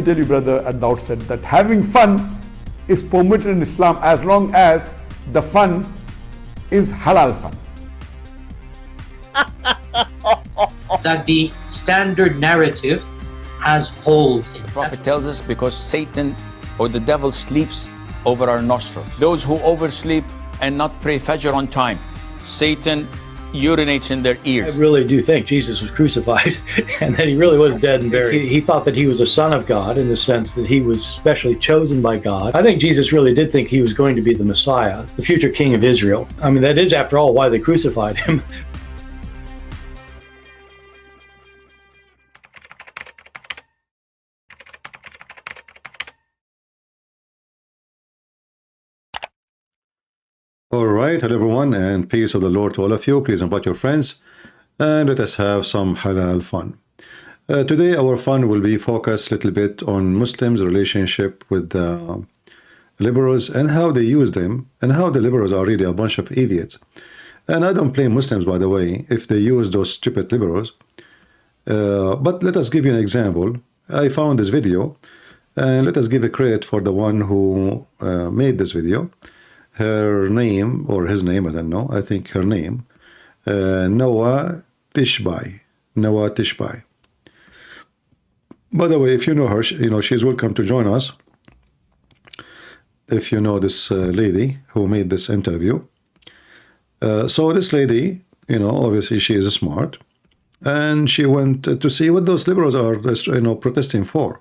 tell you, brother, at the outset that having fun is permitted in Islam as long as the fun is halal fun. That the standard narrative has holes in it. The Prophet tells us because Satan or the devil sleeps over our nostrils. Those who oversleep and not pray Fajr on time, Satan urinates in their ears. I really do think Jesus was crucified and that he really was dead and buried. He thought that he was a son of God in the sense that he was specially chosen by God. I think Jesus really did think he was going to be the Messiah, the future king of Israel. I mean, that is, after all, why they crucified him. All right, hello everyone, and peace of the Lord to all of you. Please invite your friends and let us have some halal fun. Today our fun will be focused a little bit on Muslims' relationship with the liberals and how they use them and how the liberals are really a bunch of idiots. And I don't blame Muslims, by the way, if they use those stupid liberals. But let us give you an example. I found this video and let us give a credit for the one who made this video. Her name, or his name, I don't know, I think her name, Noah Tishbai. Noah Tishbai. By the way, if you know her, you know, she's welcome to join us. If you know this lady who made this interview. So this lady, you know, obviously she is smart. And she went to see what those liberals are, you know, protesting for.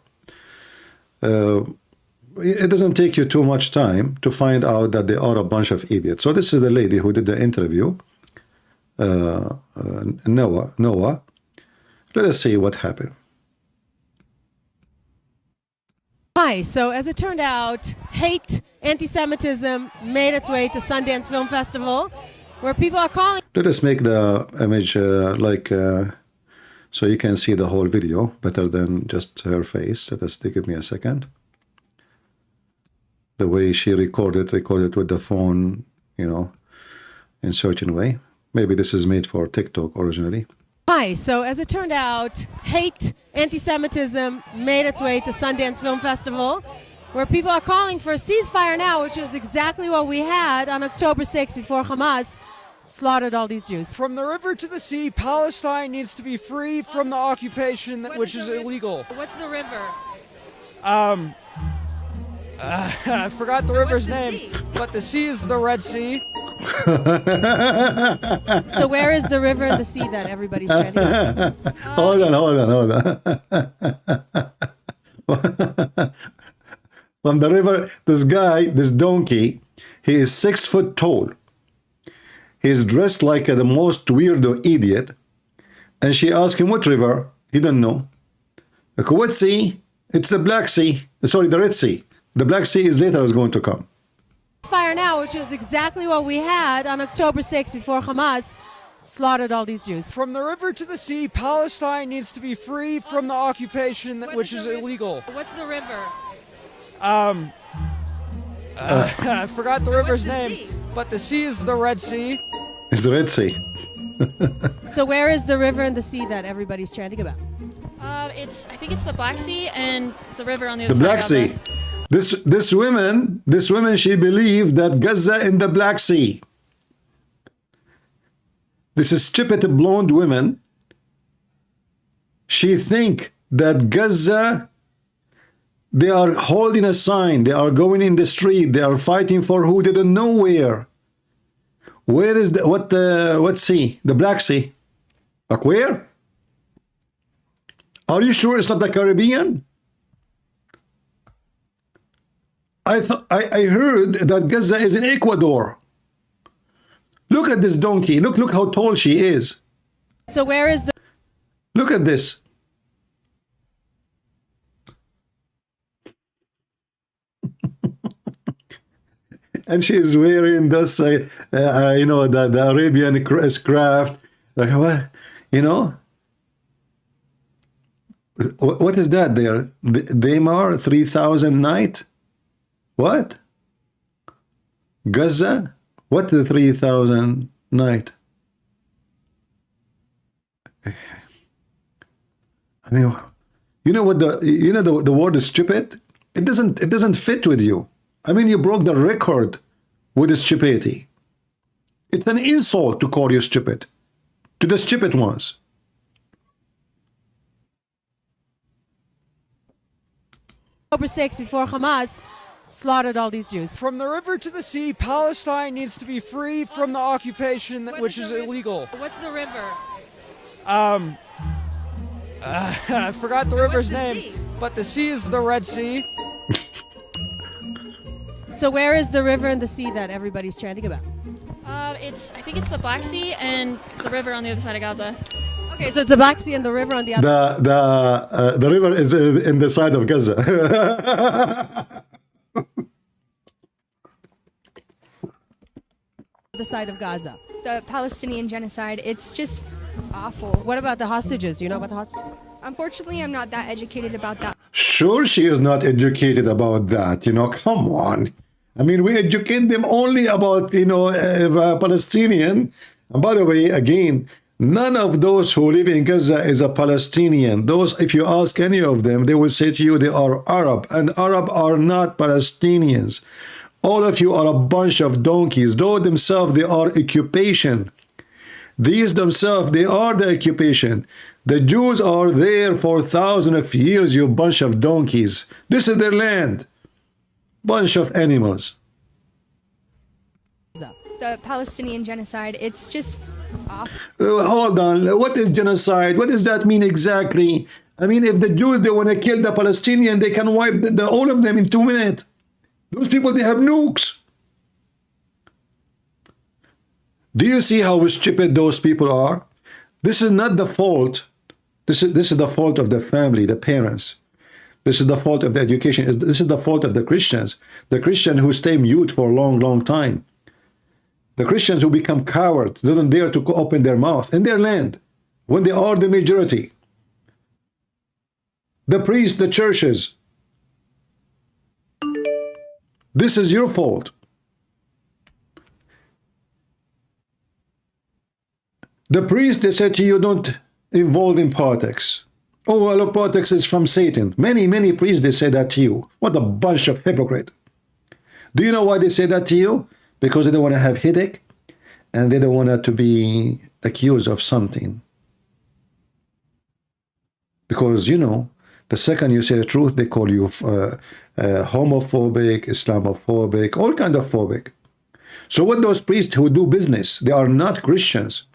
It doesn't take you too much time to find out that they are a bunch of idiots. So this is the lady who did the interview, Noah. Let us see what happened. Hi, so as it turned out, hate, anti-Semitism made its way to Sundance Film Festival, where people are calling... Let us make the image so you can see the whole video better than just her face. Let us give me a second. The way she recorded with the phone, you know, in certain way. Maybe this is made for TikTok originally. Hi, so as it turned out, hate, anti-Semitism made its way to Sundance Film Festival, where people are calling for a ceasefire now, which is exactly what we had on October 6th before Hamas slaughtered all these Jews. From the river to the sea, Palestine needs to be free from the occupation, which is illegal. What's the river? I forgot the river's name, but the sea is the Red Sea. So where is the river and the sea that everybody's trying to get? Hold on. From the river, this guy, this donkey, he is 6 foot tall. He is dressed like the most weirdo idiot. And she asked him, what river? He don't know. Like, what sea? It's the Black Sea. Sorry, the Red Sea. The Black Sea is later is going to come. Fire now, which is exactly what we had on October 6th before Hamas slaughtered all these Jews. From the river to the sea, Palestine needs to be free from the occupation, which is illegal. What's the river? I forgot the river's name, but the sea is the Red Sea. It's the Red Sea. So where is the river and the sea that everybody's chanting about? I think it's the Black Sea and the river on the The other Black side. Sea. This woman, she believed that Gaza in the Black Sea. This is stupid blonde woman. She think that Gaza, they are holding a sign, they are going in the street, they are fighting for who they don't know where. Where is the what sea? The Black Sea. Like where? Are you sure it's not the Caribbean? I heard that Gaza is in Ecuador. Look at this donkey. Look how tall she is. So where is the... Look at this. And she is wearing this, you know, the Arabian craft. Like what? You know? What is that there? Daimar 3000 night? What? Gaza? What the 3000 night? I mean, You know what the word is stupid? It doesn't fit with you. I mean, you broke the record with the stupidity. It's an insult to call you stupid, to the stupid ones. October 6th, before Hamas slaughtered all these Jews. From the river to the sea, Palestine needs to be free from the occupation, which is illegal. What's the river? I forgot the river's what's the name, sea? but the sea is the Red Sea. So where is the river and the sea that everybody's chanting about? I think it's the Black Sea and the river on the other side of Gaza. Okay, so it's the Black Sea and the river on the other. The river is in the side of Gaza. The side of Gaza. The Palestinian genocide, it's just awful. What about the hostages? Do you know about the hostages? Unfortunately, I'm not that educated about that. Sure, she is not educated about that. You know, come on. I mean, we educate them only about, Palestinian. And by the way, again, none of those who live in Gaza is a Palestinian. Those, if you ask any of them, they will say to you they are Arab. And Arab are not Palestinians. All of you are a bunch of donkeys. Though themselves, they are occupation. These themselves, they are the occupation. The Jews are there for thousands of years, you bunch of donkeys. This is their land. Bunch of animals. The Palestinian genocide, it's just awful. Hold on. What is genocide? What does that mean exactly? I mean, if the Jews, they want to kill the Palestinian, they can wipe all of them in 2 minutes. Those people, they have nukes. Do you see how stupid those people are? This is not the fault. This is the fault of the family, the parents. This is the fault of the education. This is the fault of the Christians. The Christians who stay mute for a long, long time. The Christians who become cowards, they don't dare to open their mouth in their land when they are the majority. The priests, the churches. This is your fault. The priest, they said to you, don't involve in politics. Oh, well, politics is from Satan. Many, many priests, they say that to you. What a bunch of hypocrite. Do you know why they say that to you? Because they don't want to have headache and they don't want to be accused of something. Because, the second you say the truth, they call you homophobic, Islamophobic, all kind of phobic. So what those priests who do business, they are not Christians.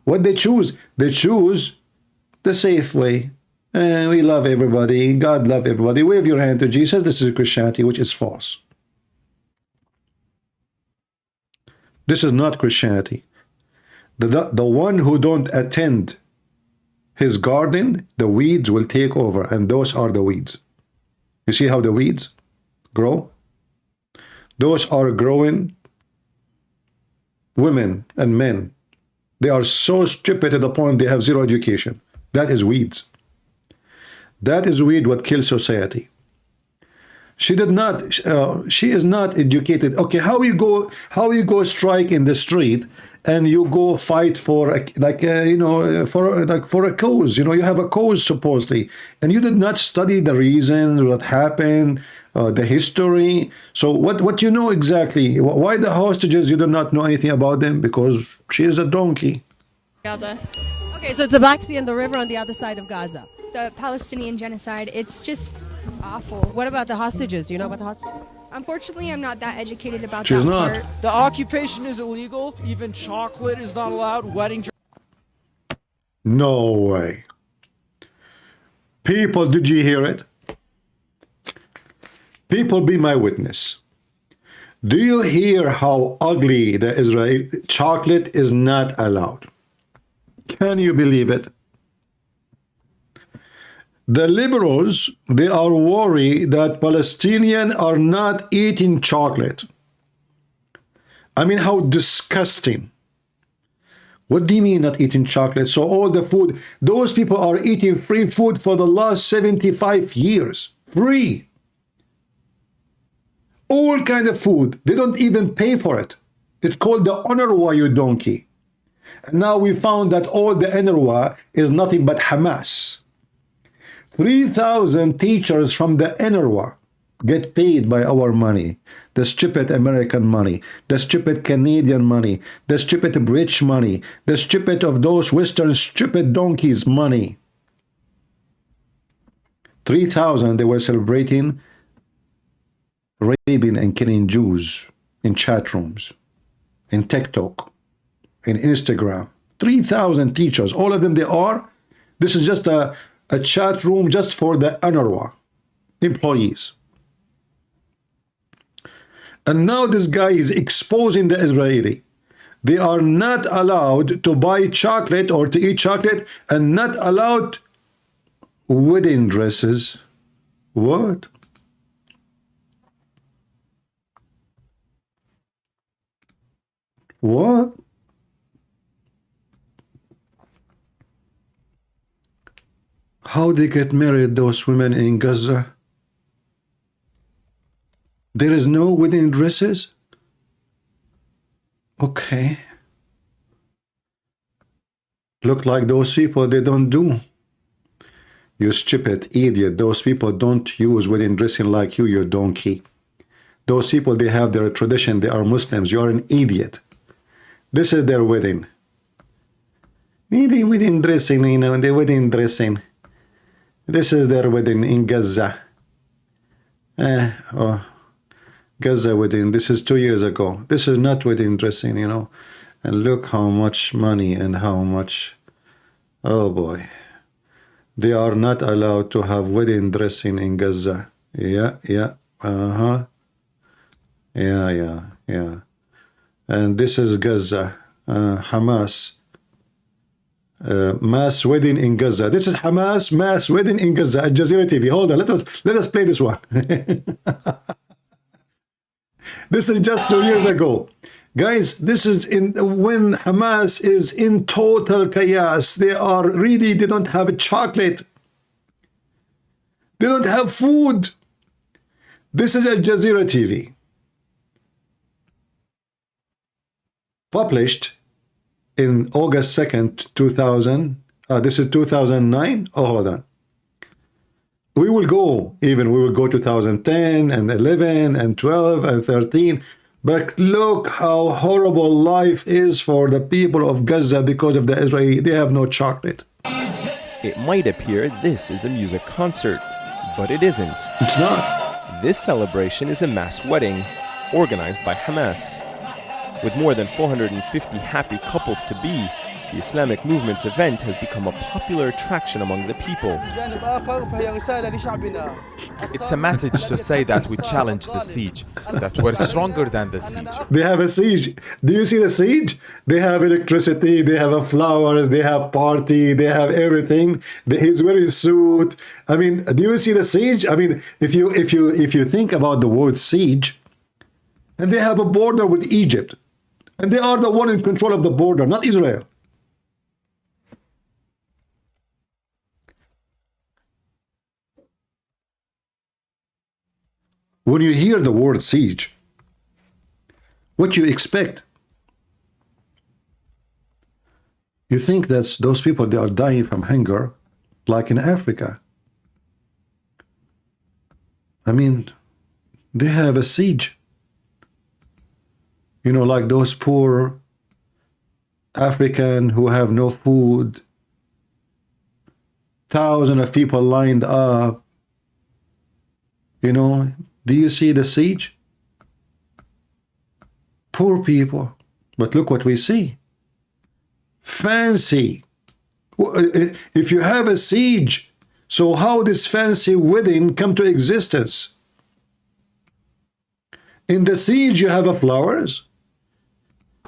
What they choose the safe way. And we love everybody. God love everybody. Wave your hand to Jesus. This is Christianity, which is false. This is not Christianity. The one who don't attend his garden, the weeds will take over, and those are the weeds. You see how the weeds grow? Those are growing women and men. They are so stupid to the point they have zero education. That is weeds. That is weed what kills society. She is not educated. Okay, how you go strike in the street and you go fight for for a cause. You have a cause supposedly, and you did not study the reason, what happened, the history. So what you know exactly? Why the hostages? You do not know anything about them because she is a donkey. Gaza. Okay, so it's the Black Sea and the river on the other side of Gaza. The Palestinian genocide, it's just awful. What about the hostages? Do you know about the hostages? Unfortunately, I'm not that educated about She's that not. part. The occupation is illegal. Even chocolate is not allowed. Wedding No way. People, did you hear it? People, be my witness. Do you hear how ugly the Israeli chocolate is not allowed? Can you believe it? The liberals, they are worried that Palestinians are not eating chocolate. I mean, how disgusting. What do you mean not eating chocolate? So all the food, those people are eating free food for the last 75 years. Free. All kind of food. They don't even pay for it. It's called the UNRWA, you donkey. And now we found that all the UNRWA is nothing but Hamas. 3,000 teachers from the UNRWA get paid by our money, the stupid American money, the stupid Canadian money, the stupid British money, the stupid of those Western stupid donkeys money. 3,000 they were celebrating raping and killing Jews in chat rooms, in TikTok, in Instagram. 3,000 teachers, all of them they are. This is just a chat room just for the UNRWA employees. And now this guy is exposing the Israeli. They are not allowed to buy chocolate or to eat chocolate, and not allowed wedding dresses. What? What? How they get married, those women in Gaza? There is no wedding dresses? Okay. Look like those people, they don't do. You stupid idiot. Those people don't use wedding dressing like you donkey. Those people, they have their tradition. They are Muslims. You are an idiot. This is their wedding. The wedding dressing, you know, the wedding dressing. This is their wedding in Gaza. Gaza wedding. This is 2 years ago. This is not wedding dressing, you know. And look how much money and how much. Oh boy. They are not allowed to have wedding dressing in Gaza. Yeah. Yeah. And this is Gaza. Hamas. Mass wedding in Gaza. This is Hamas mass wedding in Gaza. Al Jazeera TV. Hold on. Let us play this one. This is just 2 years ago. Guys, this is when Hamas is in total chaos. They don't have chocolate. They don't have food. This is Al Jazeera TV. Published in August 2nd, 2000. This is 2009. Oh, hold on. We will go 2010 and 11 and 12 and 13. But look how horrible life is for the people of Gaza because of the Israeli. They have no chocolate. It might appear this is a music concert, but it isn't. It's not. This celebration is a mass wedding organized by Hamas. With more than 450 happy couples to be, the Islamic movement's event has become a popular attraction among the people. It's a message to say that we challenge the siege, that we're stronger than the siege. They have a siege. Do you see the siege? They have electricity, they have flowers, they have party, they have everything. He's wearing a suit. I mean, do you see the siege? I mean, if you think about the word siege, and they have a border with Egypt, and they are the one in control of the border, not Israel. When you hear the word siege, what you expect? You think that those people, they are dying from hunger, like in Africa. I mean, they have a siege. You know, like those poor African who have no food. Thousands of people lined up. You know, do you see the siege? Poor people. But look what we see. Fancy. If you have a siege, so how this fancy wedding come to existence? In the siege you have flowers.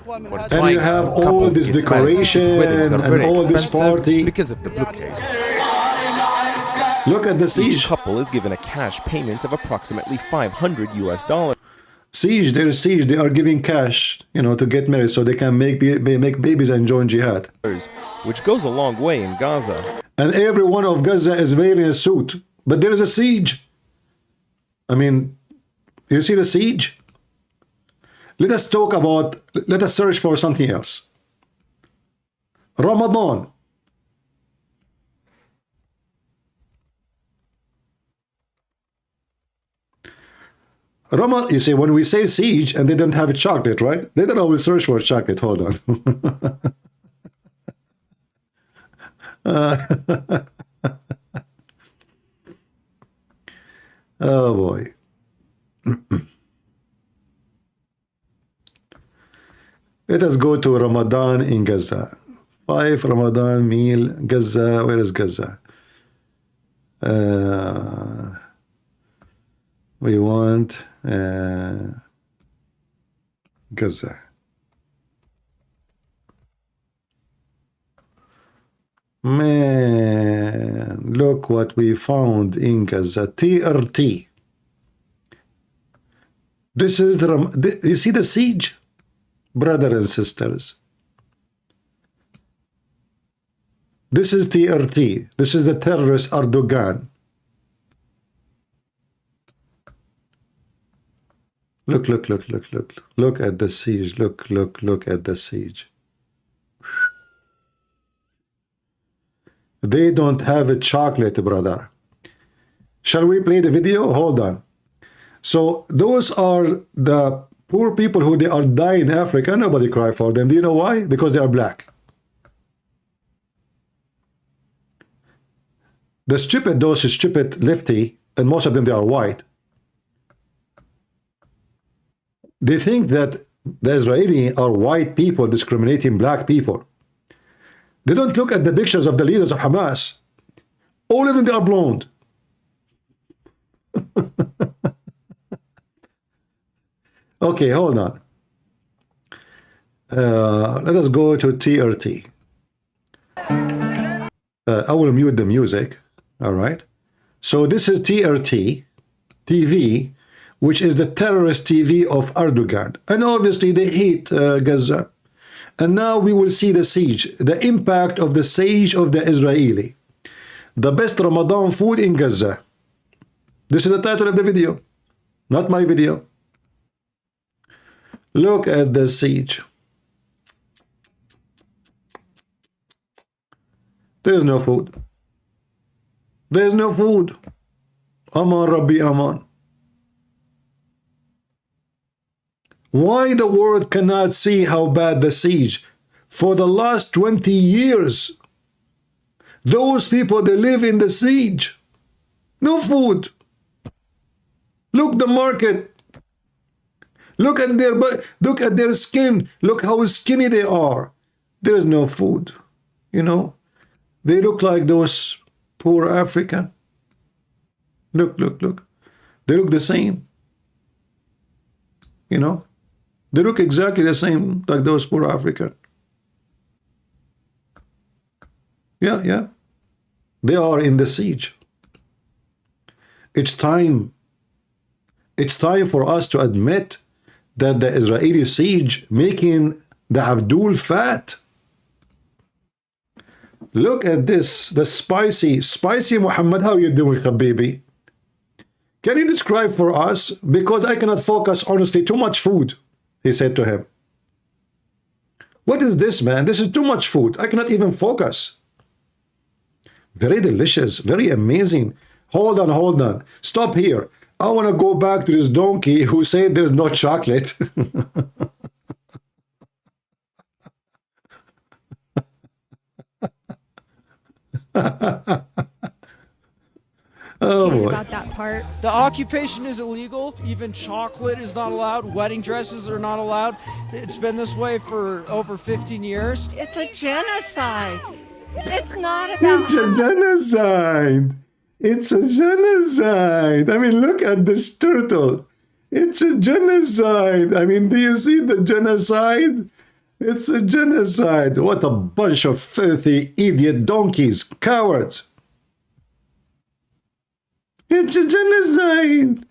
And you have all this decoration and all this party. Because of the blockade. Look at the siege. Each couple is given a cash payment of approximately $500 US. Siege, there is siege. They are giving cash, you know, to get married so they can make babies and join jihad. Which goes a long way in Gaza. And every one of Gaza is wearing a suit. But there is a siege. I mean, you see the siege? Let us search for something else. Ramadan. You see, when we say siege and they don't have a chocolate, right? They don't always search for chocolate. Hold on. Oh boy. Let us go to Ramadan in Gaza. 5 Ramadan meal, Gaza. Where is Gaza? We want Gaza. Man, look what we found in Gaza. TRT. This is the, you see the siege, brothers and sisters. This is TRT. This is the terrorist Erdogan. Look, look, look, look, look. Look at the siege. Look, look, look at the siege. They don't have a chocolate, brother. Shall we play the video? Hold on. So those are the poor people who they are dying in Africa. Nobody cry for them. Do you know why? Because they are black. The stupid, those stupid lefty, and most of them, they are white. They think that the Israeli are white people discriminating black people. They don't look at the pictures of the leaders of Hamas. All of them, they are blonde. Okay, hold on. Let us go to TRT. I will mute the music. All right. So this is TRT TV, which is the terrorist TV of Erdogan. And obviously they hate Gaza. And now we will see the siege, the impact of the siege of the Israeli. The best Ramadan food in Gaza. This is the title of the video, not my video. Look at the siege. There's no food. There's no food. Aman Rabbi Aman. Why the world cannot see how bad the siege? For the last 20 years, those people, they live in the siege. No food. Look the market. Look at their skin. Look how skinny they are. There is no food. You know, they look like those poor African. Look, look, look. They look the same. You know, they look exactly the same like those poor African. Yeah, yeah. They are in the siege. It's time. It's time for us to admit that the Israeli siege making the Abdul fat. Look at this, the spicy Muhammad. How you doing, Habibi? Can you describe for us? Because I cannot focus, honestly, too much food, he said to him. What is this, man? This is too much food. I cannot even focus. Very delicious, very amazing. Hold on, hold on. Stop here. I want to go back to this donkey who said there's no chocolate. Oh boy. About that part. The occupation is illegal. Even chocolate is not allowed. Wedding dresses are not allowed. It's been this way for over 15 years. It's a genocide. It's not about... It's a genocide. It's a genocide. I mean, look at this turtle. It's a genocide. I mean, do you see the genocide? It's a genocide. What a bunch of filthy idiot donkeys, cowards. It's a genocide.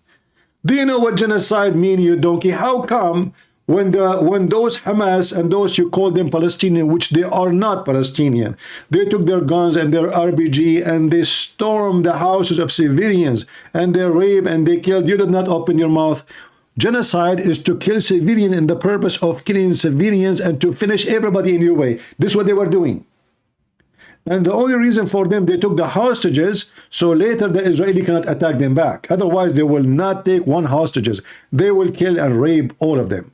Do you know what genocide mean, you donkey? How come when those Hamas and those you call them Palestinian, which they are not Palestinian, they took their guns and their RPG and they stormed the houses of civilians and they raped and they killed? You did not open your mouth. Genocide is to kill civilians in the purpose of killing civilians and to finish everybody in your way. This is what they were doing. And the only reason for them, they took the hostages, so later the Israeli cannot attack them back. Otherwise, they will not take one hostages. They will kill and rape all of them.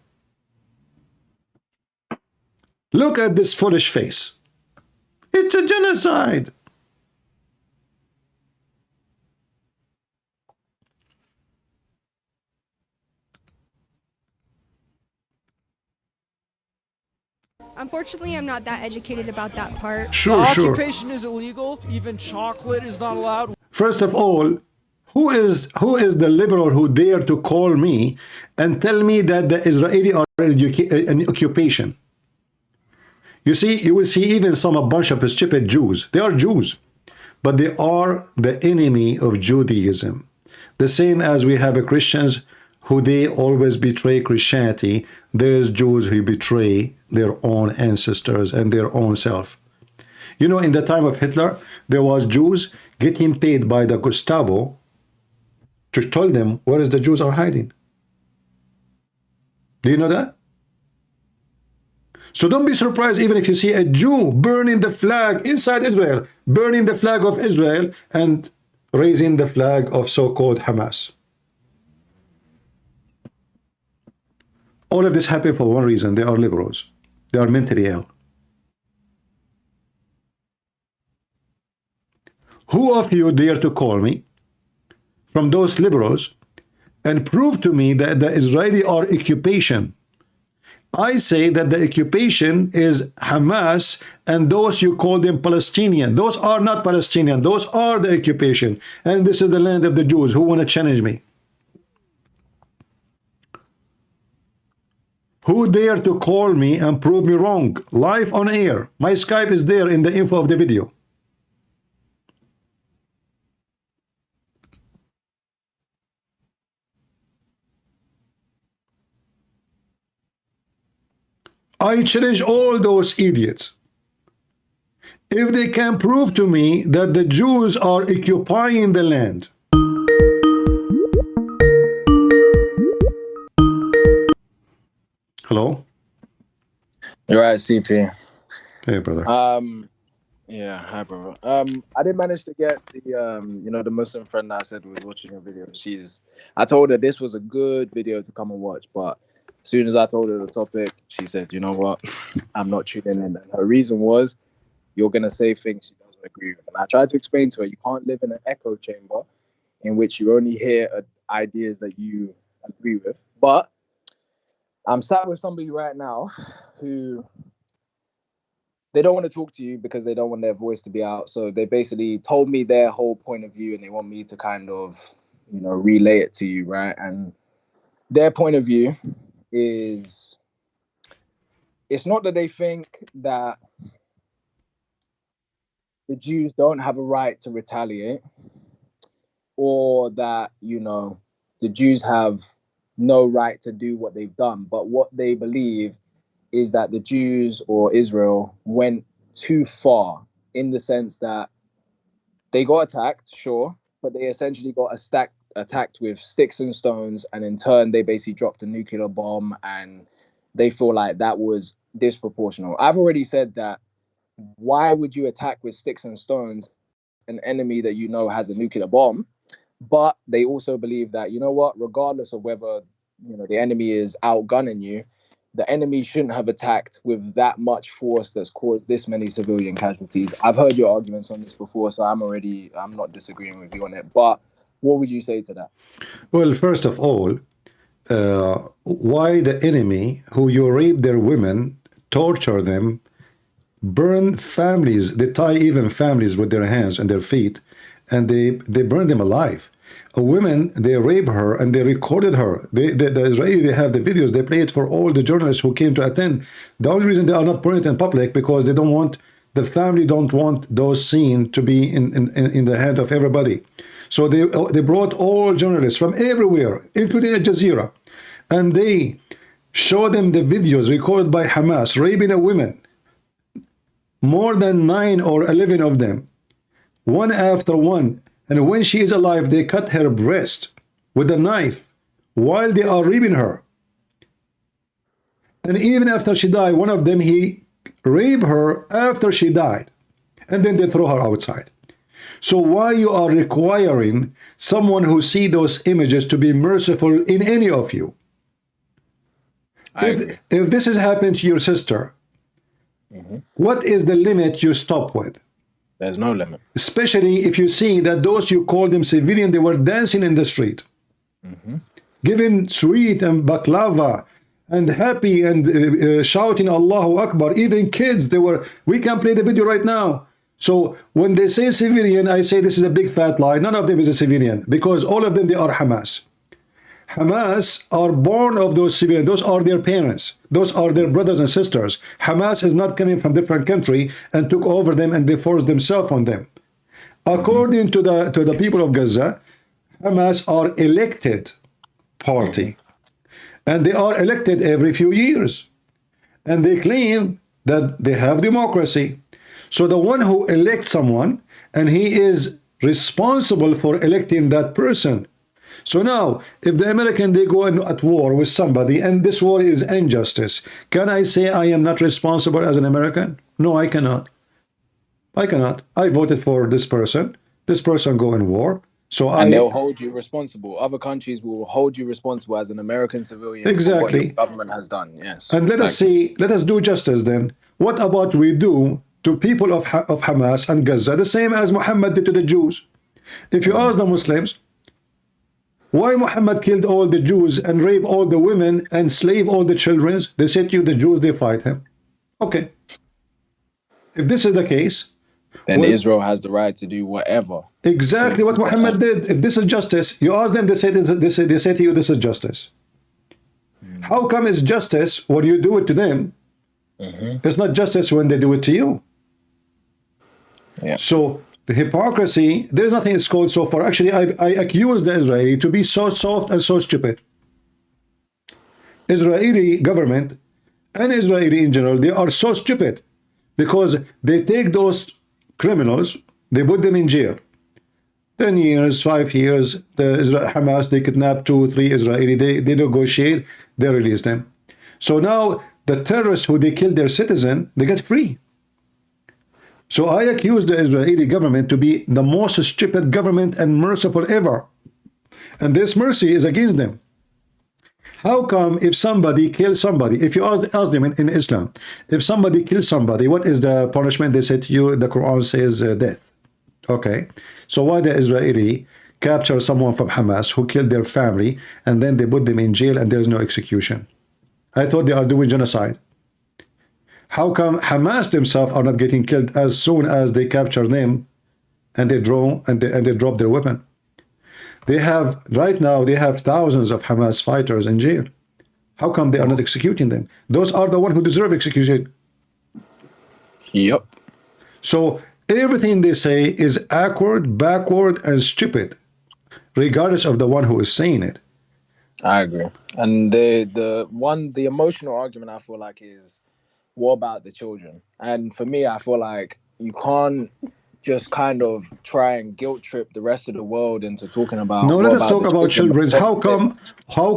Look at this foolish face. It's a genocide. Unfortunately, I'm not that educated about that part. Sure. Occupation is illegal. Even chocolate is not allowed. First of all, who is the liberal who dare to call me and tell me that the Israeli are an occupation? You see, you will see even a bunch of stupid Jews. They are Jews, but they are the enemy of Judaism. The same as we have Christians who they always betray Christianity. There is Jews who betray their own ancestors and their own self. You know, in the time of Hitler, there was Jews getting paid by the Gestapo to tell them where is the Jews are hiding. Do you know that? So don't be surprised even if you see a Jew burning the flag inside Israel, burning the flag of Israel and raising the flag of so-called Hamas. All of this happened for one reason. They are liberals. They are mentally ill. Who of you dare to call me from those liberals and prove to me that the Israeli are occupation? I say that the occupation is Hamas and those you call them Palestinian. Those are not Palestinian. Those are the occupation. And this is the land of the Jews. Who want to challenge me? Who dare to call me and prove me wrong? Live on air. My Skype is there in the info of the video. I challenge all those idiots. If they can prove to me that the Jews are occupying the land, hello? You're right, CP. Hey, brother. Yeah, hi, brother. I did manage to get the, you know, the Muslim friend that I said was watching your video. I told her this was a good video to come and watch, but as soon as I told her the topic, she said, you know what, I'm not tuning in. And her reason was, you're going to say things she doesn't agree with. And I tried to explain to her, you can't live in an echo chamber in which you only hear ideas that you agree with. But I'm sat with somebody right now who, they don't want to talk to you because they don't want their voice to be out. So they basically told me their whole point of view and they want me to kind of, you know, relay it to you, right? And their point of view is, it's not that they think that the Jews don't have a right to retaliate, or that, you know, the Jews have no right to do what they've done. But what they believe is that the Jews or Israel went too far, in the sense that they got attacked, sure, but they essentially got attacked with sticks and stones, and in turn they basically dropped a nuclear bomb, and they feel like that was disproportional. I've already said that, why would you attack with sticks and stones an enemy that you know has a nuclear bomb? But they also believe that, you know what, regardless of whether, you know, the enemy is outgunning you, the enemy shouldn't have attacked with that much force that's caused this many civilian casualties. I've heard your arguments on this before, so I'm not disagreeing with you on it. But what would you say to that? Well, first of all, why the enemy who you rape their women, torture them, burn families, they tie even families with their hands and their feet, and they burn them alive. A woman, they rape her and they recorded her. The Israeli, they have the videos, they play it for all the journalists who came to attend. The only reason they are not putting it in public because they don't want, the family don't want those scenes to be in the hand of everybody. So they brought all journalists from everywhere, including Al Jazeera, and they show them the videos recorded by Hamas raping a woman, more than 9 or 11 of them, one after one. And when she is alive, they cut her breast with a knife while they are raping her. And even after she died, one of them, he raped her after she died. and then they throw her outside. So why you are requiring someone who see those images to be merciful in any of you? If this has happened to your sister, what is the limit you stop with? There's no limit. Especially if you see that those you call them civilian, they were dancing in the street, giving sweet and baklava and happy and shouting Allahu Akbar. Even kids, we can play the video right now. So when they say civilian, I say this is a big fat lie. None of them is a civilian, because all of them, they are Hamas. Hamas are born of those civilians. Those are their parents. Those are their brothers and sisters. Hamas is not coming from different country and took over them and they forced themselves on them. According to the people of Gaza, Hamas are elected party. And they are elected every few years. And they claim that they have democracy. So the one who elects someone, and he is responsible for electing that person. So now, if the American, they go at war with somebody, and this war is injustice, can I say I am not responsible as an American? No, I cannot. I cannot. I voted for this person. This person go in war. So and they'll hold you responsible. Other countries will hold you responsible as an American civilian for what your government has done. Yes. And let us do justice then. What about we do to people of Hamas and Gaza the same as Muhammad did to the Jews? If you ask the Muslims, why Muhammad killed all the Jews and raped all the women and slave all the children, they said to you, the Jews, they fight him. Okay. If this is the case, then Israel has the right to do whatever. Exactly what Muhammad did. If this is justice, you ask them, they say to you, this is justice. How come it's justice when you do it to them? It's not justice when they do it to you. Yeah. So the hypocrisy, there's nothing it's called so far. Actually, I accuse the Israeli to be so soft and so stupid. Israeli government and Israeli in general, they are so stupid because they take those criminals, they put them in jail. 10 years, 5 years, Hamas, they kidnap 2, 3 Israeli, they negotiate, they release them. So now the terrorists who they killed their citizen, they get free. So I accuse the Israeli government to be the most stupid government and merciful ever. And this mercy is against them. How come if somebody kills somebody, if you ask them in Islam, if somebody kills somebody, what is the punishment? They say to you, the Quran says death. Okay. So why the Israeli capture someone from Hamas who killed their family and then they put them in jail and there's no execution? I thought they are doing genocide. How come Hamas themselves are not getting killed as soon as they capture them and they drop their weapon? They have, right now, they have thousands of Hamas fighters in jail. How come they are not executing them? Those are the ones who deserve execution. Yep. So everything they say is awkward, backward, and stupid, regardless of the one who is saying it. I agree. And the emotional argument I feel like is, what about the children? And for me, I feel like you can't just kind of try and guilt trip the rest of the world into talking about. No, let us talk about children. How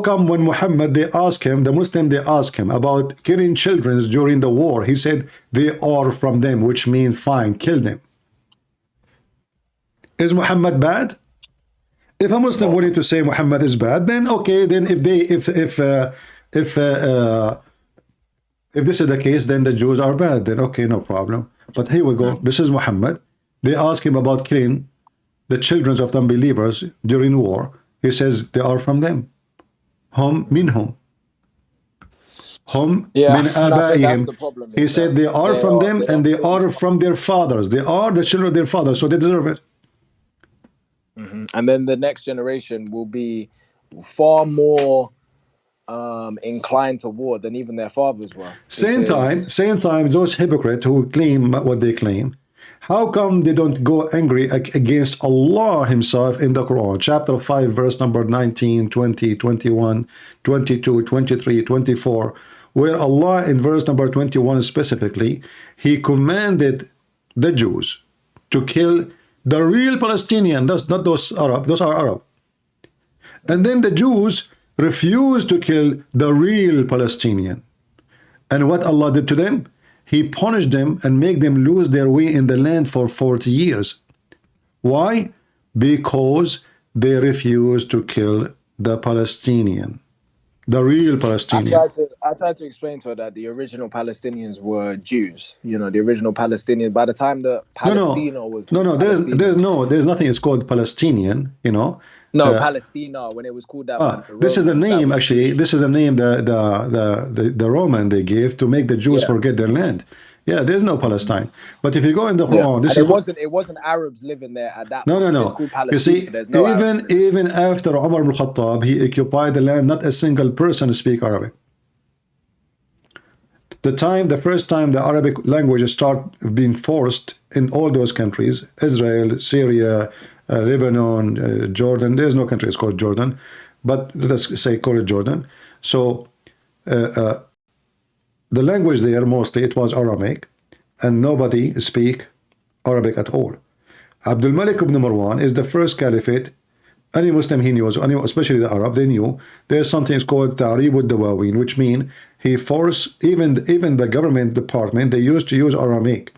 come when Muhammad, they ask him, the Muslim, they ask him about killing children during the war, he said they are from them, which means fine, kill them. Is Muhammad bad? If a Muslim wanted to say Muhammad is bad, then okay, then if this is the case, then the Jews are bad, then okay, no problem. But here we go, this is Muhammad. They ask him about killing the children of the unbelievers during war. He says they are from them. Hum minhum. Hum min abaihim. He said they are from them and they are from their fathers. They are the children of their fathers, so they deserve it. And then the next generation will be far more inclined to war than even their fathers were. Same time, those hypocrites who claim what they claim, how come they don't go angry against Allah himself in the Quran? Chapter 5, verse number 19, 20, 21, 22, 23, 24, where Allah in verse number 21 specifically, he commanded the Jews to kill the real Palestinian, that's not those Arab, those are Arab. And then the Jews refused to kill the real Palestinian. And what Allah did to them? he punished them and make them lose their way in the land for 40 years. Why? Because they refused to kill the Palestinian, the real Palestinian. I tried to explain to her that the original Palestinians were Jews. You know, the original Palestinians. By the time the Palestina was there's nothing. It's called Palestinian. You know. No, Palestina, when it was called that. This is a name, actually. This is a name the Roman they gave to make the Jews forget their land. Yeah, there's no Palestine. But if you go in the Quran, it wasn't Arabs living there at that point. No. It's called Palestine. You see, there's no even after Umar ibn Khattab, he occupied the land, not a single person speak Arabic. The first time the Arabic language started being forced in all those countries, Israel, Syria, Lebanon, Jordan. There's no country it's called Jordan, but let's say call it Jordan. So the language there mostly it was Aramaic, and nobody speak Arabic at all. Abdul Malik ibn Marwan is the first caliphate. Any Muslim he knew, especially the Arab, they knew there's something called Ta'rib al-Dawawin, which means he forced even the government department, they used to use Aramaic.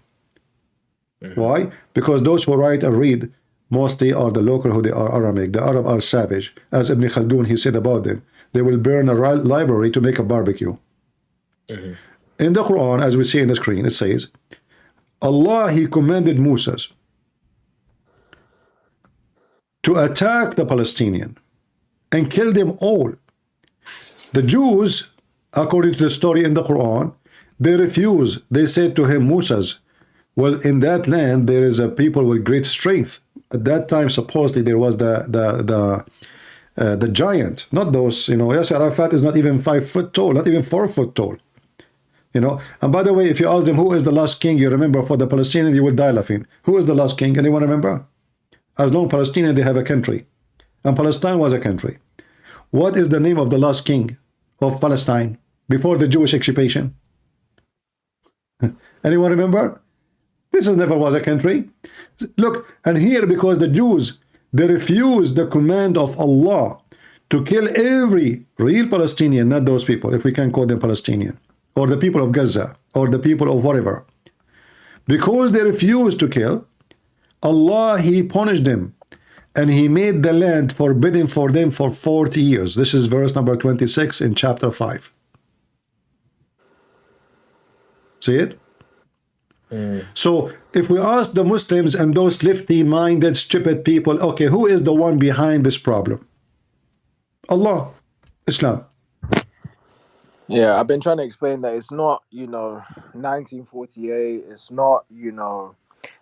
Why? Because those who write and read mostly are the local who they are Aramaic. The Arab are savage. As Ibn Khaldun, he said about them, they will burn a library to make a barbecue. In the Quran, as we see in the screen, it says, Allah, he commanded Moses to attack the Palestinian and kill them all. The Jews, according to the story in the Quran, they refused. They said to him, Moses, well, in that land there is a people with great strength. At that time, supposedly there was the giant, not those, you know. Yasser Arafat is not even 5 foot tall, not even 4 foot tall. You know, and by the way, if you ask them who is the last king, you remember for the Palestinian, you will die laughing. Who is the last king? Anyone remember? As long as Palestinian, they have a country. And Palestine was a country. What is the name of the last king of Palestine before the Jewish occupation? Anyone remember? This never was a country. Look, and here, because the Jews, they refused the command of Allah to kill every real Palestinian, not those people, if we can call them Palestinian, or the people of Gaza, or the people of whatever. Because they refused to kill, Allah, he punished them, and he made the land forbidden for them for 40 years. This is verse number 26 in chapter 5. See it? So if we ask the Muslims and those lefty-minded, stupid people, okay, who is the one behind this problem? Allah, Islam. Yeah, I've been trying to explain that it's not, 1948. It's not,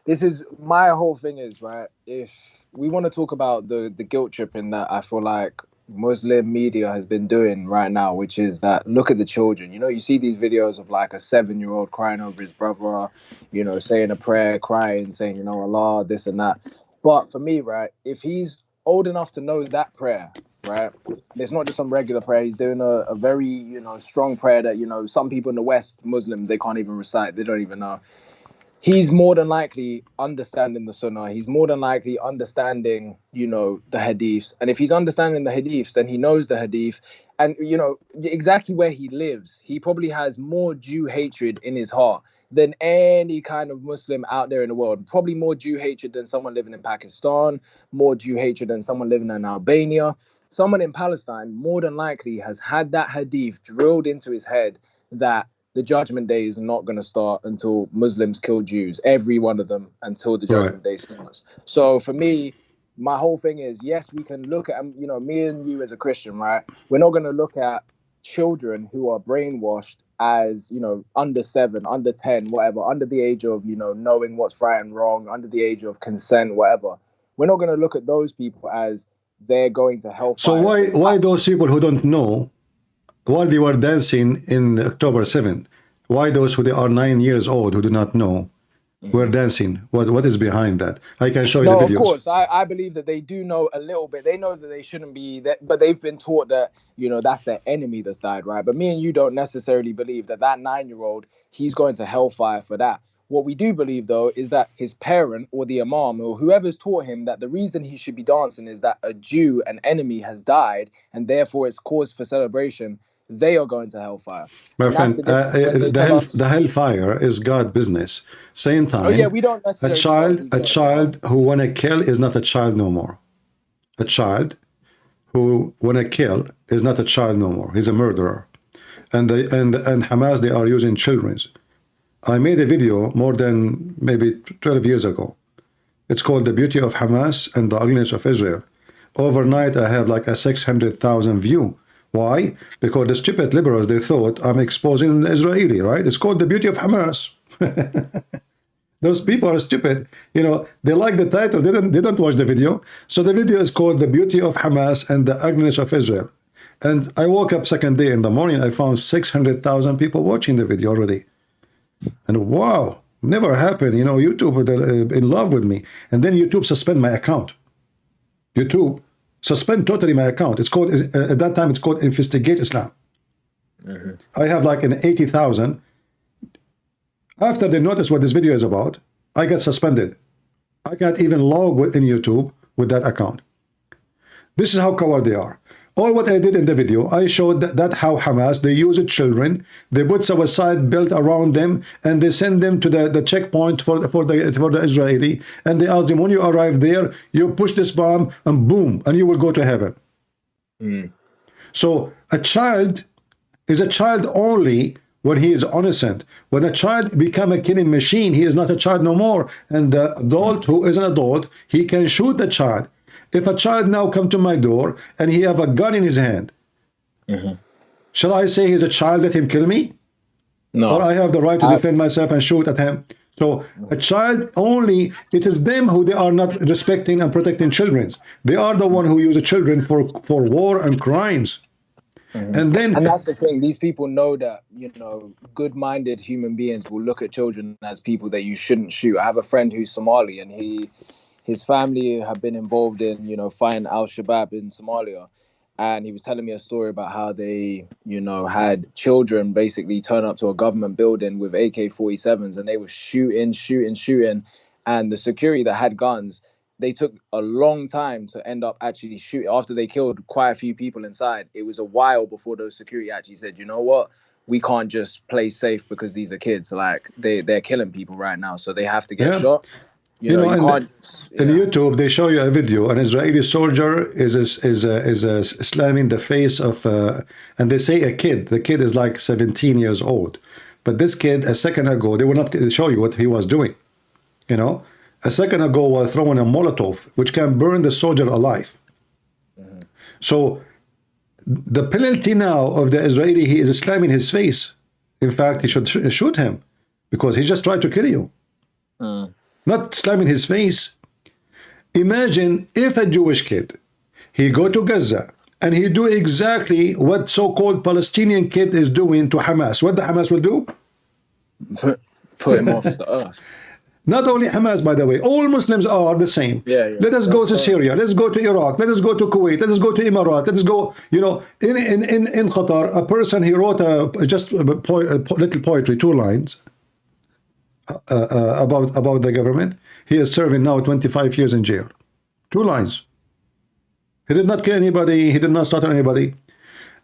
this is my whole thing is, right? If we want to talk about the guilt tripping that I feel like Muslim media has been doing right now, which is that look at the children. You see these videos of like a 7-year-old crying over his brother, saying a prayer, crying, saying, Allah, this and that. But for me, right, if he's old enough to know that prayer, right, it's not just some regular prayer. He's doing a very, strong prayer that, some people in the West, Muslims, they can't even recite. They don't even know. He's more than likely understanding the Sunnah. He's more than likely understanding, the Hadiths. And if he's understanding the Hadiths, then he knows the Hadith. And, exactly where he lives, he probably has more Jew hatred in his heart than any kind of Muslim out there in the world. Probably more Jew hatred than someone living in Pakistan, more Jew hatred than someone living in Albania. Someone in Palestine more than likely has had that Hadith drilled into his head that the judgment day is not going to start until Muslims kill Jews, every one of them, until the judgment day starts. So for me, my whole thing is, yes, we can look at, me and you as a Christian, right? We're not going to look at children who are brainwashed as, under 7, under 10, whatever, under the age of, knowing what's right and wrong, under the age of consent, whatever. We're not going to look at those people as they're going to hellfire. So why those people who don't know, while they were dancing in October 7th, why those who they are 9 years old who do not know were dancing? What is behind that? I can show you the videos. Of course, I believe that they do know a little bit. They know that they shouldn't be that, but they've been taught that, that's their enemy that's died, right? But me and you don't necessarily believe that 9-year-old, he's going to hellfire for that. What we do believe, though, is that his parent or the imam or whoever's taught him that the reason he should be dancing is that a Jew, an enemy, has died, and therefore it's cause for celebration. they are going to hellfire. My And that's friend, the hellfire is God business. Same time, Oh yeah, we don't necessarily. a child who wanna kill is not a child no more. A child who wanna kill is not a child no more. He's a murderer. And Hamas, they are using children. I made a video more than maybe 12 years ago. It's called The Beauty of Hamas and the Ugliness of Israel. Overnight, I have like a 600,000 view. Why? Because the stupid liberals, they thought I'm exposing the Israeli, right? It's called The Beauty of Hamas. Those people are stupid. You know, they like the title. They don't watch the video. So the video is called The Beauty of Hamas and the Ugliness of Israel. And I woke up second day in the morning, I found 600,000 people watching the video already. And wow, never happened. You know, YouTube in love with me. And then YouTube suspend my account. YouTube suspend totally my account. It's called, at that time, it's called Investigate Islam. I have like an 80,000. After they notice what this video is about, I get suspended. I can't even log in YouTube with that account. This is how coward they are. All what I did in the video, I showed that how Hamas, they use children, they put suicide built around them, and they send them to the checkpoint for the Israeli, and they ask them, when you arrive there, you push this bomb, and boom, and you will go to heaven. So a child is a child only when he is innocent. When a child become a killing machine, he is not a child no more. And the adult who is an adult, he can shoot the child. If a child now come to my door and he have a gun in his hand, shall I say he's a child, let him kill me? No. Or I have the right to defend myself and shoot at him? So a child only, it is them who they are not respecting and protecting children. They are the one who use the children for war and crimes. And that's the thing, these people know that, you know, good-minded human beings will look at children as people that you shouldn't shoot. I have a friend who's Somali, and his family have been involved in, you know, fighting al-Shabaab in Somalia. And he was telling me a story about how they, you know, had children basically turn up to a government building with AK-47s, and they were shooting. And the security that had guns, they took a long time to end up actually shooting. After they killed quite a few people inside, it was a while before those security actually said, you know what, we can't just play safe because these are kids. Like, they're killing people right now, so they have to get shot. You know, in YouTube, they show you a video. An Israeli soldier is slamming the face of, and they say a kid. The kid is like 17 years old. But this kid, a second ago, they will not show you what he was doing. You know, a second ago was throwing a Molotov, which can burn the soldier alive. So the penalty now of the Israeli, he is slamming his face. In fact, he should shoot him because he just tried to kill you. Not slamming his face. Imagine if a Jewish kid, he go to Gaza and he do exactly what so-called Palestinian kid is doing to Hamas. What the Hamas will do? Put him off the earth. Not only Hamas, by the way, all Muslims are the same. Let us go to Syria. Let's go to Iraq. Let us go to Kuwait. Let us go to Emirat. Let us go, you know, in Qatar, a person, he wrote just a little poetry, 2 lines. About the government. He is serving now 25 years in jail. 2 lines. He did not kill anybody. He did not slaughter anybody.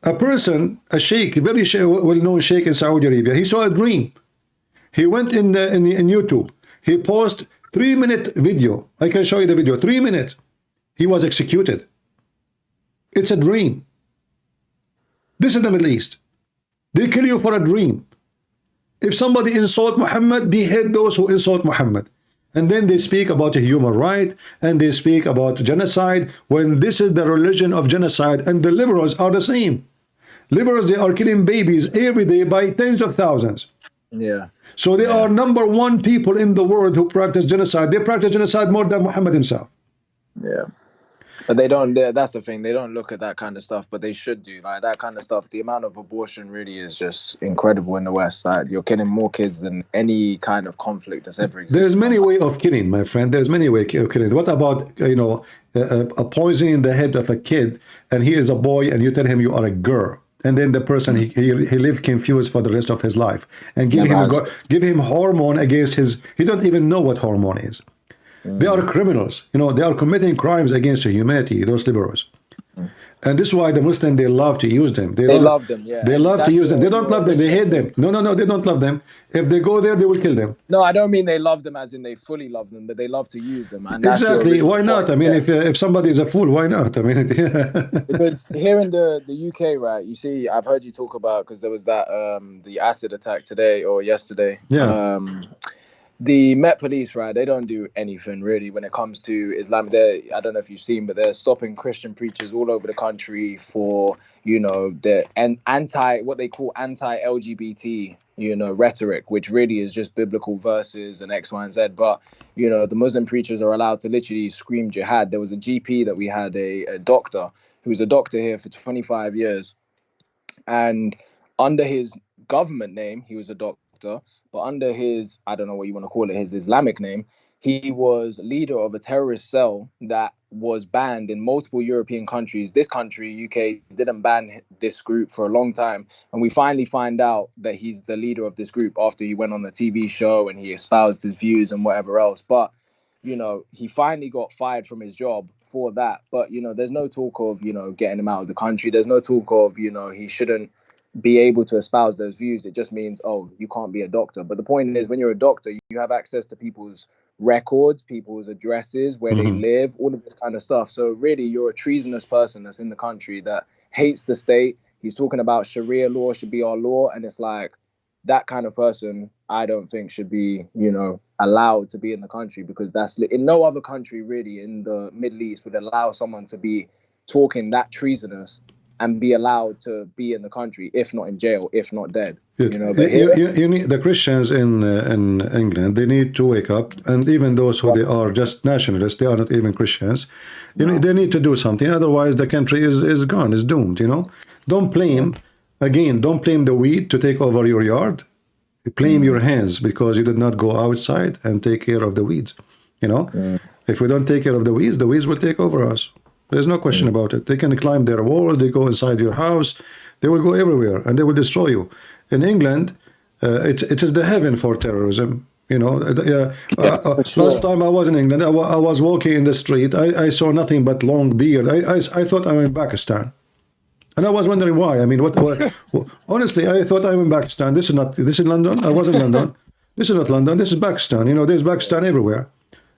A person, a sheikh, very well-known sheikh in Saudi Arabia, he saw a dream. He went in YouTube. He posted 3-minute video. I can show you the video. 3 minutes. He was executed. It's a dream. This is the Middle East. They kill you for a dream. If somebody insult Muhammad, behead those who insult Muhammad. And then they speak about a human right, and they speak about genocide, when this is the religion of genocide, and the liberals are the same. Liberals, they are killing babies every day by tens of thousands. So they are #1 people in the world who practice genocide. They practice genocide more than Muhammad himself. But they don't, that's the thing, they don't look at that kind of stuff, but they should do. Like, that kind of stuff, the amount of abortion really is just incredible in the West. Like, you're killing more kids than any kind of conflict that's ever existed. There's many ways of killing, my friend. There's many ways of killing. What about, you know, a poison in the head of a kid, and he is a boy, and you tell him you are a girl, and then the person, he live confused for the rest of his life, and give him hormone against his, he don't even know what hormone is. They are criminals. You know, they are committing crimes against humanity, those liberals. And this is why the Muslims, they love to use them. They love them, yeah. They love to use them. They don't love them. They hate them. No, they don't love them. If they go there, they will kill them. No, I don't mean they love them as in they fully love them, but they love to use them. And exactly. Why not? I mean, if somebody is a fool, why not? I mean, because here in the UK, right? You see, I've heard you talk about, because there was that the acid attack today or yesterday. Yeah. The Met Police, right? They don't do anything really when it comes to Islam. I don't know if you've seen, but they're stopping Christian preachers all over the country for, you know, what they call anti-LGBT, you know, rhetoric, which really is just biblical verses and X, Y, and Z. But, you know, the Muslim preachers are allowed to literally scream jihad. There was a GP that we had, a doctor, who was a doctor here for 25 years. And under his government name, he was a doctor. But under his, I don't know what you want to call it, his Islamic name, he was leader of a terrorist cell that was banned in multiple European countries. This country, UK, didn't ban this group for a long time. And we finally find out that he's the leader of this group after he went on the TV show and he espoused his views and whatever else. But, you know, he finally got fired from his job for that. But, you know, there's no talk of, you know, getting him out of the country. There's no talk of, you know, he shouldn't be able to espouse those views. It just means, oh, you can't be a doctor. But the point is, when you're a doctor, you have access to people's records, people's addresses, where they live, all of this kind of stuff. So really, you're a treasonous person that's in the country that hates the state. He's talking about Sharia law should be our law. And it's like, that kind of person, I don't think should be, you know, allowed to be in the country, because that's in no other country really in the Middle East would allow someone to be talking that treasonous and be allowed to be in the country, if not in jail, if not dead. You know, but you need, the Christians in England, they need to wake up, and even those who they are just nationalists, they are not even Christians. You know, they need to do something. Otherwise, the country is gone, is doomed. You know, don't blame the weed to take over your yard. Blame your hands because you did not go outside and take care of the weeds. You know, if we don't take care of the weeds will take over us. There's no question about it. They can climb their walls, they go inside your house, they will go everywhere, and they will destroy you. In England, it is the heaven for terrorism. You know, last time I was in England, I was walking in the street, I saw nothing but long beard. I thought I'm in Pakistan. And I was wondering why. I mean, what honestly, I thought I'm in Pakistan. This is London. I was in London. This is not London. This is Pakistan. You know, there's Pakistan everywhere.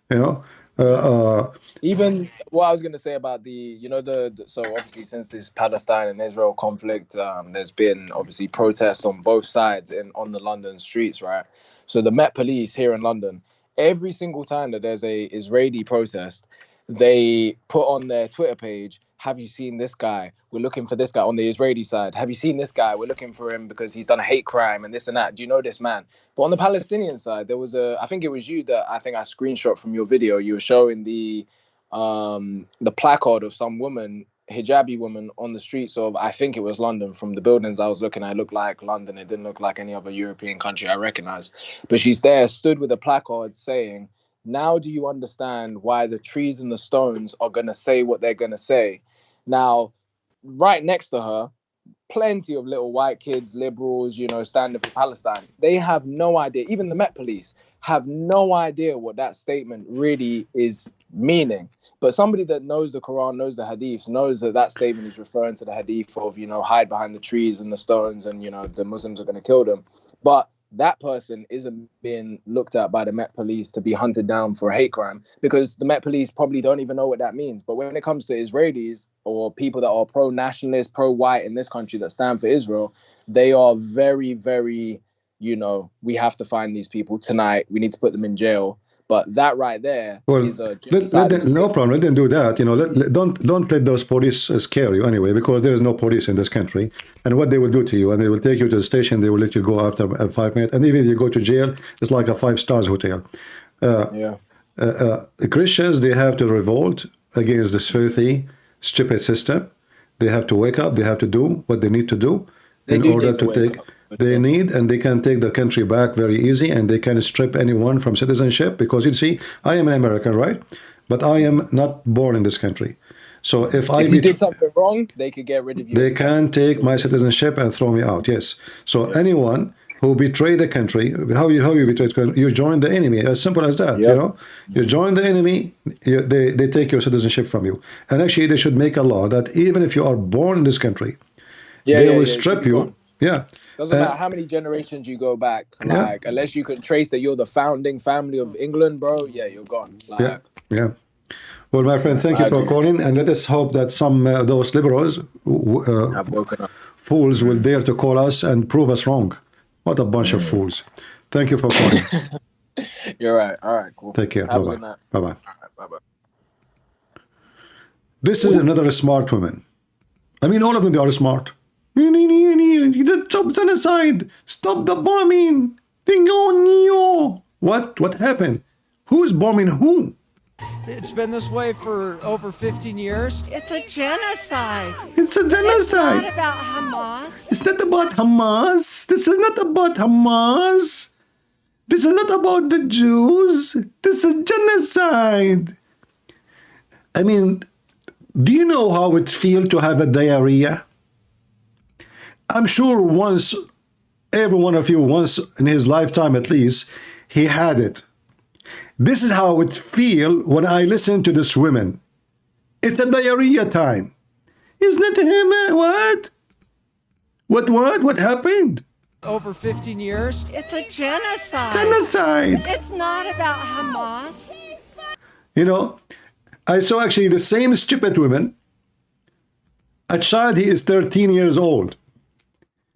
You know, even what I was going to say about so obviously since this Palestine and Israel conflict, there's been obviously protests on both sides on the London streets, right? So the Met Police here in London, every single time that there's a Israeli protest, they put on their Twitter page, have you seen this guy? We're looking for this guy on the Israeli side. Have you seen this guy? We're looking for him because he's done a hate crime and this and that. Do you know this man? But on the Palestinian side, there was I think it was you that I think I screenshot from your video. You were showing the placard of some woman, hijabi woman, on the streets of, I think it was London. From the buildings I was looking at, it looked like London. It didn't look like any other European country I recognized. But she's there, stood with a placard saying, now do you understand why the trees and the stones are going to say what they're going to say? Now, right next to her, plenty of little white kids, liberals, you know, standing for Palestine. They have no idea. Even the Met Police have no idea what that statement really is meaning. But somebody that knows the Quran, knows the Hadiths, knows that that statement is referring to the Hadith of, you know, hide behind the trees and the stones and, you know, the Muslims are going to kill them. But that person isn't being looked at by the Met Police to be hunted down for a hate crime, because the Met Police probably don't even know what that means. But when it comes to Israelis or people that are pro-nationalist, pro-white in this country that stand for Israel, they are very, very, you know, we have to find these people tonight. We need to put them in jail. But that right there is a no problem. Let them do that. You know, don't let those police scare you anyway, because there is no police in this country. And what they will do to you, and they will take you to the station. They will let you go after 5 minutes. And even if you go to jail, it's like a 5-star hotel. The Christians, they have to revolt against this filthy, stupid system. They have to wake up. They have to do what they need to do in order to take. They need, and they can take the country back very easy, and they can strip anyone from citizenship, because you see, I am an American, right? But I am not born in this country. So if you did something wrong, they could get rid of you. They can take my citizenship and throw me out, yes. So anyone who betray the country. How you betray the country? You join the enemy. As simple as that. You know, you join the enemy. They take your citizenship from you. And actually, they should make a law that even if you are born in this country, they will strip you. Yeah. Doesn't matter how many generations you go back, like unless you can trace that you're the founding family of England, bro. Yeah, you're gone. Like, yeah. Well, my friend, thank you for calling, and let us hope that some of those liberals, have woken up. fools, will dare to call us and prove us wrong. What a bunch of fools! Thank you for calling. You're right. All right, cool. Take care. Have a Bye good bye. night. Bye bye. All right, bye bye. This is another smart woman. I mean, all of them, they are smart. Stop genocide. Stop the bombing. What happened? Who's bombing who? It's been this way for over 15 years. It's a genocide. It's a genocide. It's not about Hamas. It's not about Hamas. This is not about Hamas. This is not about the Jews. This is genocide. I mean, do you know how it feels to have a diarrhea? I'm sure once, every one of you, once in his lifetime at least, he had it. This is how it feels when I listen to this woman. It's a diarrhea time. Isn't it him? What? What happened? Over 15 years. It's a genocide. Genocide. It's not about Hamas. You know, I saw actually the same stupid woman. A child, he is 13 years old.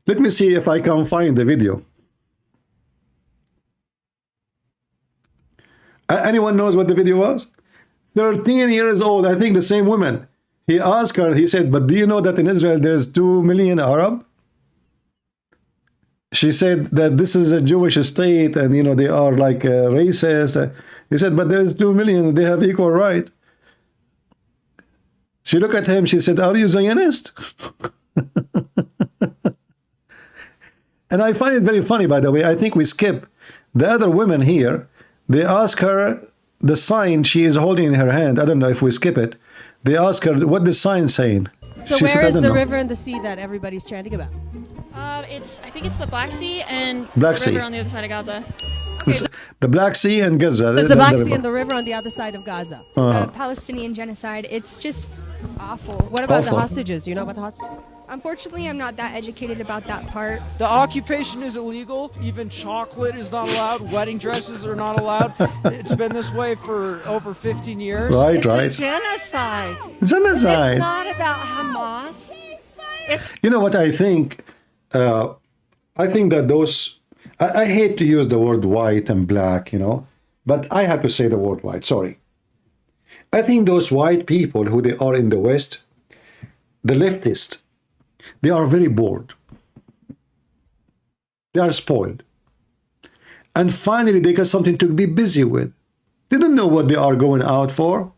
Let me see if I can find the video. Anyone knows what the video was? 13 years old, I think the same woman. He asked her, he said, but do you know that in Israel there's 2 million Arab? She said that this is a Jewish state and, you know, they are like racist. He said, but there's 2 million, they have equal right. She looked at him, she said, are you Zionist? And I find it very funny, by the way. I think we skip the other women here. They ask her the sign she is holding in her hand. I don't know if we skip it. They ask her what the sign saying. So she where said, is the know. river and the sea that everybody's chanting about? I think it's the Black Sea and Black the Sea. river on the other side of Gaza. The Black Sea and Gaza. It's the Black Sea and the river on the other side of Gaza. The Palestinian genocide, it's just awful. What about Awful. the hostages? Do you know about the hostages? Unfortunately, I'm not that educated about that part. The occupation is illegal. Even chocolate is not allowed. Wedding dresses are not allowed. It's been this way for over 15 years. Right, It's right. a genocide. Genocide. It's not about Hamas. You know what I think? I think that those... I hate to use the word white and black, you know, but I have to say the word white, sorry. I think those white people who they are in the West, the leftists, they are very bored. They are spoiled. And finally, they got something to be busy with. They don't know what they are going out for.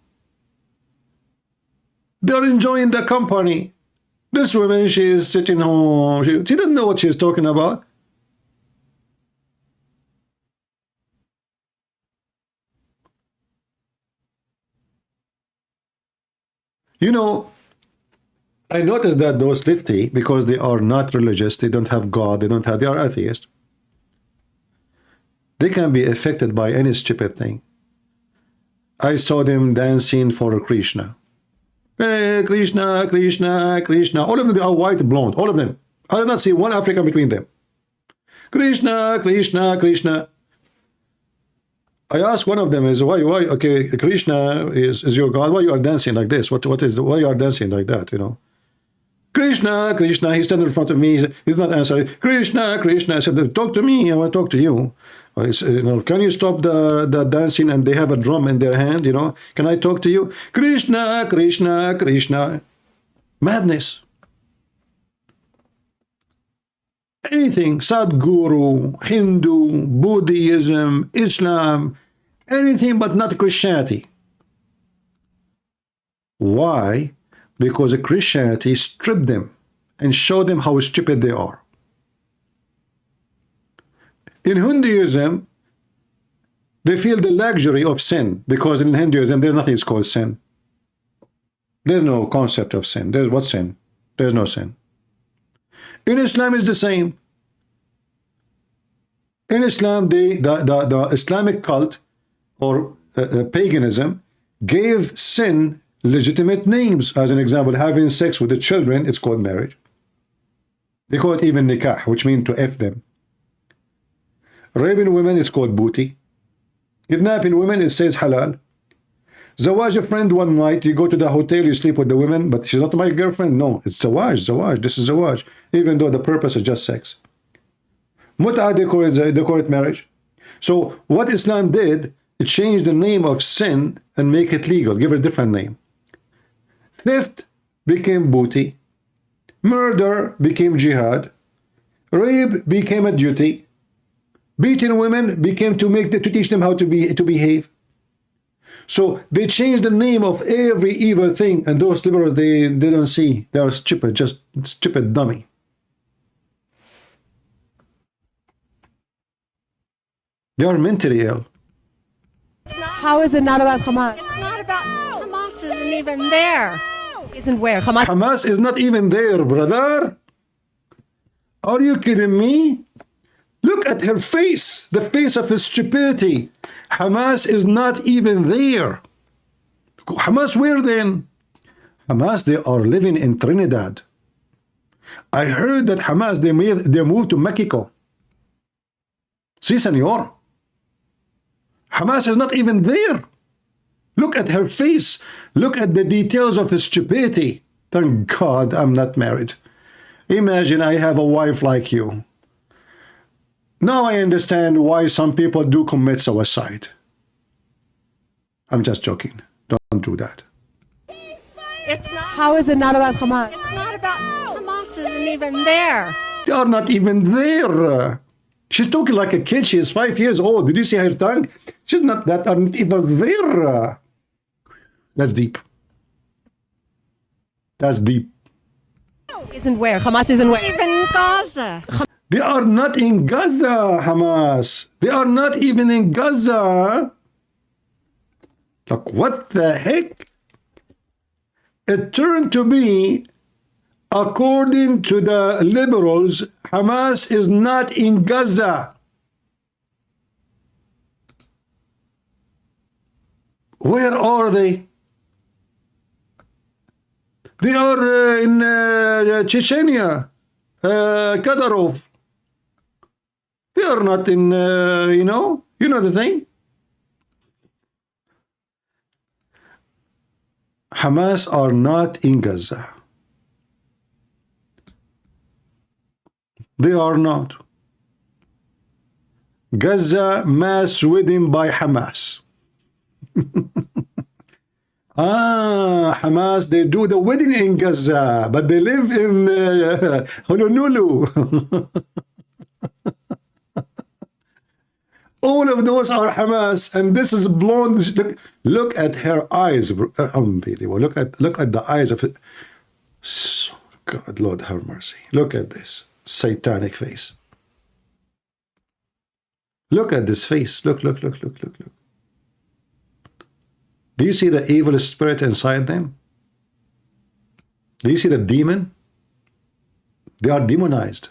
They are enjoying the company. This woman, she is sitting home. She doesn't know what she's talking about. You know, I noticed that those lefty, because they are not religious, they don't have God, they are atheists. They can be affected by any stupid thing. I saw them dancing for Krishna. Hey, Krishna, Krishna, Krishna. All of them, they are white, blonde, all of them. I did not see one African between them. Krishna, Krishna, Krishna. I asked one of them, is why, okay, Krishna is your God, why you are dancing like this? Why you are dancing like that, you know? Krishna, Krishna, he standing in front of me, he did not answer. Krishna, Krishna, I said, talk to me, I want to talk to you. I said, you know, can you stop the dancing? And they have a drum in their hand, you know, can I talk to you? Krishna, Krishna, Krishna. Madness. Anything, Sadhguru, Hindu, Buddhism, Islam, anything but not Christianity. Why? Because Christianity stripped them and showed them how stupid they are. In Hinduism, they feel the luxury of sin, because in Hinduism, there's nothing called sin. There's no concept of sin. There's what sin? There's no sin. In Islam, it's the same. In Islam, the Islamic cult or paganism gave sin legitimate names. As an example, having sex with the children, it's called marriage. They call it even nikah, which means to F them. Raping women is called booty. Kidnapping women, it says halal. Zawaj a friend one night, you go to the hotel, you sleep with the women, but she's not my girlfriend. No, it's zawaj, this is zawaj, even though the purpose is just sex. Mut'ah decorate marriage. So what Islam did, it changed the name of sin and make it legal, give it a different name. Theft became booty. Murder became jihad. Rape became a duty. Beating women became to teach them how to behave. So they changed the name of every evil thing, and those liberals, they don't see. They are stupid, just stupid dummy. They are mentally ill. How is it not about Hamas? It's not about Hamas isn't even there. Isn't where? Hamas is not even there, brother. Are you kidding me? Look at her face, the face of stupidity. Hamas is not even there. Hamas where then? Hamas, they are living in Trinidad. I heard that Hamas, they moved to Mexico. Si, senor. Hamas is not even there. Look at her face. Look at the details of stupidity. Thank God I'm not married. Imagine I have a wife like you. Now I understand why some people do commit suicide. I'm just joking. Don't do that. It's not. How is it not about Hamas? It's not about Hamas isn't even there. They are not even there. She's talking like a kid. She is 5 years old. Did you see her tongue? She's not that, aren't even there. That's deep. That's deep. Isn't where? Hamas isn't where? Even Gaza. They are not in Gaza, Hamas. They are not even in Gaza. Like, what the heck? It turned to be, according to the liberals, Hamas is not in Gaza. Where are they? They are in Chechnya, Kadyrov. They are not in, you know the thing. Hamas are not in Gaza. They are not. Gaza mass wedding by Hamas. Hamas, they do the wedding in Gaza, but they live in Honolulu. All of those are Hamas, and this is blonde. Look at her eyes. Unbelievable. Look at the eyes of it. God, Lord have mercy. Look at this satanic face. Look at this face. Look. Do you see the evil spirit inside them? Do you see the demon? They are demonized.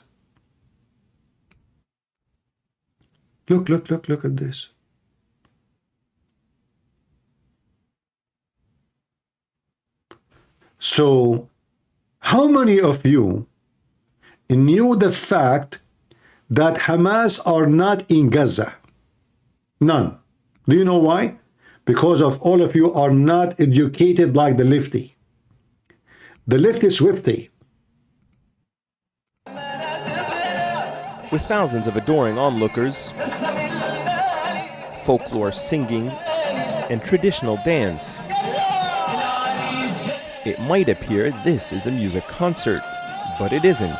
Look at this. So, how many of you knew the fact that Hamas are not in Gaza? None. Do you know why? Because of all of you are not educated like the lefty. The lefty is swifty. With thousands of adoring onlookers, folklore singing, and traditional dance, it might appear this is a music concert, but it isn't.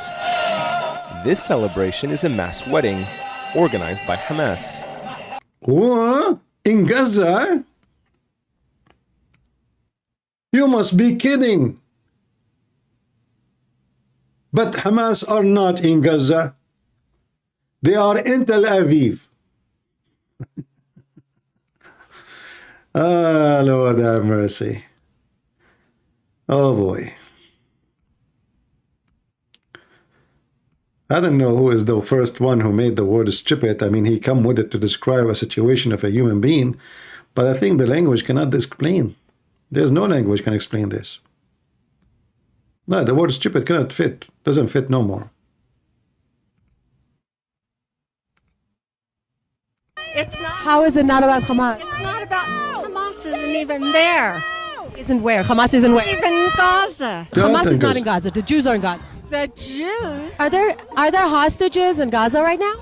This celebration is a mass wedding organized by Hamas. What? In Gaza? You must be kidding. But Hamas are not in Gaza. They are in Tel Aviv. Lord have mercy. Oh boy. I don't know who is the first one who made the word stupid. I mean, he come with it to describe a situation of a human being, but I think the language cannot explain. There's no language can explain this. No, the word stupid cannot fit. Doesn't fit no more. It's not. How is it not about Hamas? It's not about. Hamas isn't even there. Isn't where? Hamas isn't where? Even Gaza. Hamas is not in Gaza. The Jews are in Gaza. The Jews. Are there hostages in Gaza right now?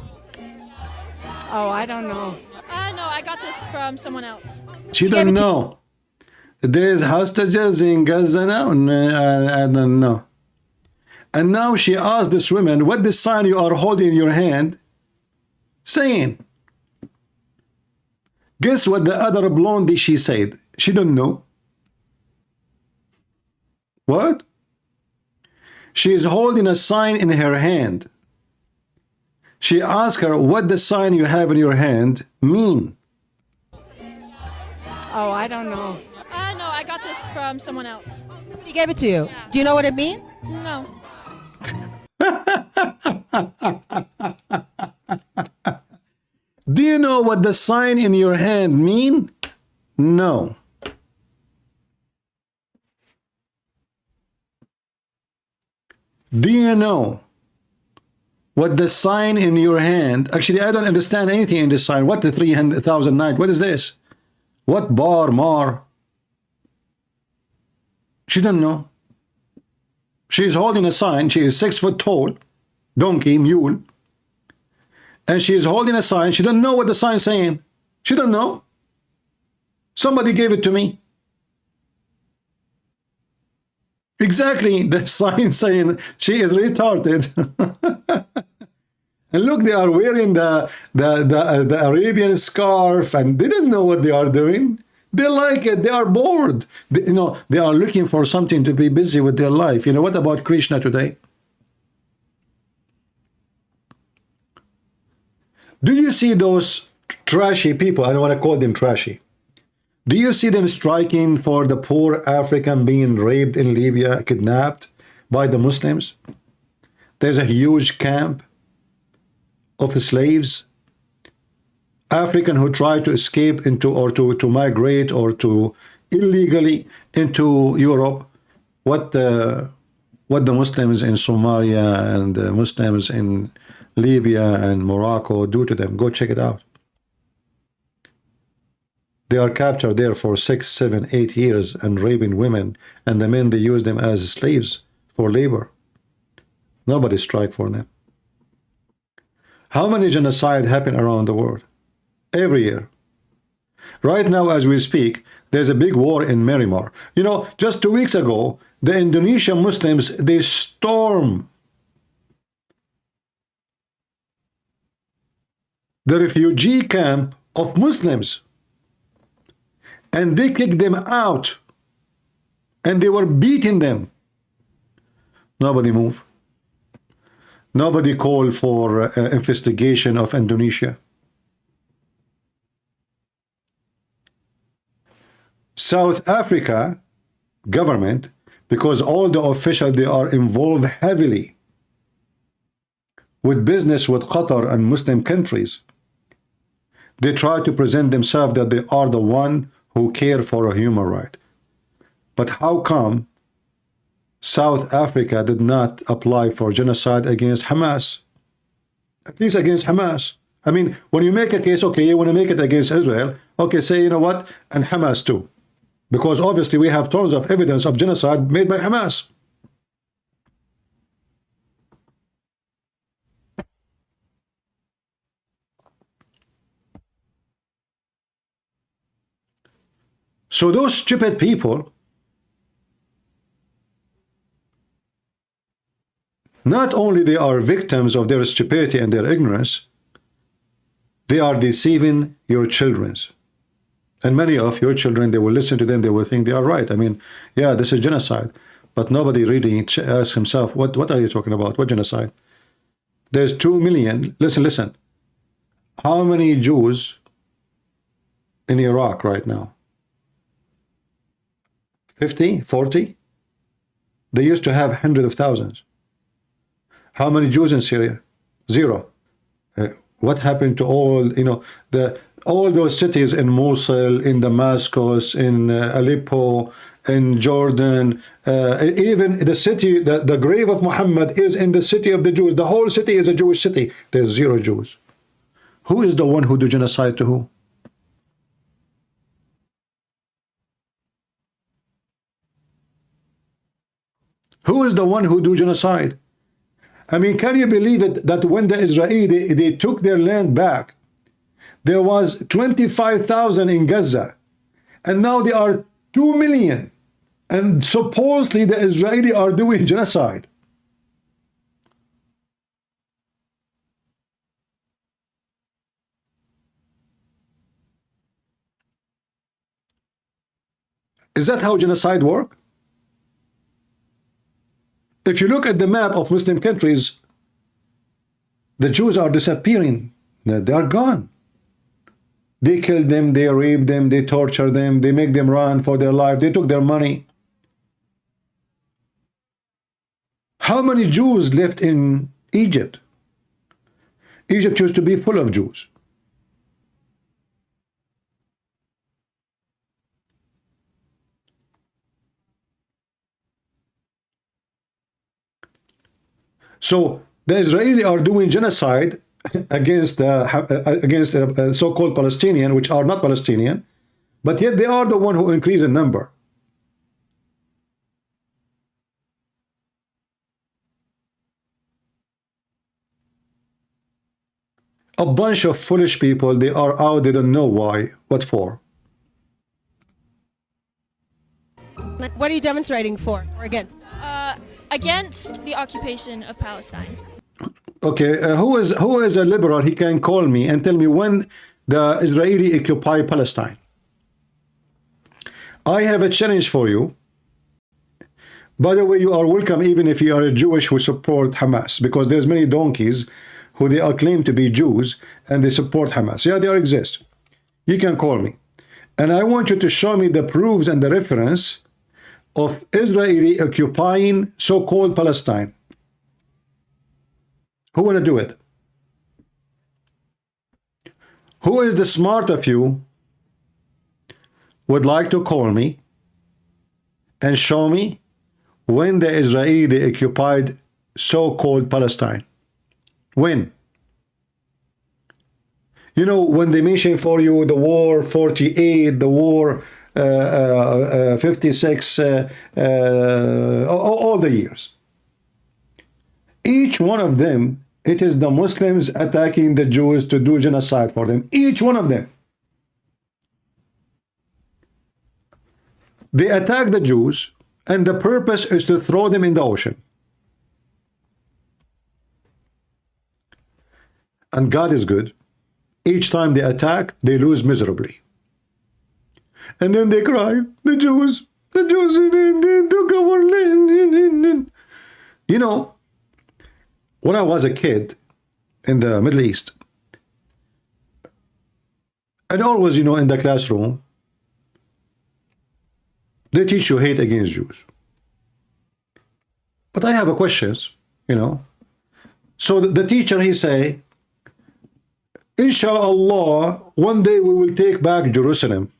Oh, I don't know. No, I got this from someone else. She doesn't know. There is hostages in Gaza now? I don't know. And now she asked this woman, what the sign you are holding in your hand saying? Guess what the other blondie she said? She don't know. What? She is holding a sign in her hand. She asked her, what the sign you have in your hand mean? Oh, I don't know. No, I got this from someone else. Somebody gave it to you. Yeah. Do you know what it means? No. Do you know what the sign in your hand mean? No. Do you know what the sign in your hand? Actually, I don't understand anything in this sign. What the 300,000 night? What is this? What bar, mar? She doesn't know. She's holding a sign. She is 6 foot tall, donkey, mule. And she is holding a sign. She doesn't know what the sign is saying. She doesn't know. Somebody gave it to me. Exactly the sign saying she is retarded. And look, they are wearing the Arabian scarf, and they didn't know what they are doing. They like it. They are bored. They, they are looking for something to be busy with their life. What about Krishna today? Do you see those trashy people? I don't want to call them trashy. Do you see them striking for the poor African being raped in Libya, kidnapped by the Muslims? There's a huge camp of slaves, African who try to escape into or to migrate or to illegally into Europe. What the Muslims in Somalia and the Muslims in Libya and Morocco do to them, go check it out. They are captured there for 6, 7, 8 years and raping women, and the men, they use them as slaves for labor. Nobody strike for them. How many genocides happen around the world? Every year. Right now, as we speak, there's a big war in Myanmar. Just 2 weeks ago, the Indonesian Muslims, they stormed the refugee camp of Muslims. And they kicked them out. And they were beating them. Nobody moved. Nobody called for investigation of Indonesia. South Africa government, because all the officials, they are involved heavily with business with Qatar and Muslim countries. They try to present themselves that they are the one who care for a human right. But how come South Africa did not apply for genocide against Hamas? At least against Hamas. I mean, when you make a case, okay, you want to make it against Israel, okay, say, you know what, and Hamas too. Because obviously we have tons of evidence of genocide made by Hamas. So those stupid people, not only they are victims of their stupidity and their ignorance, they are deceiving your children. And many of your children, they will listen to them, they will think they are right. I mean, yeah, this is genocide. But nobody really asks himself, what are you talking about? What genocide? There's 2 million, listen. How many Jews in Iraq right now? 50, 40? They used to have hundreds of thousands. How many Jews in Syria? Zero. What happened to all, all those cities in Mosul, in Damascus, in Aleppo, in Jordan, even the city, the grave of Muhammad is in the city of the Jews. The whole city is a Jewish city. There's zero Jews. Who is the one who do genocide to who? Who is the one who do genocide? I mean, can you believe it that when the Israeli, they took their land back, there was 25,000 in Gaza, and now they are 2 million, and supposedly the Israeli are doing genocide. Is that how genocide works? If you look at the map of Muslim countries, the Jews are disappearing. They are gone. They kill them, they rape them, they torture them, they make them run for their life, they took their money. How many Jews left in Egypt? Egypt used to be full of Jews. So the Israelis are doing genocide against so-called Palestinian, which are not Palestinian, but yet they are the one who increase in number. A bunch of foolish people, they are out, they don't know why, what for. What are you demonstrating for or against? Against the occupation of Palestine. Okay, who is a liberal? He can call me and tell me when the Israeli occupy Palestine. I have a challenge for you. By the way, you are welcome even if you are a Jewish who support Hamas, because there's many donkeys who they are claimed to be Jews and they support Hamas. Yeah, they exist. You can call me. And I want you to show me the proofs and the reference of Israeli occupying so-called Palestine. Who want to do it? Who is the smart of you would like to call me and show me when the Israeli occupied so-called Palestine? When? You know, when they mention for you the war 48, the war 56, all the years. Each one of them, it is the Muslims attacking the Jews to do genocide for them. Each one of them. They attack the Jews, and the purpose is to throw them in the ocean. And God is good. Each time they attack, they lose miserably. And then they cry, the Jews took our land. You know, when I was a kid in the Middle East, and always, you know, in the classroom, they teach you hate against Jews. But I have a questions, you know. So the teacher, he say, Inshallah, one day we will take back Jerusalem.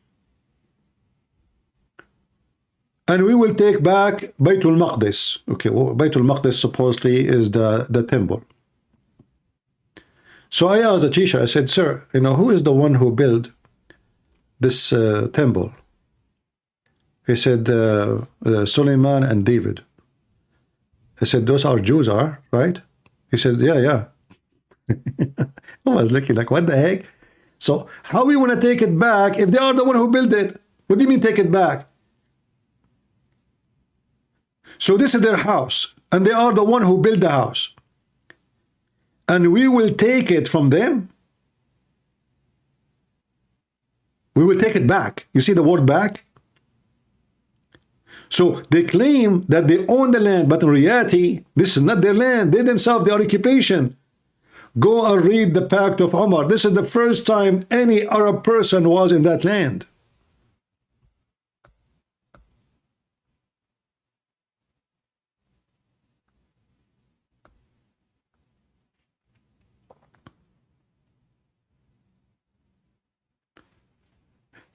And we will take back Baytul Maqdis. Okay, well, Baytul Maqdis supposedly is the temple. So I asked the teacher, I said, sir, you know, who is the one who built this temple? He said, Suleiman and David. I said, those are Jews, right? He said, yeah. I was looking like, what the heck? So how we want to take it back if they are the one who built it? What do you mean take it back? So this is their house, and they are the one who built the house. And we will take it from them. We will take it back. You see the word back? So they claim that they own the land, but in reality, this is not their land. They themselves, they are occupation. Go and read the Pact of Umar. This is the first time any Arab person was in that land.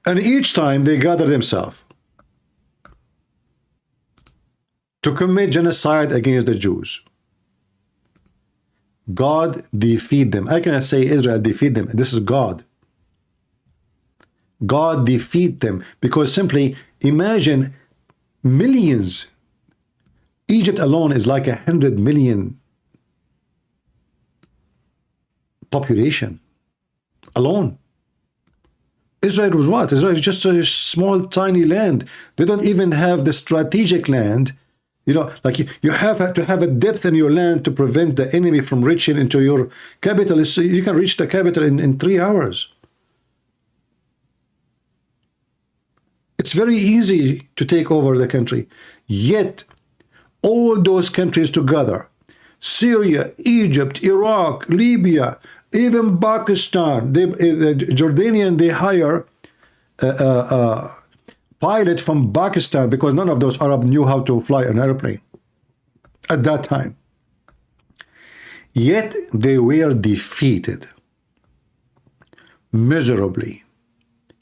And each time they gather themselves to commit genocide against the Jews. God defeat them. I cannot say Israel defeat them. This is God. God defeat them, because simply imagine millions. Egypt alone is like 100 million population alone. Israel was what? Israel is just a small, tiny land. They don't even have the strategic land. You know, like you have to have a depth in your land to prevent the enemy from reaching into your capital. So you can reach the capital in 3 hours. It's very easy to take over the country. Yet, all those countries together, Syria, Egypt, Iraq, Libya, even Pakistan, the Jordanian, they hire a pilot from Pakistan, because none of those Arabs knew how to fly an airplane at that time. Yet they were defeated miserably,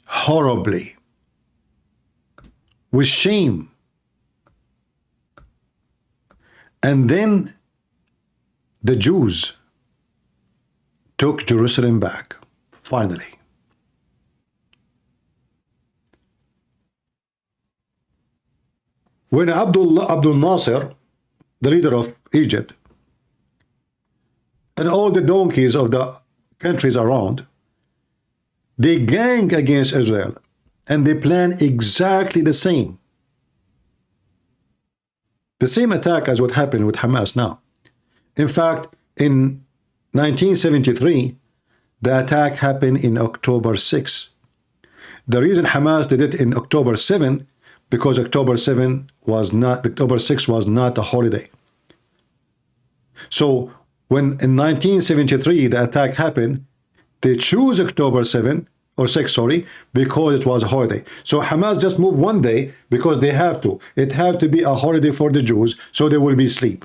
horribly, with shame. And then the Jews took Jerusalem back, finally. When Abdul Nasser, the leader of Egypt, and all the donkeys of the countries around, they gang against Israel, and they plan exactly the same attack as what happened with Hamas now. In fact, in 1973, the attack happened in October 6. The reason Hamas did it in October 7, because October 6 was not a holiday. So when in 1973 the attack happened, they choose October 7 or 6, sorry, because it was a holiday. So Hamas just moved one day because they have to. It have to be a holiday for the Jews, so there will be sleep.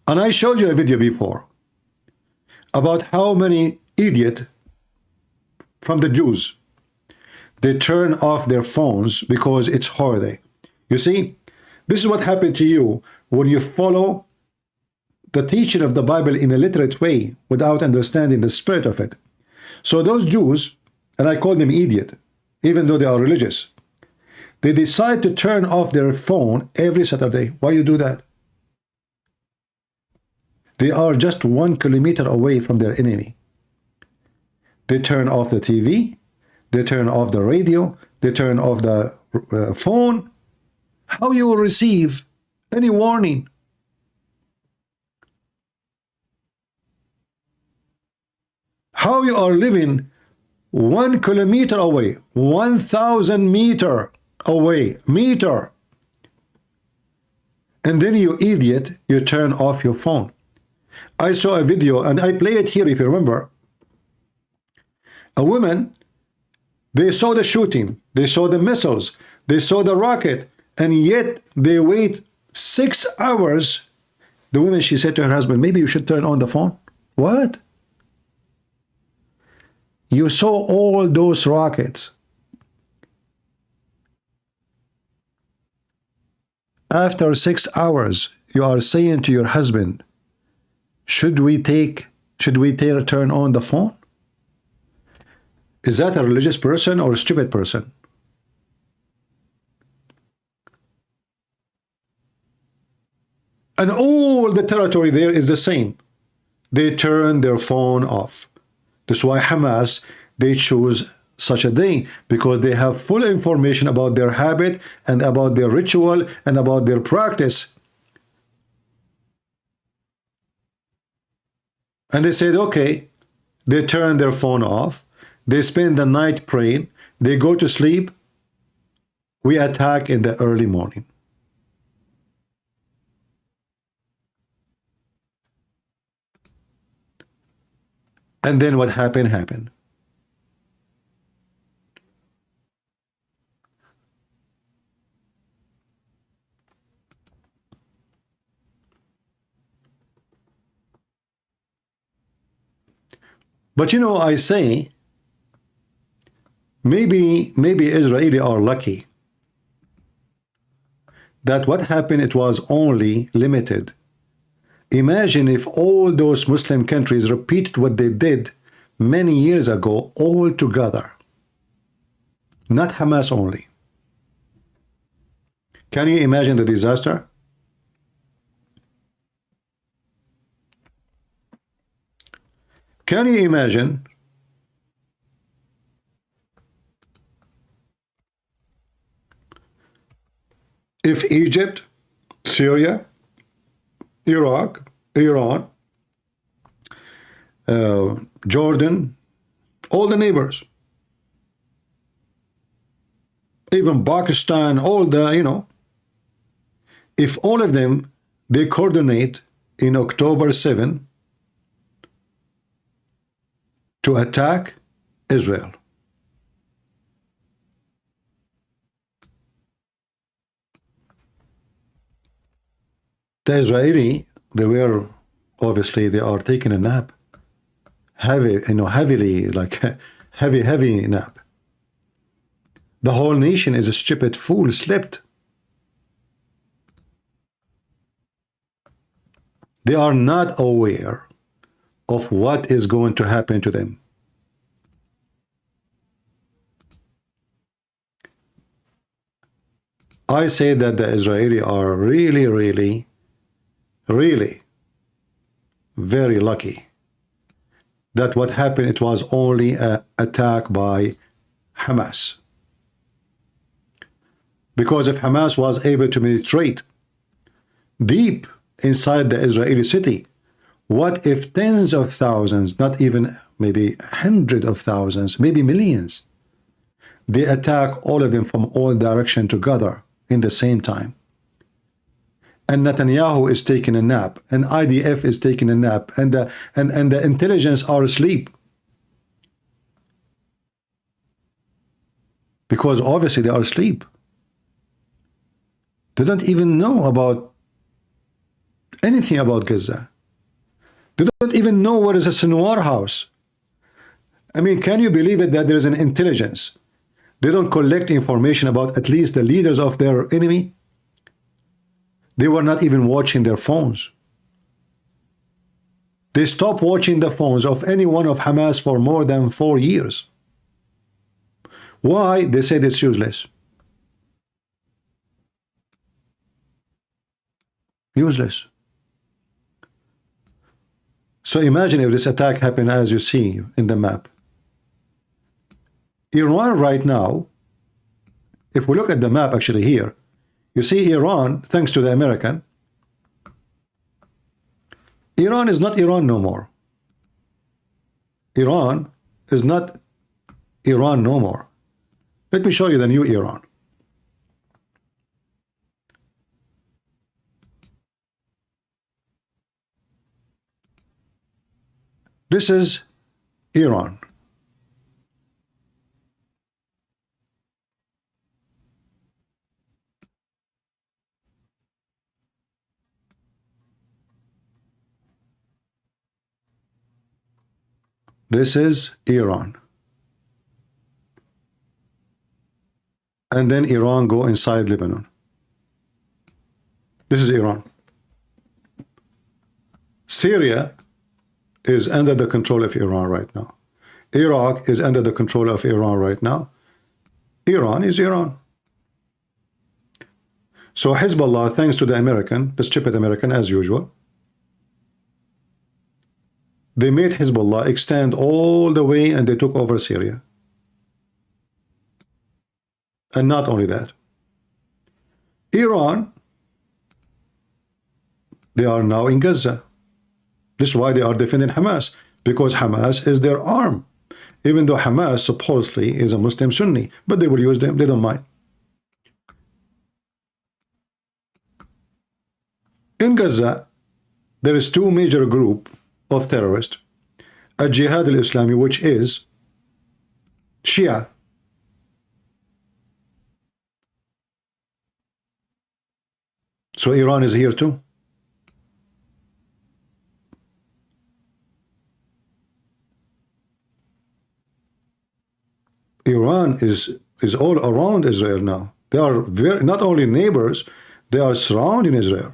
And I showed you a video before about how many idiots from the Jews, they turn off their phones because it's holiday. You see, this is what happened to you when you follow the teaching of the Bible in a literate way without understanding the spirit of it. So those Jews, and I call them idiot, even though they are religious, they decide to turn off their phone every Saturday. Why you do that? They are just 1 kilometer away from their enemy. They turn off the TV, they turn off the radio, they turn off the phone. How you will receive any warning? How you are living 1 kilometer away, 1,000 meter away, and then you idiot, you turn off your phone. I saw a video, and I play it here if you remember. A woman, they saw the shooting, they saw the missiles, they saw the rocket, and yet they wait 6 hours. The woman, she said to her husband, maybe you should turn on the phone. What? You saw all those rockets. After 6 hours, you are saying to your husband, should we turn on the phone? Is that a religious person or a stupid person? And all the territory there is the same. They turn their phone off. That's why Hamas, they choose such a day, because they have full information about their habit and about their ritual and about their practice. And they said, okay, they turn their phone off. They spend the night praying. They go to sleep. We attack in the early morning. And then what happened. But you know, I say Maybe Israeli are lucky that what happened, it was only limited. Imagine if all those Muslim countries repeated what they did many years ago all together, not Hamas only. Can you imagine the disaster? Can you imagine if Egypt, Syria, Iraq, Iran, Jordan, all the neighbors, even Pakistan, all the, if all of them, they coordinate in October 7 to attack Israel. The Israeli, they were, obviously, they are taking a nap. Heavily, like heavy nap. The whole nation is a stupid fool, slept. They are not aware of what is going to happen to them. I say that the Israeli are really very lucky that what happened, it was only an attack by Hamas. Because if Hamas was able to penetrate deep inside the Israeli city, what if tens of thousands, not even maybe hundreds of thousands, maybe millions, they attack all of them from all directions together in the same time? And Netanyahu is taking a nap, and IDF is taking a nap, and the intelligence are asleep. Because obviously they are asleep. They don't even know about anything about Gaza. They don't even know what is a Sinwar house. I mean, can you believe it that there is an intelligence? They don't collect information about at least the leaders of their enemy. They were not even watching their phones. They stopped watching the phones of any one of Hamas for more than 4 years. Why? They said it's useless. Useless. So imagine if this attack happened as you see in the map. Iran right now, if we look at the map actually here, you see Iran, thanks to the American, Iran is not Iran no more. Iran is not Iran no more. Let me show you the new Iran. This is Iran. This is Iran. And then Iran go inside Lebanon. This is Iran. Syria is under the control of Iran right now. Iraq is under the control of Iran right now. Iran is Iran. So Hezbollah, thanks to the American, the stupid American as usual, they made Hezbollah extend all the way and they took over Syria. And not only that, Iran, they are now in Gaza. This is why they are defending Hamas, because Hamas is their arm. Even though Hamas supposedly is a Muslim Sunni, but they will use them, they don't mind. In Gaza, there is two major groups of terrorists, a Jihad al-Islami, which is Shia. So Iran is here too. Iran is all around Israel now. They are not only neighbors, they are surrounding Israel.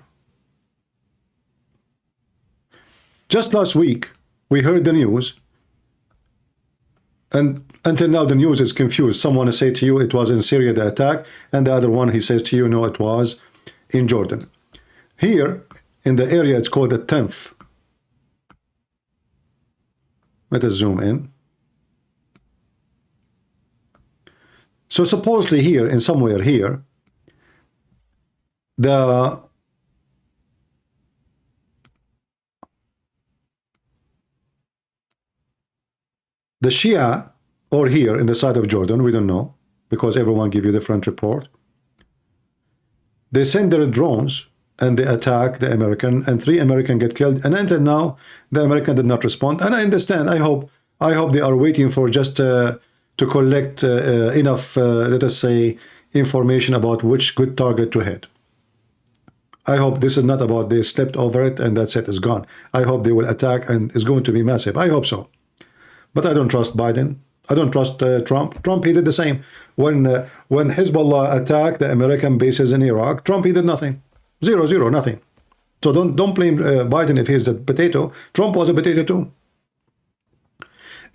Just last week, we heard the news, and until now the news is confused. Someone say to you it was in Syria, the attack, and the other one, he says to you, no, it was in Jordan. Here, in the area, it's called the 10th. Let us zoom in. So supposedly here, in somewhere here, the Shia, or here in the side of Jordan, we don't know, because everyone give you different report. They send their drones and they attack the American, and 3 Americans get killed. And until now, the American did not respond. And I understand. I hope they are waiting for just to collect enough, let us say, information about which good target to hit. I hope this is not about they slept over it and that's it, it's gone. I hope they will attack and it's going to be massive. I hope so. But I don't trust Biden. I don't trust Trump. Trump, he did the same. When Hezbollah attacked the American bases in Iraq, Trump, he did nothing. 0-0, nothing. So don't blame Biden if he's the potato. Trump was a potato too.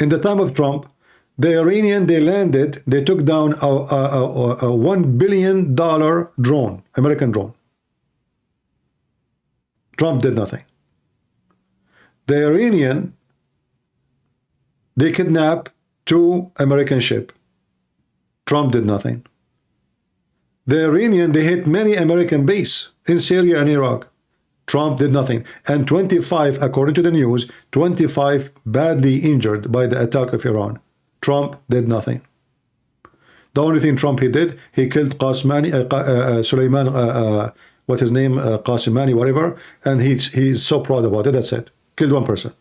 In the time of Trump, the Iranian, they landed, they took down a $1 billion drone, American drone. Trump did nothing. The Iranian, they kidnapped 2 American ships. Trump did nothing. The Iranian, they hit many American bases in Syria and Iraq. Trump did nothing. And 25, according to the news, 25 badly injured by the attack of Iran. Trump did nothing. The only thing Trump he did, he killed Suleiman, what's his name, Qasimani, whatever, and he's so proud about it. That's it. Killed 1 person.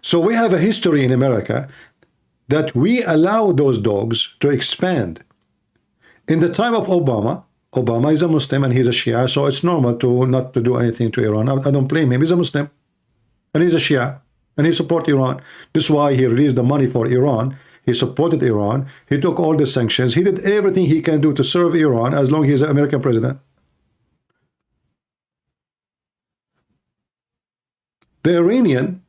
So we have a history in America that we allow those dogs to expand. In the time of Obama, Obama is a Muslim and he's a Shia, so it's normal to not to do anything to Iran. I don't blame him. He's a Muslim and he's a Shia and he supports Iran. This is why he released the money for Iran. He supported Iran. He took all the sanctions. He did everything he can do to serve Iran as long as he's an American president. The Iranian,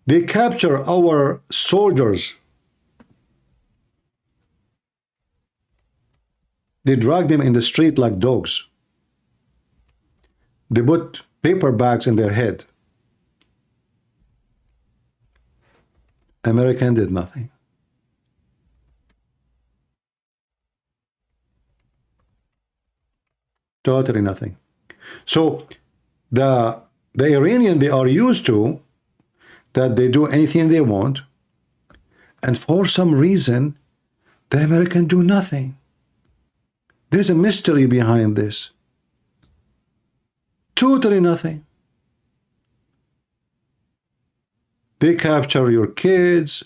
they capture our soldiers. They drag them in the street like dogs. They put paper bags in their head. American did nothing. Totally nothing. So the Iranian, they are used to that they do anything they want, and for some reason the American do nothing. There's a mystery behind this. Totally nothing. They capture your kids,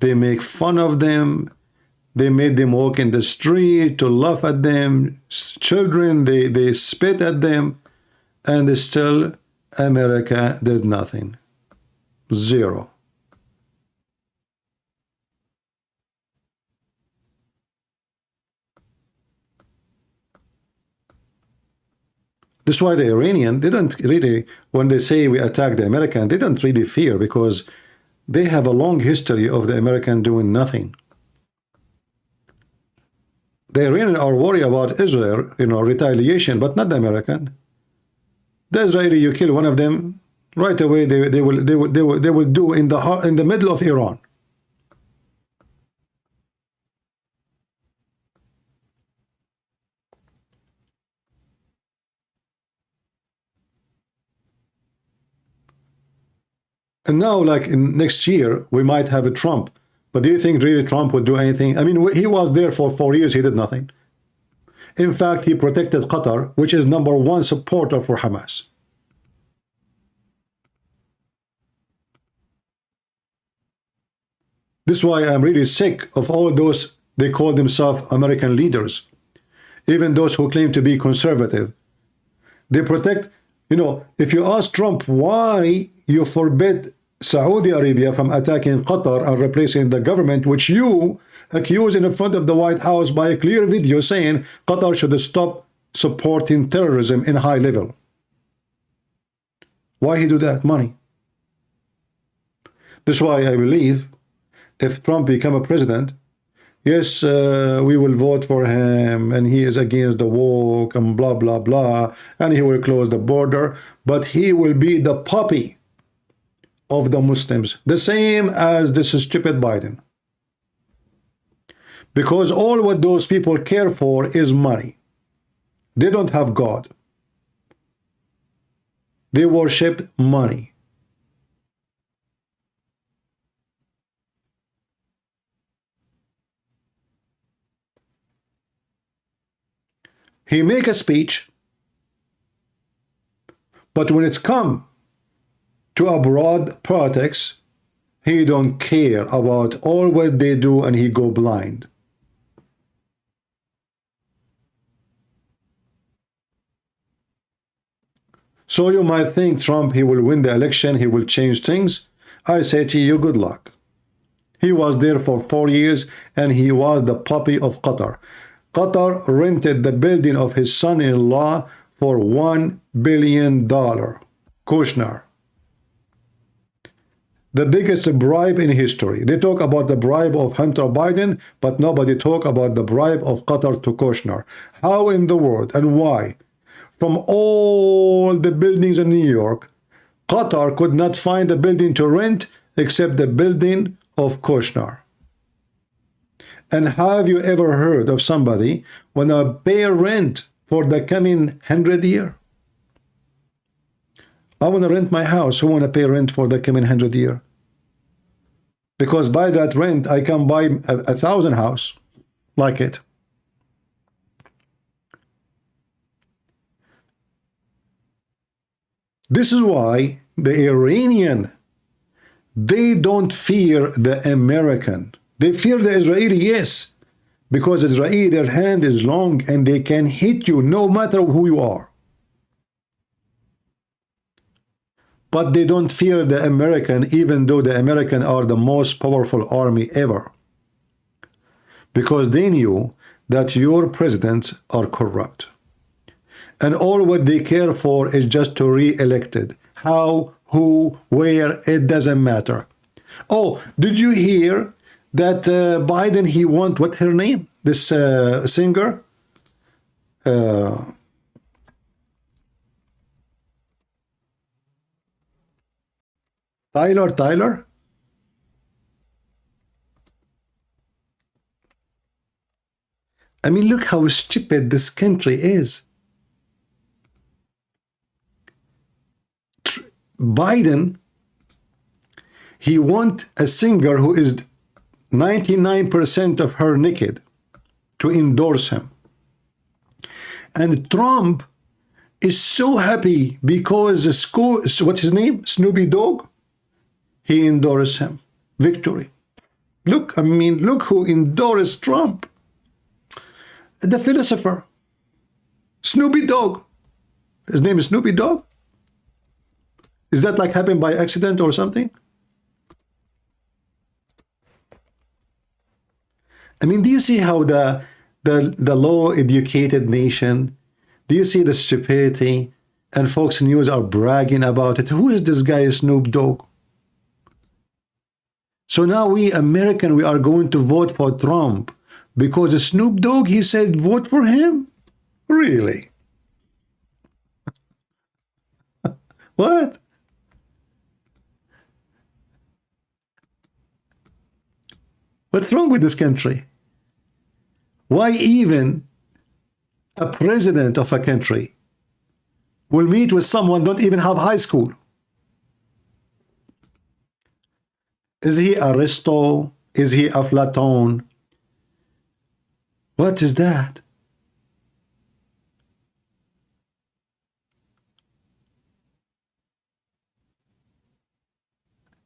they make fun of them, they made them walk in the street to laugh at them, children, they spit at them, and still America did nothing. 0. This is why the Iranian didn't really, when they say we attack the American, they don't really fear, because they have a long history of the American doing nothing. The Iranian are worried about Israel, retaliation, but not the American. The Israeli, you kill one of them, right away they will do in the middle of Iran. And now, like in next year, we might have a Trump. But do you think really Trump would do anything? I mean, he was there for 4 years, he did nothing. In fact, he protected Qatar, which is #1 supporter for Hamas. This is why I'm really sick of all those, they call themselves American leaders. Even those who claim to be conservative. They protect, if you ask Trump why you forbid Saudi Arabia from attacking Qatar and replacing the government, which you accuse in front of the White House by a clear video saying Qatar should stop supporting terrorism in high level. Why he do that? Money. That's why I believe if Trump become a president, yes, we will vote for him and he is against the woke and blah, blah, blah, and he will close the border, but he will be the puppy of the Muslims, the same as this stupid Biden. Because all what those people care for is money. They don't have God. They worship money. He make a speech, but when it's come to abroad politics, he don't care about all what they do and he go blind. So you might think Trump, he will win the election, he will change things. I say to you, good luck. He was there for 4 years and he was the puppy of Qatar. Qatar rented the building of his son-in-law for $1 billion. Kushner. The biggest bribe in history. They talk about the bribe of Hunter Biden, but nobody talk about the bribe of Qatar to Kushner. How in the world and why? From all the buildings in New York, Qatar could not find a building to rent except the building of Kushner. And have you ever heard of somebody when I pay rent for the coming 100 year? I want to rent my house. Who want to pay rent for the coming 100 year? Because by that rent, I can buy a 1,000 house like it. This is why the Iranian, they don't fear the American. They fear the Israeli, yes, because Israeli, their hand is long and they can hit you no matter who you are. But they don't fear the American, even though the American are the most powerful army ever. Because they knew that your presidents are corrupt. And all what they care for is just to re-elected. How, who, where, it doesn't matter. Oh, did you hear that Biden, he want, what her name? This singer? Tyler? I mean, look how stupid this country is. Biden, he want a singer who is 99% of her naked to endorse him. And Trump is so happy because what's his name? Snoopy Dogg? He endorsed him. Victory. Look, I mean, look who endorsed Trump. The philosopher. Snoopy Dogg. His name is Snoopy Dogg? Is that like happened by accident or something? I mean, do you see how the law-educated nation, do you see the stupidity? And Fox News are bragging about it. Who is this guy, Snoop Dogg? So now we American, we are going to vote for Trump because Snoop Dogg, he said vote for him? Really? What? What's wrong with this country? Why even a president of a country will meet with someone don't even have high school? Is he Aristo? Is he Aflatone? What is that?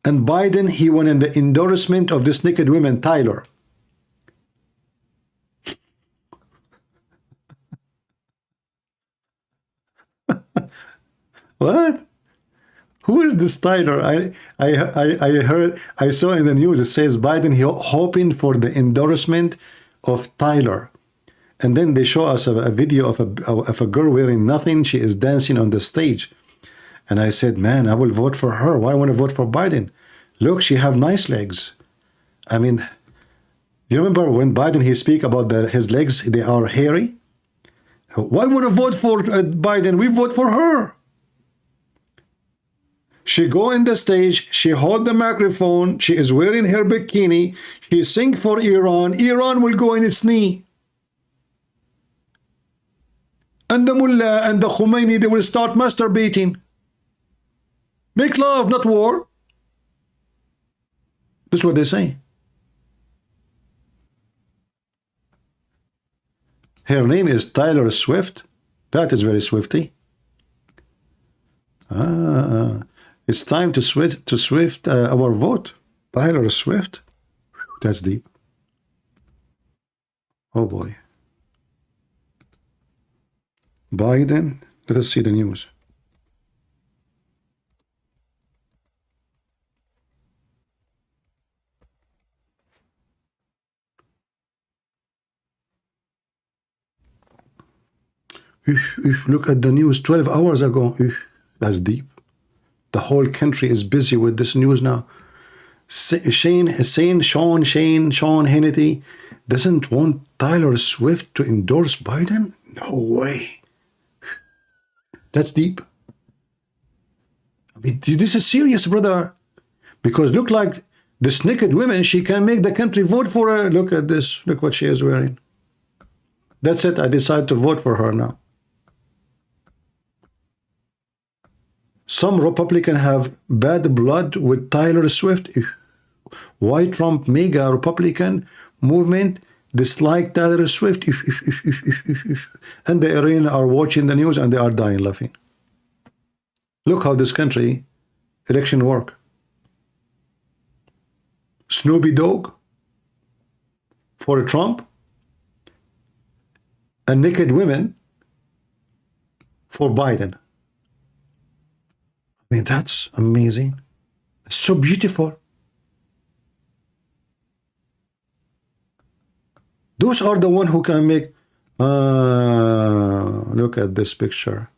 And Biden, he won in the endorsement of this naked woman, Tyler. What? Who is is this Tyler? I saw in the news, it says Biden hoping for the endorsement of Tyler. And then they show us a video of a girl wearing nothing. She is dancing on the stage. And I said, man, I will vote for her. Why want to vote for Biden? Look, she have nice legs. I mean, you remember when Biden, he speak about his legs, they are hairy? Why want to vote for Biden? We vote for her. She go in the stage, she hold the microphone, she is wearing her bikini, she sing for Iran, Iran will go in its knee. And the mullah and the Khomeini, they will start masturbating. Make love, not war. That's what they say. Her name is Tyler Swift. That is very Swifty. It's time to Swift our vote. Tyler Swift. That's deep. Oh boy. Biden. Let us see the news. Look at the news 12 hours ago. That's deep. The whole country is busy with this news now. Sean Hannity doesn't want Tyler Swift to endorse Biden? No way. That's deep. I mean, this is serious, brother. Because look like this naked woman, she can make the country vote for her. Look at this. Look what she is wearing. That's it. I decide to vote for her now. Some Republicans have bad blood with Tyler Swift. Why Trump mega Republican movement dislike Tyler Swift? And the Iranians are watching the news and they are dying laughing. Look how this country election work. Snoopy Dogg for Trump and naked women for Biden. I mean, that's amazing. It's so beautiful. Those are the one who can make look at this picture.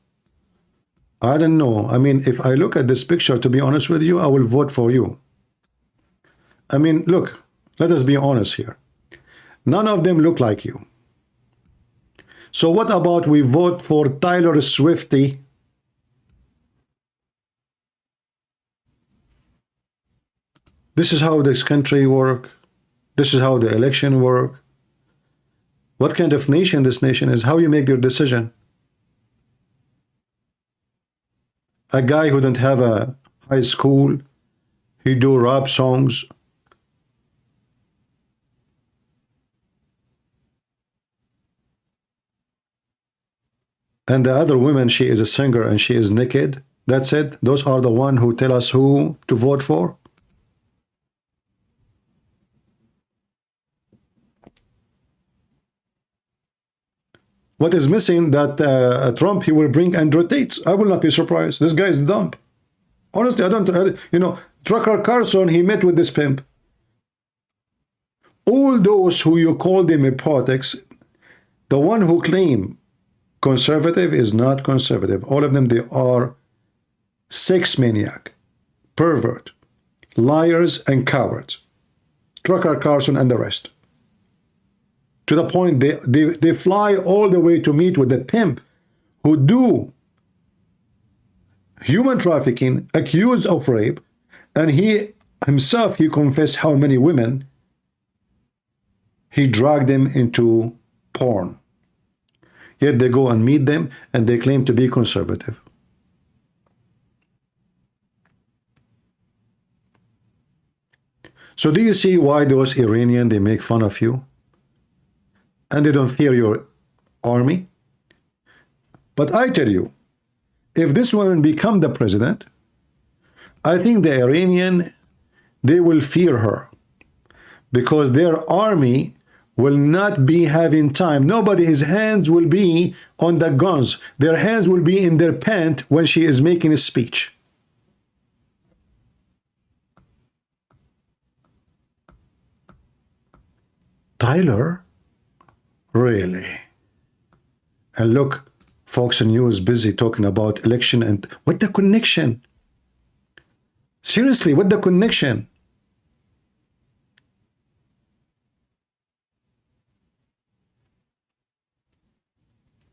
I don't know. I mean, if I look at this picture, to be honest with you, I will vote for you. I mean, look, let us be honest here. None of them look like you. So what about we vote for Tyler Swifty? This is how this country work. This is how the election work. What kind of nation this nation is, how you make your decision. A guy who don't have a high school, he do rap songs. And the other woman, she is a singer and she is naked. That's it. Those are the one who tell us who to vote for. What is missing that Trump, he will bring Andrew Tate. I will not be surprised. This guy is dumb. Honestly, I don't, you know, Tucker Carlson, he met with this pimp. All those who you call them in politics, the one who claim conservative is not conservative. All of them, they are sex maniac, pervert, liars, and cowards. Tucker Carlson and the rest. To the point they fly all the way to meet with the pimp who do human trafficking, accused of rape, and he himself, he confessed how many women he dragged them into porn. Yet they go and meet them and they claim to be conservative. So do you see why those Iranians, they make fun of you? And they don't fear your army? But I tell you, if this woman become the president, I think the Iranian, they will fear her. Because their army will not be having time. Nobody, his hands will be on the guns. Their hands will be in their pants when she is making a speech. Tyler? Really? And look, Fox News busy talking about election and what the connection? Seriously, what the connection?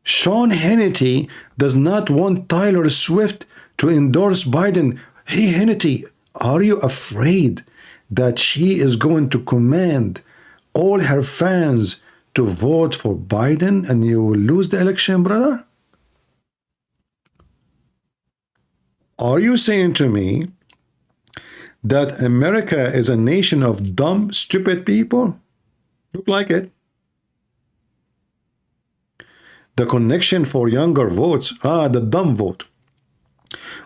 Sean Hannity does not want Tyler Swift to endorse Biden. Hey, Hannity, are you afraid that she is going to command all her fans to vote for Biden and you will lose the election, brother? Are you saying to me that America is a nation of dumb, stupid people? Look like it. The connection for younger votes, the dumb vote.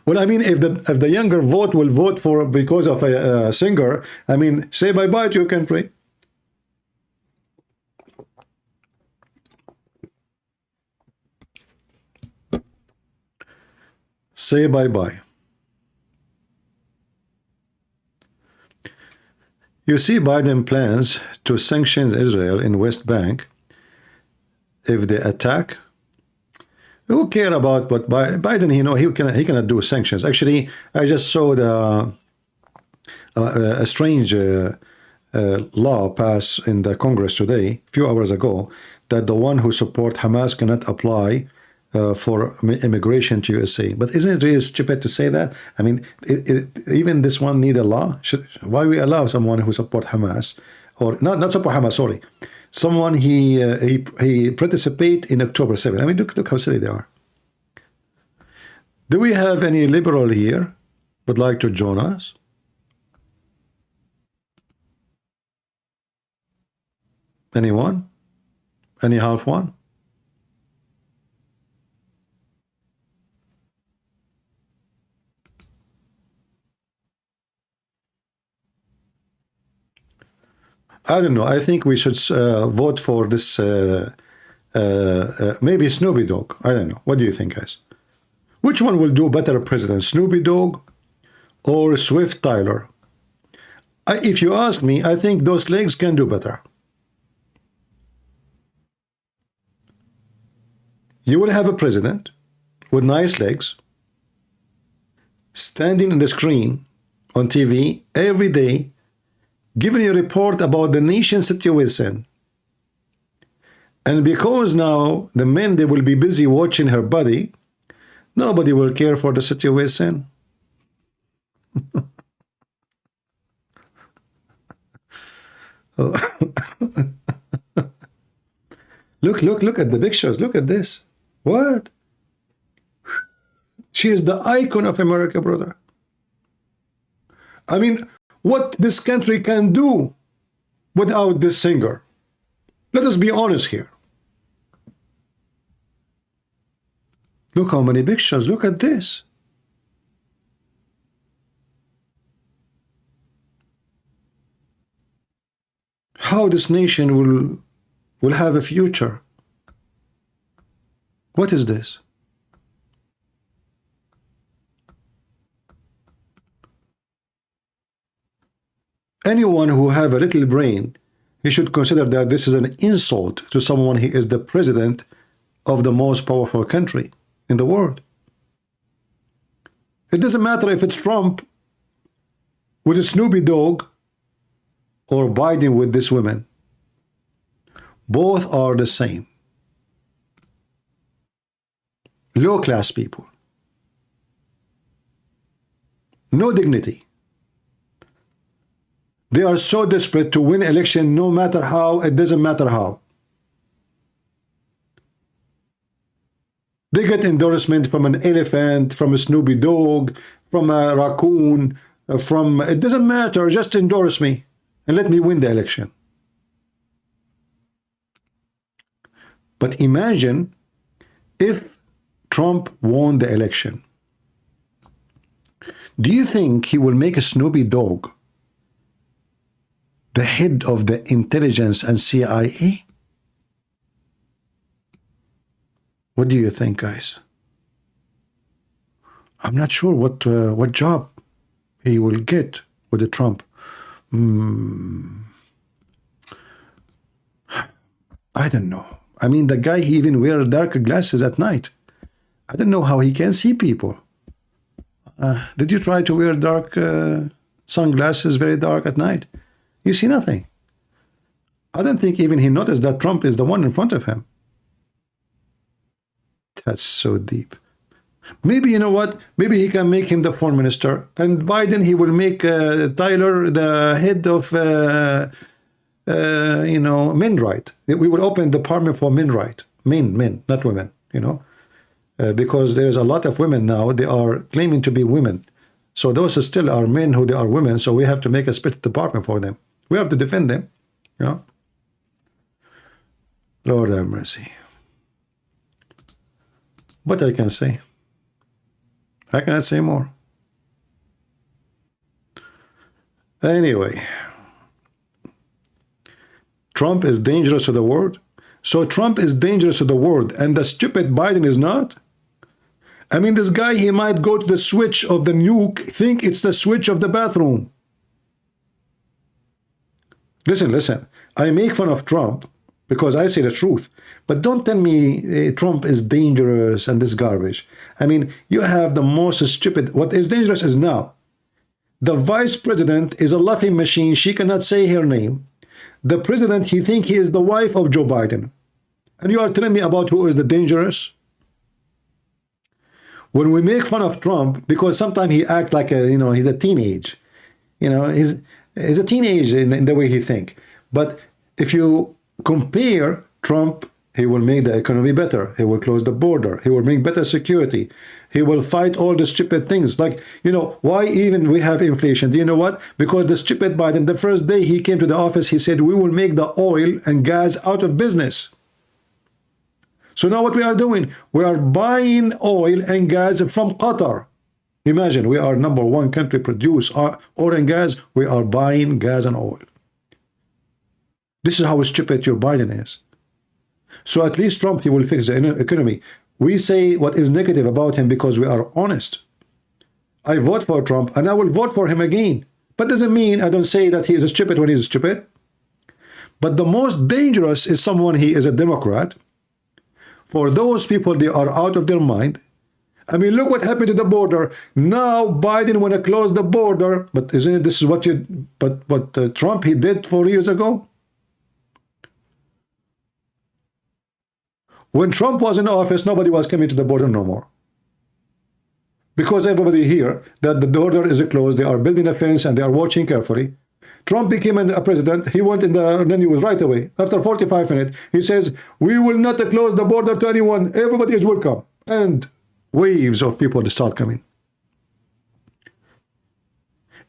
Well, I mean, if the younger vote will vote for because of a singer, I mean, say bye-bye to your country. Say bye-bye. You see Biden plans to sanction Israel in West Bank if they attack. Who care about what Biden? You know, he cannot do sanctions. Actually, I just saw a strange law pass in the Congress today, a few hours ago, that the one who support Hamas cannot apply for immigration to USA. But isn't it really stupid to say that? I mean, even this one need a law. Why we allow someone who support Hamas, or not support Hamas? Sorry. Someone he participate in October 7th. I mean, look how silly they are. Do we have any liberal here would like to join us? Anyone? Any half one? I don't know. I think we should vote for this, maybe Snoopy Dog. I don't know. What do you think, guys? Which one will do better president, Snoopy Dog or Swift Tyler? If you ask me, I think those legs can do better. You will have a president with nice legs standing on the screen on TV every day, giving a report about the nation's situation. And because now the men, they will be busy watching her body, nobody will care for the situation. Look at the pictures. Look at this. What? She is the icon of America, brother. I mean, what this country can do without this singer. Let us be honest here. Look how many pictures. Look at this. How this nation will have a future. What is this? Anyone who have a little brain, he should consider that this is an insult to someone who is the president of the most powerful country in the world. It doesn't matter if it's Trump with a Snoopy Dog or Biden with this woman. Both are the same. Low-class people. No dignity. They are so desperate to win election no matter how, it doesn't matter how. They get endorsement from an elephant, from a Snoopy Dog, from a raccoon, it doesn't matter, just endorse me and let me win the election. But imagine if Trump won the election. Do you think he will make a Snoopy Dog the head of the intelligence and CIA? What do you think, guys? I'm not sure what job he will get with the Trump. I don't know. I mean, the guy, he even wears dark glasses at night. I don't know how he can see people. Did you try to wear dark sunglasses, very dark at night? You see nothing. I don't think even he noticed that Trump is the one in front of him. That's so deep. Maybe, you know what? Maybe he can make him the foreign minister, and Biden, he will make Tyler the head of, you know, men right. We will open the department for men right. Men, not women, you know. Because there's a lot of women now, they are claiming to be women. So those still are men who they are women, so we have to make a special department for them. We have to defend them, you know. Lord have mercy. What I can say? I cannot say more. Anyway, Trump is dangerous to the world. So Trump is dangerous to the world, and the stupid Biden is not? I mean, this guy, he might go to the switch of the nuke, think it's the switch of the bathroom. Listen. I make fun of Trump because I say the truth. But don't tell me Trump is dangerous and this garbage. I mean, you have the most stupid... What is dangerous is now. The vice president is a laughing machine. She cannot say her name. The president, he thinks he is the wife of Joe Biden. And you are telling me about who is the dangerous? When we make fun of Trump, because sometimes he act like a, you know, he's a teenage. You know, he's a teenage in the way he think. But if you compare Trump, he will make the economy better. He will close the border. He will bring better security. He will fight all the stupid things. Like, you know, why even we have inflation? Do you know what? Because the stupid Biden, the first day he came to the office, he said, we will make the oil and gas out of business. So now what we are doing? We are buying oil and gas from Qatar. Imagine, we are #1 country produce oil and gas. We are buying gas and oil. This is how stupid your Biden is. So at least Trump, he will fix the economy. We say what is negative about him because we are honest. I vote for Trump and I will vote for him again. But doesn't mean I don't say that he is stupid when he is stupid. But the most dangerous is someone, he is a Democrat. For those people, they are out of their mind. I mean, look what happened to the border. Now Biden want to close the border, but isn't it, this is what Trump, he did 4 years ago? When Trump was in office, nobody was coming to the border no more. Because everybody here, that the border is closed, they are building a fence and they are watching carefully. Trump became a president, he went in the, and then he was right away. After 45 minutes, he says, we will not close the border to anyone, everybody is welcome. And waves of people start coming.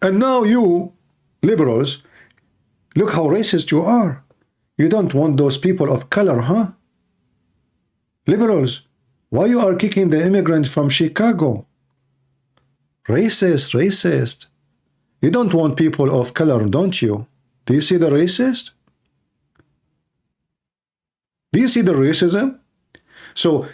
And now you, liberals, look how racist you are. You don't want those people of color, huh? Liberals, why you are kicking the immigrants from Chicago? Racist, racist. You don't want people of color, don't you? Do you see the racist? Do you see the racism? So,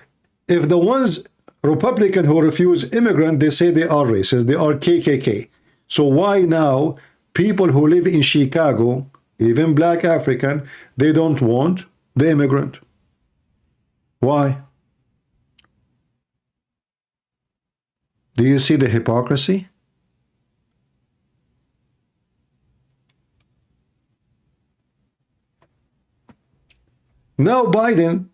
if the ones Republican who refuse immigrant, they say they are racist, they are KKK. So why now people who live in Chicago, even black African, they don't want the immigrant? Why? Do you see the hypocrisy? Now Biden,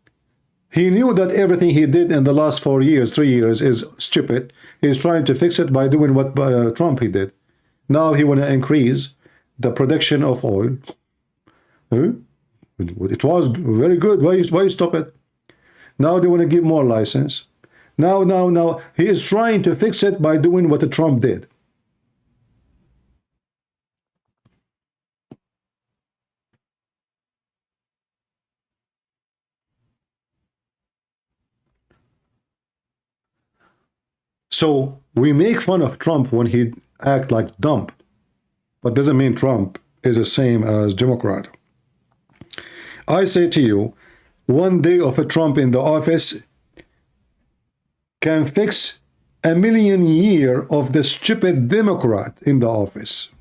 he knew that everything he did in the last 4 years, 3 years is stupid. He's trying to fix it by doing what Trump he did. Now he want to increase the production of oil. It was very good. Why you stop it? Now they want to give more license. Now he is trying to fix it by doing what Trump did. So we make fun of Trump when he act like dumb, but doesn't mean Trump is the same as Democrat. I say to you, one day of a Trump in the office can fix 1,000,000 years of the stupid Democrat in the office.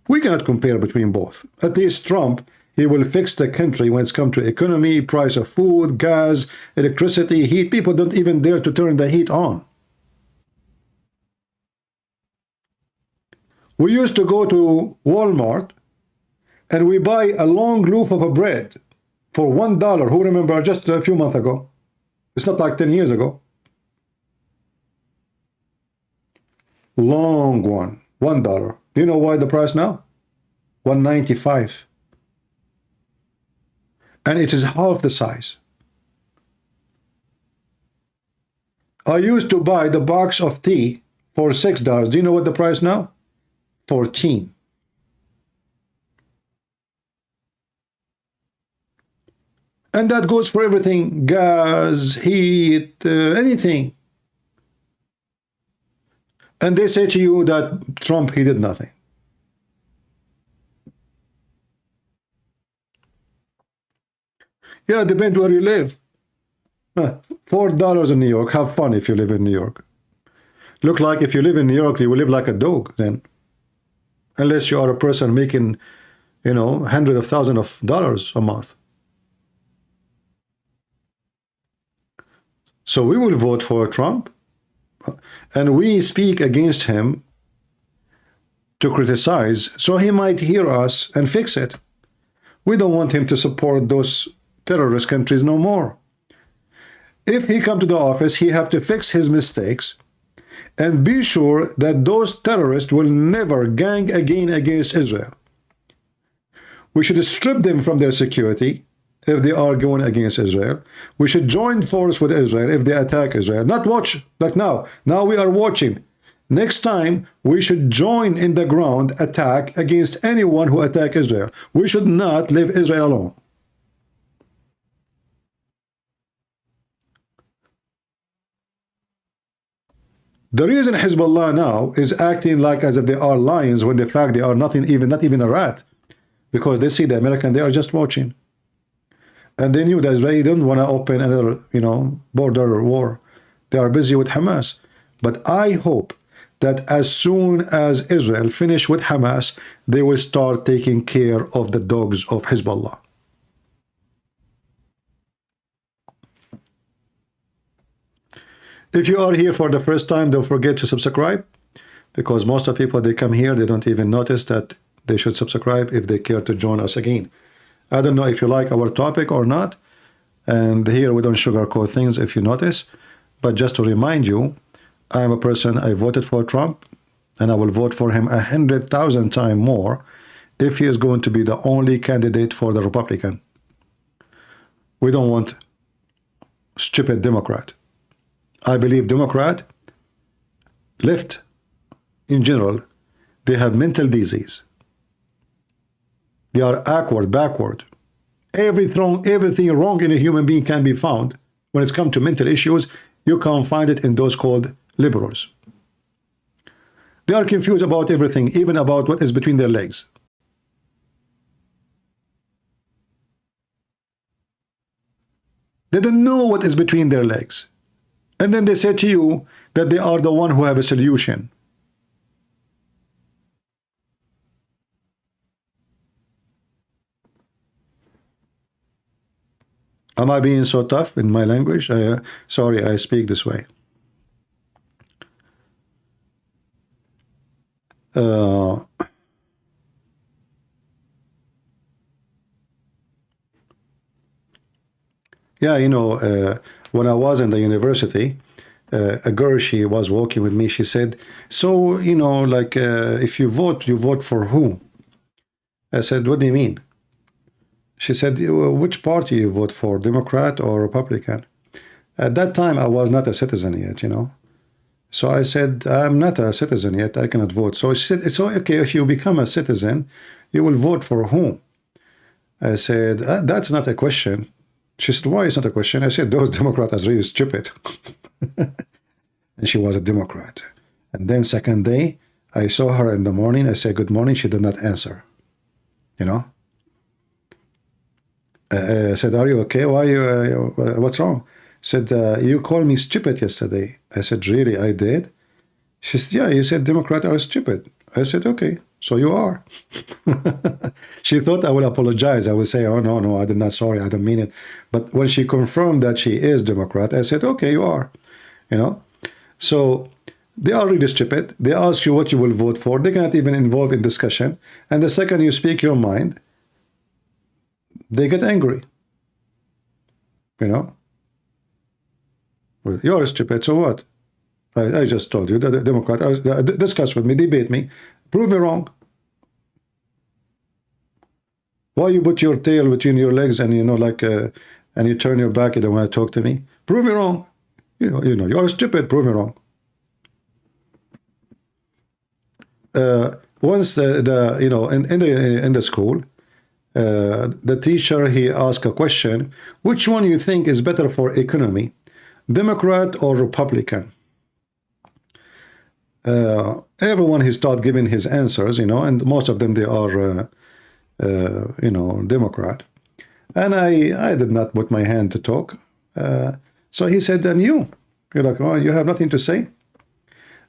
We cannot compare between both. At least Trump, He will fix the country when it's come to economy, price of food, gas, electricity, heat. People don't even dare to turn the heat on. We used to go to Walmart and we buy a long loaf of a bread for $1. Who remember just a few months ago? It's not like 10 years ago. Long one, $1. Do you know why the price now? $1.95. And it is half the size. I used to buy the box of tea for $6. Do you know what the price now? 14. And that goes for everything, gas, heat, anything. And they say to you that Trump, he did nothing. Yeah, depends where you live. $4 in New York. Have fun if you live in New York. Look like if you live in New York, you will live like a dog then. Unless you are a person making, you know, hundreds of thousands of dollars a month. So we will vote for Trump. And we speak against him to criticize, so he might hear us and fix it. We don't want him to support those terrorist countries no more. If he come to the office, he have to fix his mistakes and be sure that those terrorists will never gang again against Israel. We should strip them from their security if they are going against Israel. We should join force with Israel if they attack Israel. Not watch like now. Now we are watching. Next time, we should join in the ground attack against anyone who attack Israel. We should not leave Israel alone. The reason Hezbollah now is acting like as if they are lions when in fact they are not even a rat, because they see the American, they are just watching. And they knew that Israel didn't want to open another, you know, border war. They are busy with Hamas. But I hope that as soon as Israel finish with Hamas, they will start taking care of the dogs of Hezbollah. If you are here for the first time, don't forget to subscribe, because most of the people, they come here, they don't even notice that they should subscribe if they care to join us again. I don't know if you like our topic or not, and here we don't sugarcoat things if you notice, but just to remind you, I am a person, I voted for Trump, and I will vote for him 100,000 times more if he is going to be the only candidate for the Republican. We don't want stupid Democrat. I believe Democrat, left in general, they have mental disease. They are backward. Everything wrong in a human being can be found. When it's come to mental issues, you can't find it in those called liberals. They are confused about everything, even about what is between their legs. They don't know what is between their legs. And then they say to you that they are the one who have a solution. Am I being so tough in my language? Sorry, I speak this way. Yeah, you know, when I was in the university, a girl, she was walking with me. She said, so, you know, like, if you vote for who? I said, what do you mean? She said, which party you vote for, Democrat or Republican? At that time, I was not a citizen yet, you know. So I said, I'm not a citizen yet. I cannot vote. So she said, it's okay if you become a citizen, you will vote for whom? I said, that's not a question. She said, why is not a question? I said, those Democrats are really stupid. And she was a Democrat. And then second day, I saw her in the morning. I said, good morning. She did not answer. You know? I said, are you okay? Why you, what's wrong? She said, you called me stupid yesterday. I said, really, I did? She said, yeah, you said Democrats are stupid. I said, okay, so you are. She thought I will apologize. I will say, oh, no, no, I did not, sorry, I don't mean it. But when she confirmed that she is Democrat, I said, okay, you are, you know. So they are really stupid. They ask you what you will vote for. They cannot even involve in discussion. And the second you speak your mind, they get angry, you know. Well, you're stupid, so what? I just told you that the Democrat, discuss with me, debate me, prove me wrong. Why you put your tail between your legs and, you know, like, and you turn your back, you don't want to talk to me? Prove me wrong. You know, you're stupid, prove me wrong. Once you know, in the school, the teacher, he asked a question, which one you think is better for economy, Democrat or Republican? Everyone, he started giving his answers, you know, and most of them, they are, you know, Democrat. And I did not put my hand to talk. So he said, and you're like, oh, you have nothing to say?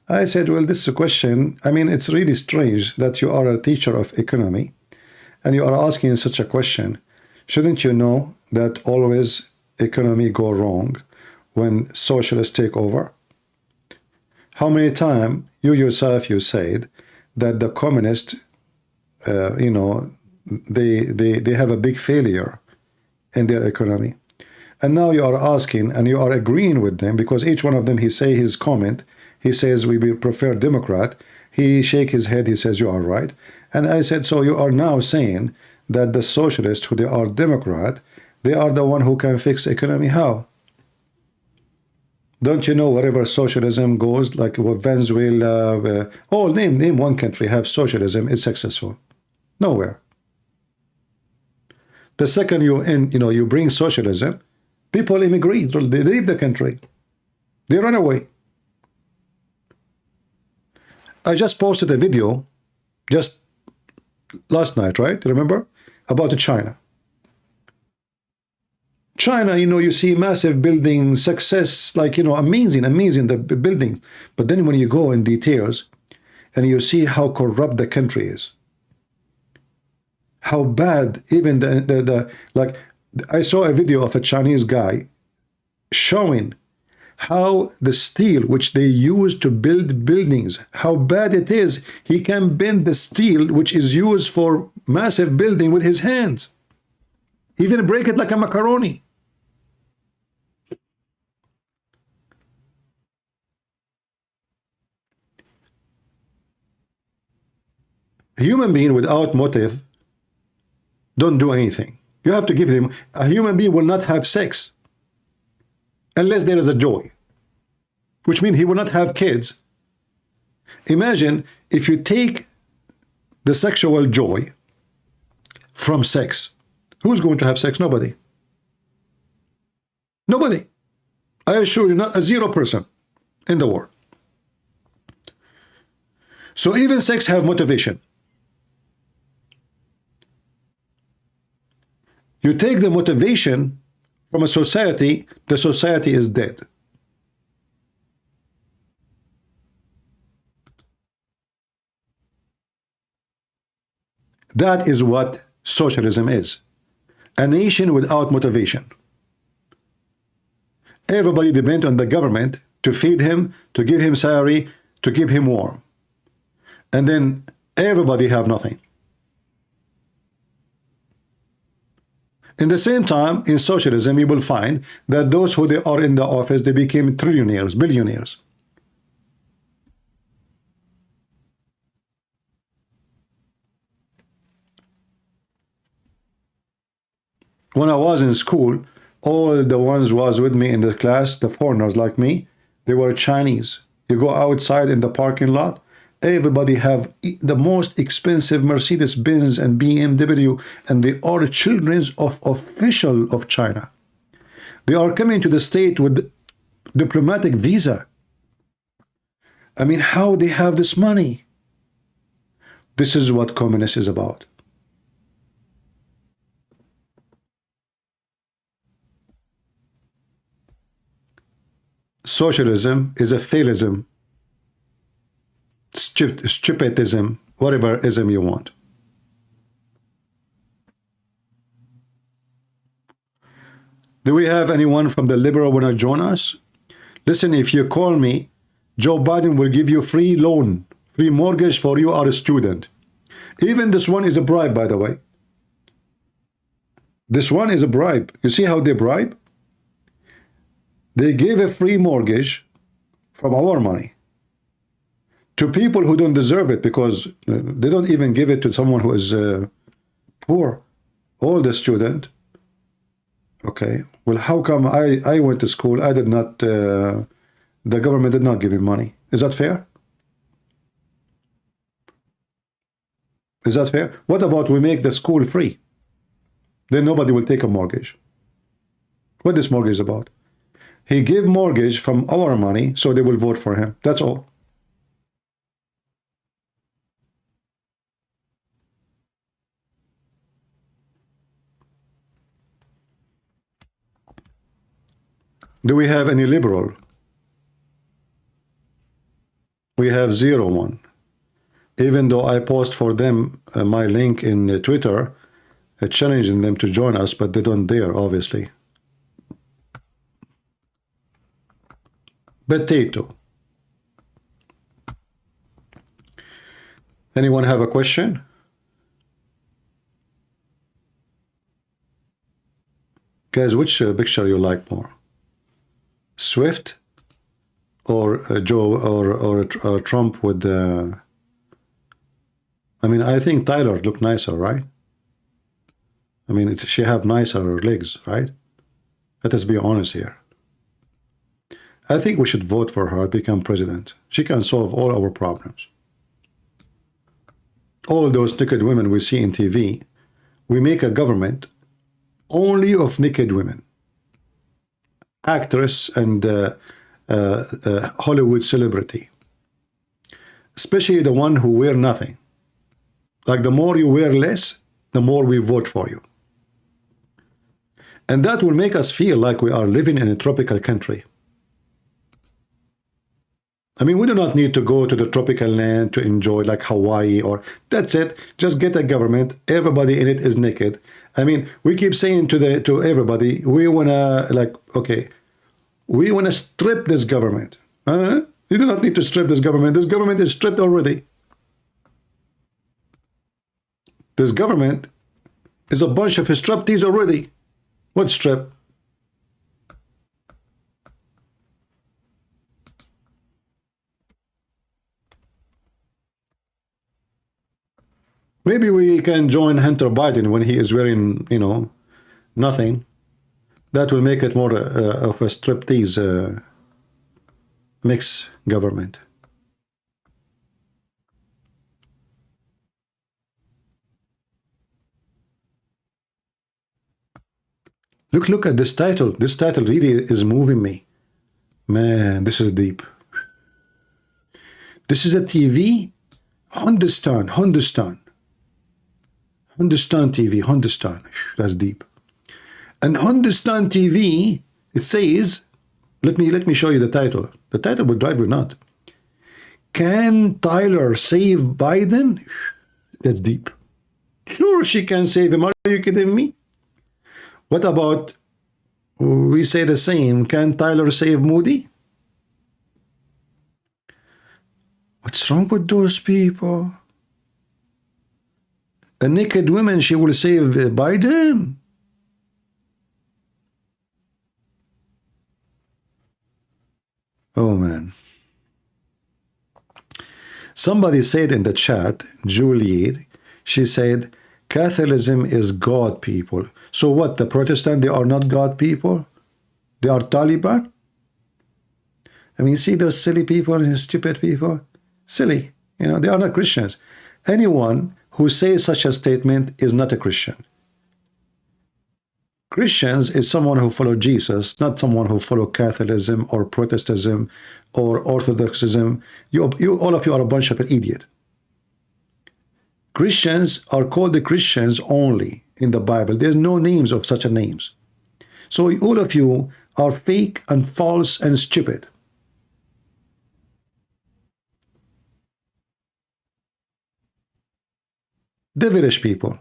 I said, well, this is a question. I mean, it's really strange that you are a teacher of economy and you are asking such a question. Shouldn't you know that always economy go wrong when socialists take over? How many times you yourself, you said that the communists, you know, they have a big failure in their economy. And now you are asking and you are agreeing with them because each one of them, he say his comment, he says, we will prefer Democrat. He shake his head, he says, you are right. And I said, so you are now saying that the socialists, who they are Democrat, they are the one who can fix economy. How? Don't you know wherever socialism goes, like Venezuela, name one country have socialism is successful? Nowhere. The second you bring socialism, people immigrate, they leave the country, they run away. I just posted a video just last night, right? Remember? About China. China, you know, you see massive building success, like, you know, amazing, the buildings. But then when you go in details and you see how corrupt the country is, how bad, even like, I saw a video of a Chinese guy showing how the steel which they use to build buildings, how bad it is. He can bend the steel which is used for massive building with his hands, even break it like a macaroni. A human being without motive don't do anything. You have to give him, a human being will not have sex unless there is a joy, which means he will not have kids. Imagine if you take the sexual joy from sex. Who's going to have sex? Nobody. Nobody. I assure you, not a 0% in the world. So even sex have motivation. You take the motivation from a society, the society is dead. That is what socialism is. A nation without motivation. Everybody depends on the government to feed him, to give him salary, to keep him warm. And then everybody have nothing. In the same time, in socialism, you will find that those who they are in the office, they became trillionaires, billionaires. When I was in school, all the ones who was with me in the class, the foreigners like me, they were Chinese. You go outside in the parking lot, everybody have the most expensive Mercedes-Benz and BMW, and they are children of official of China. They are coming to the state with diplomatic visa. I mean, how they have this money? This is what communist is about. Socialism is a failism. stupidism, whatever ism you want. Do we have anyone from the liberal want to join us? Listen, if you call me, Joe Biden will give you free loan, free mortgage for you are a student. Even this one is a bribe, by the way. This one is a bribe. You see how they bribe? They gave a free mortgage from our money to people who don't deserve it, because they don't even give it to someone who is poor, or the student. Okay, well, how come I went to school, I did not, the government did not give me money? Is that fair? Is that fair? What about we make the school free? Then nobody will take a mortgage. What this mortgage is about? He gave mortgage from our money, so they will vote for him. That's all. Do we have any liberal? We have 01. Even though I post for them my link in Twitter, challenging them to join us, but they don't dare, obviously. Potato. Anyone have a question? Guys, which picture you like more? Swift or Joe or Trump with the... I mean, I think Tyler looked nicer, right? I mean, she have nicer legs, right? Let us be honest here. I think we should vote for her to become president. She can solve all our problems. All those naked women we see in TV, we make a government only of naked women. Actress and Hollywood celebrity. Especially the one who wear nothing. Like the more you wear less, the more we vote for you. And that will make us feel like we are living in a tropical country. I mean, we do not need to go to the tropical land to enjoy like Hawaii or... That's it. Just get a government. Everybody in it is naked. I mean, we keep saying to everybody, we want to like, okay, we want to strip this government. You do not need to strip this government. This government is stripped already. This government is a bunch of striptease already. What strip? Maybe we can join Hunter Biden when he is wearing, you know, nothing. That will make it more of a striptease mix government. Look at this title. This title really is moving me. Man, this is deep. This is a TV. Hindustan TV, Hindustan. That's deep. And Hindustan TV, it says, let me show you the title. The title will drive you nuts. Can Tyler save Biden? That's deep. Sure, she can save him. Are you kidding me? What about, we say the same, can Tyler save Moody? What's wrong with those people? A naked woman, she will save Biden? Oh, man. Somebody said in the chat, Juliet, she said, Catholicism is God people. So what, the Protestant, they are not God people? They are Taliban? I mean, see those silly people, stupid people? Silly. You know, they are not Christians. Anyone who says such a statement is not a Christian. Christians is someone who follow Jesus, not someone who follow Catholicism or Protestantism or Orthodoxism. All of you are a bunch of idiots. Christians are called the Christians only in the Bible. There's no names of such a names. So all of you are fake and false and stupid. Devilish people.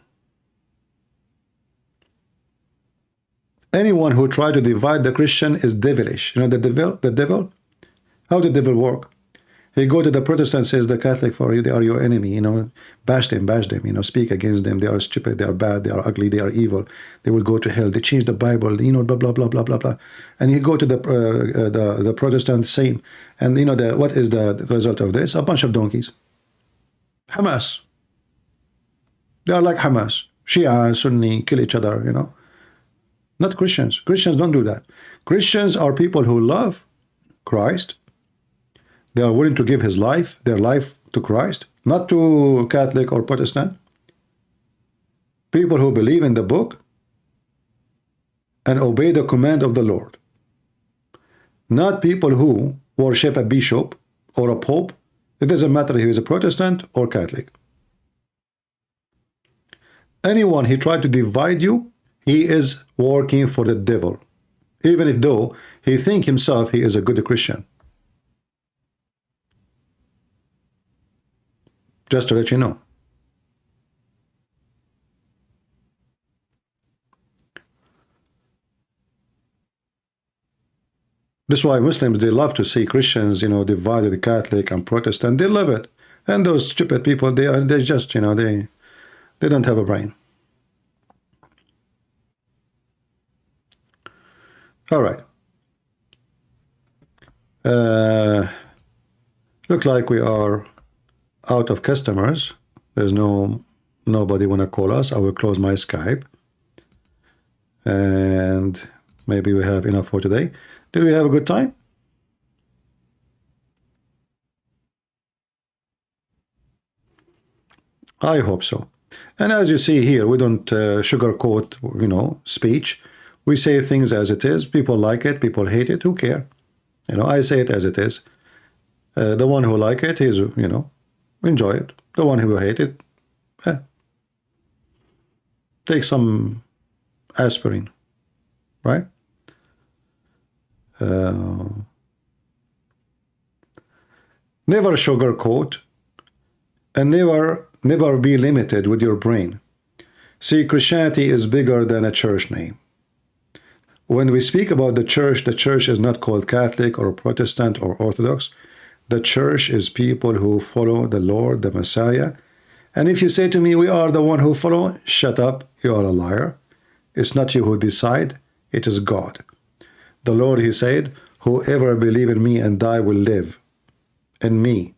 Anyone who tries to divide the Christian is devilish. You know the devil? How the devil work? He go to the Protestant, says the Catholic, for you, they are your enemy, you know, bash them, you know, speak against them, they are stupid, they are bad, they are ugly, they are evil, they will go to hell, they change the Bible, you know, blah, blah, blah, blah, blah, blah. And you go to the Protestant, same. And you know, what is the result of this? A bunch of donkeys. Hamas. They are like Hamas. Shia, Sunni, kill each other, you know. Not Christians. Christians don't do that. Christians are people who love Christ. They are willing to give their life to Christ, not to Catholic or Protestant. People who believe in the book and obey the command of the Lord. Not people who worship a bishop or a pope. It doesn't matter if he is a Protestant or Catholic. Anyone who tries to divide you, he is working for the devil, even if though he thinks himself he is a good Christian. Just to let you know. That's why Muslims, they love to see Christians, you know, divided, Catholic and Protestant. They love it. And those stupid people, they just, you know, they don't have a brain. All right. Look like we are out of customers. There's nobody want to call us. I will close my Skype. And maybe we have enough for today. Did we have a good time? I hope so. And as you see here, we don't sugarcoat, you know, speech. We say things as it is. People like it, people hate it. Who care? You know, I say it as it is. The one who like it is, you know, enjoy it. The one who hate it, take some aspirin, right? Never sugarcoat, and never be limited with your brain. See, Christianity is bigger than a church name. When we speak about the church is not called Catholic or Protestant or Orthodox. The church is people who follow the Lord, the Messiah. And if you say to me, we are the one who follow, shut up, you are a liar. It's not you who decide, it is God. The Lord, he said, whoever believe in me and die will live in me.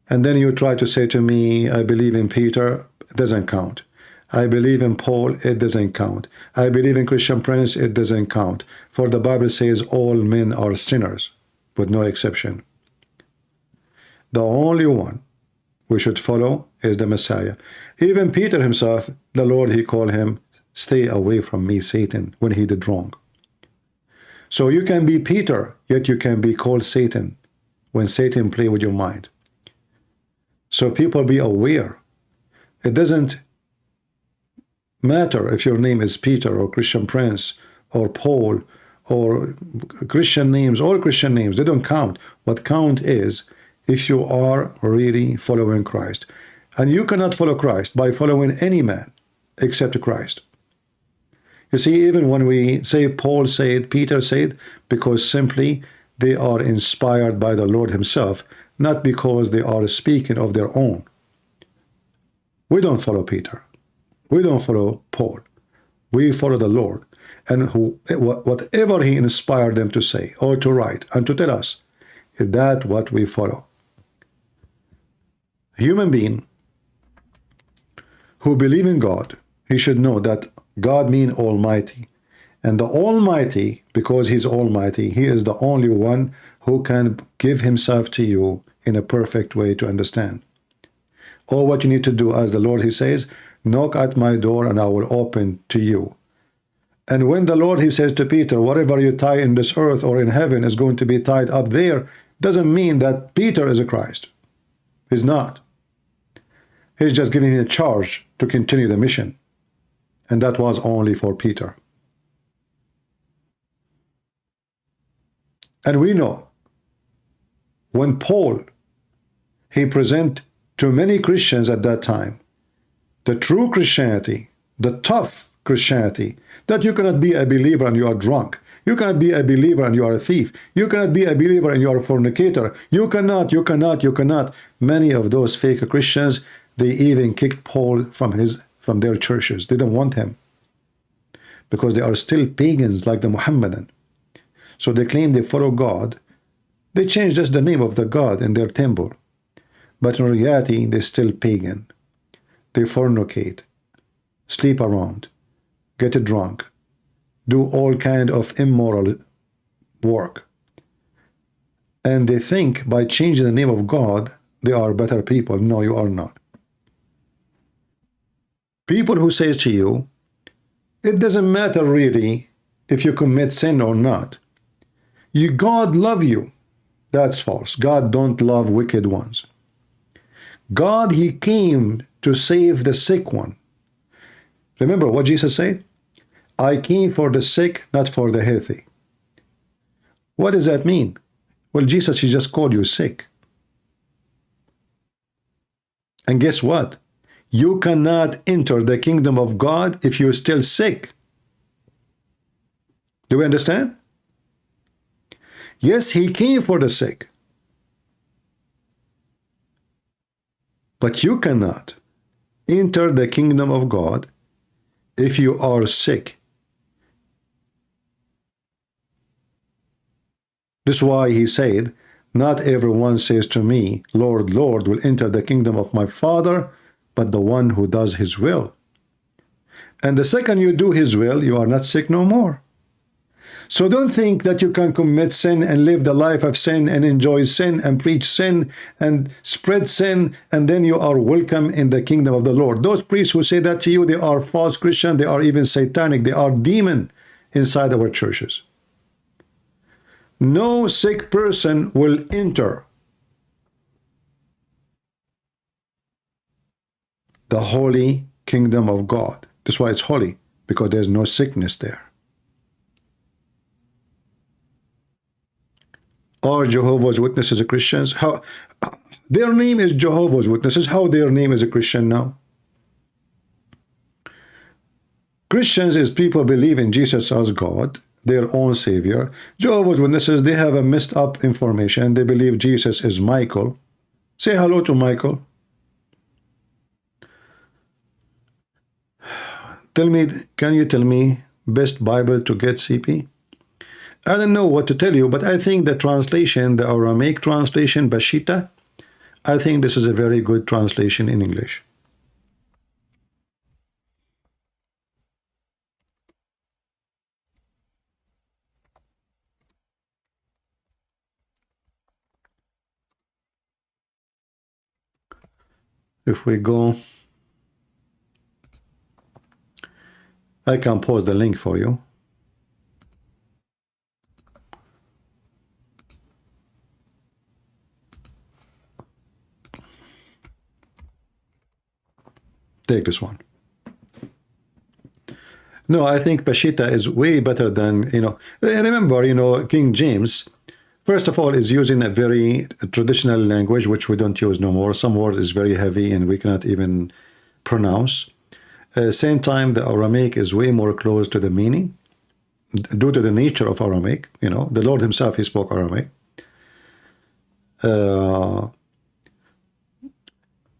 And then you try to say to me, I believe in Peter, it doesn't count. I believe in Paul, it doesn't count. I believe in Christian Prince, it doesn't count. For the Bible says all men are sinners, with no exception. The only one we should follow is the Messiah. Even Peter himself, the Lord, he called him, stay away from me, Satan, when he did wrong. So you can be Peter, yet you can be called Satan when Satan play with your mind. So people be aware. It doesn't matter if your name is Peter or Christian Prince or Paul or Christian names, all Christian names, they don't count. What count is if you are really following Christ. And you cannot follow Christ by following any man except Christ. You see, even when we say Paul said, Peter said, because simply they are inspired by the Lord himself, not because they are speaking of their own. We don't follow Peter. We don't follow Paul. We follow the Lord. And whatever he inspired them to say or to write and to tell us, is that what we follow. A human being who believe in God, he should know that God means Almighty. And the Almighty, because he's Almighty, he is the only one who can give himself to you in a perfect way to understand. All what you need to do, as the Lord, he says, knock at my door and I will open to you. And when the Lord, he says to Peter, whatever you tie in this earth or in heaven is going to be tied up there, doesn't mean that Peter is a Christ. He's not. He's just giving him a charge to continue the mission. And that was only for Peter. And we know when Paul, he presented to many Christians at that time, The true Christianity, the tough Christianity, that you cannot be a believer and you are drunk. You cannot be a believer and you are a thief. You cannot be a believer and you are a fornicator. You cannot. Many of those fake Christians, they even kicked Paul from their churches. They don't want him because they are still pagans like the Mohammedan. So they claim they follow God. They change just the name of the God in their temple. But in reality, they're still pagan. They fornicate, sleep around, get drunk, do all kind of immoral work. And they think by changing the name of God, they are better people. No, you are not. People who say to you, it doesn't matter really if you commit sin or not. God love you. That's false. God don't love wicked ones. God, he came to save the sick one. Remember what Jesus said? I came for the sick, not for the healthy. What does that mean? Well, Jesus, he just called you sick. And guess what? You cannot enter the kingdom of God if you're still sick. Do we understand? Yes, he came for the sick. But you cannot enter the kingdom of God if you are sick. This is why he said, not everyone says to me, Lord, Lord, will enter the kingdom of my Father, but the one who does his will. And the second you do his will, you are not sick no more. So don't think that you can commit sin and live the life of sin and enjoy sin and preach sin and spread sin, and then you are welcome in the kingdom of the Lord. Those priests who say that to you, they are false Christian, they are even satanic, they are demon inside our churches. No sick person will enter the holy kingdom of God. That's why it's holy, because there's no sickness there. Are Jehovah's Witnesses Christians? How their name is Jehovah's Witnesses? How their name is a Christian now? Christians is people believe in Jesus as God, their own Savior. Jehovah's Witnesses, they have a messed up information. They believe Jesus is Michael. Say hello to Michael. Tell me, can you tell me best Bible to get, CP? I don't know what to tell you, but I think the translation, the Aramaic translation, Bashita, I think this is a very good translation in English. If we go, I can post the link for you. Take this one. No, I think Peshitta is way better than, remember, King James, first of all, is using a very traditional language, which we don't use no more. Some word is very heavy and we cannot even pronounce. Same time, the Aramaic is way more close to the meaning due to the nature of Aramaic. The Lord himself, he spoke Aramaic.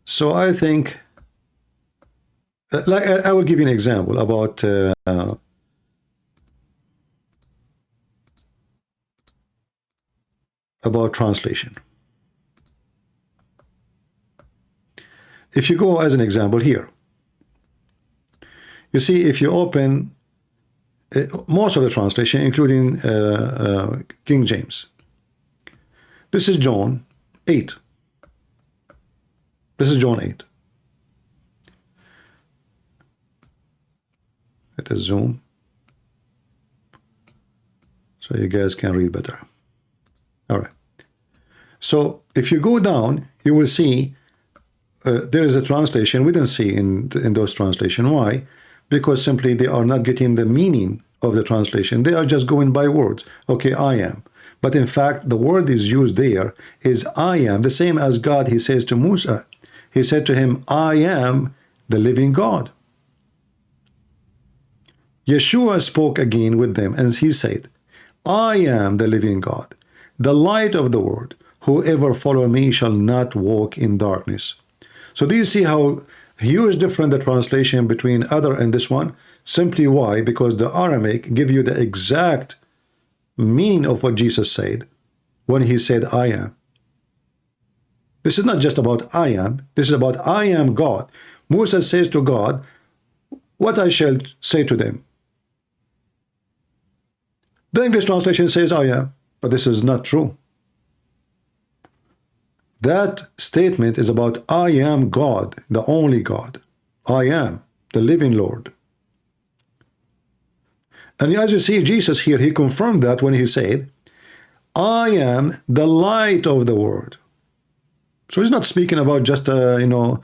So I think, I will give you an example about translation. If you go as an example here, you see, if you open most of the translation, including King James, this is John 8. This is John 8. Let us zoom so you guys can read better. All right. So if you go down, you will see there is a translation we don't see in those translations. Why? Because simply they are not getting the meaning of the translation. They are just going by words. Okay, I am. But in fact, the word is used there is I am. The same as God, he says to Musa. He said to him, I am the living God. Yeshua spoke again with them, and he said, I am the living God, the light of the world. Whoever follow me shall not walk in darkness. So do you see how huge different the translation between other and this one? Simply why? Because the Aramaic give you the exact meaning of what Jesus said when he said, I am. This is not just about I am. This is about I am God. Moses says to God, what I shall say to them. The English translation says I am, but this is not true. That statement is about I am God, the only God. I am the living Lord. And as you see, Jesus here, he confirmed that when he said, I am the light of the world. So he's not speaking about just a,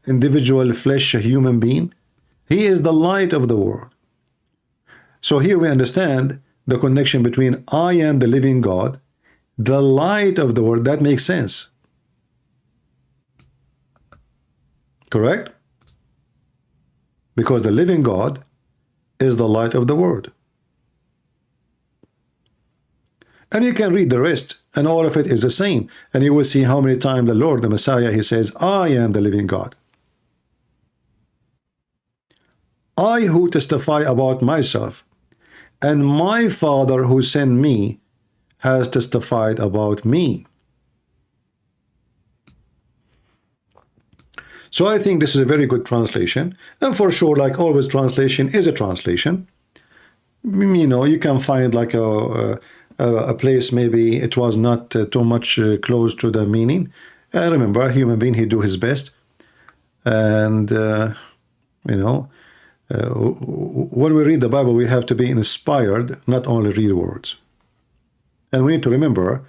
individual flesh, a human being. He is the light of the world. So here we understand the connection between I am the living God, the light of the world. That makes sense. Correct? Because the living God is the light of the world. And you can read the rest, and all of it is the same. And you will see how many times the Lord, the Messiah, he says, I am the living God. I who testify about myself, and my Father who sent me has testified about me. So I think this is a very good translation. And for sure, like always, translation is a translation. You can find like a place maybe it was not too much close to the meaning. Remember, a human being, he do his best. And, when we read the Bible, we have to be inspired, not only read words. And we need to remember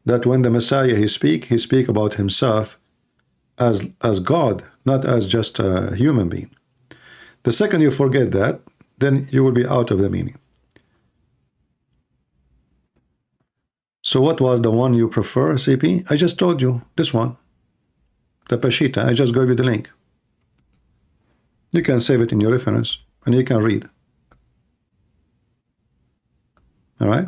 that when the Messiah, he speak about himself as God, not as just a human being. The second you forget that, then you will be out of the meaning. So what was the one you prefer, CP? I just told you, this one. The Peshitta, I just gave you the link. You can save it in your reference, and you can read. All right?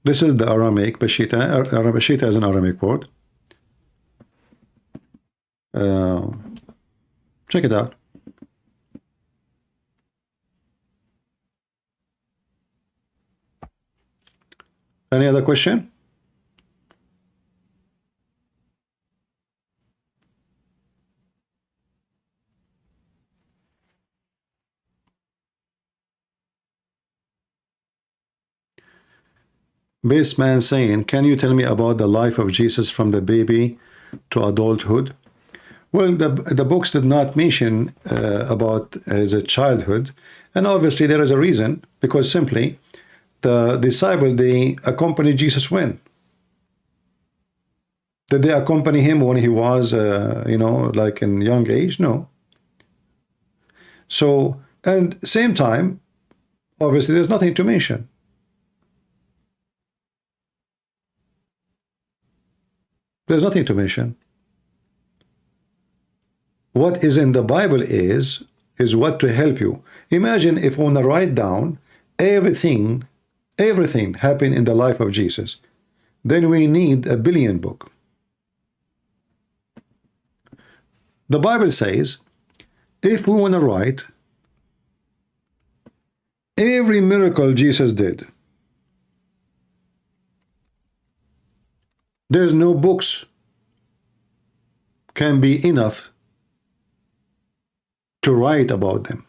This is the Aramaic Peshitta. Peshitta is an Aramaic word. Check it out. Any other question? Baseman saying, can you tell me about the life of Jesus from the baby to adulthood? Well, the books did not mention about his childhood, and obviously there is a reason, because simply the disciple, they accompanied Jesus when? Did they accompany him when he was, like in young age? No. So, and same time, obviously there's nothing to mention. There's nothing to mention. What is in the Bible is what to help you. Imagine if we want to write down everything happened in the life of Jesus, then we need a billion book. The Bible says, if we want to write every miracle Jesus did, there's no books can be enough to write about them.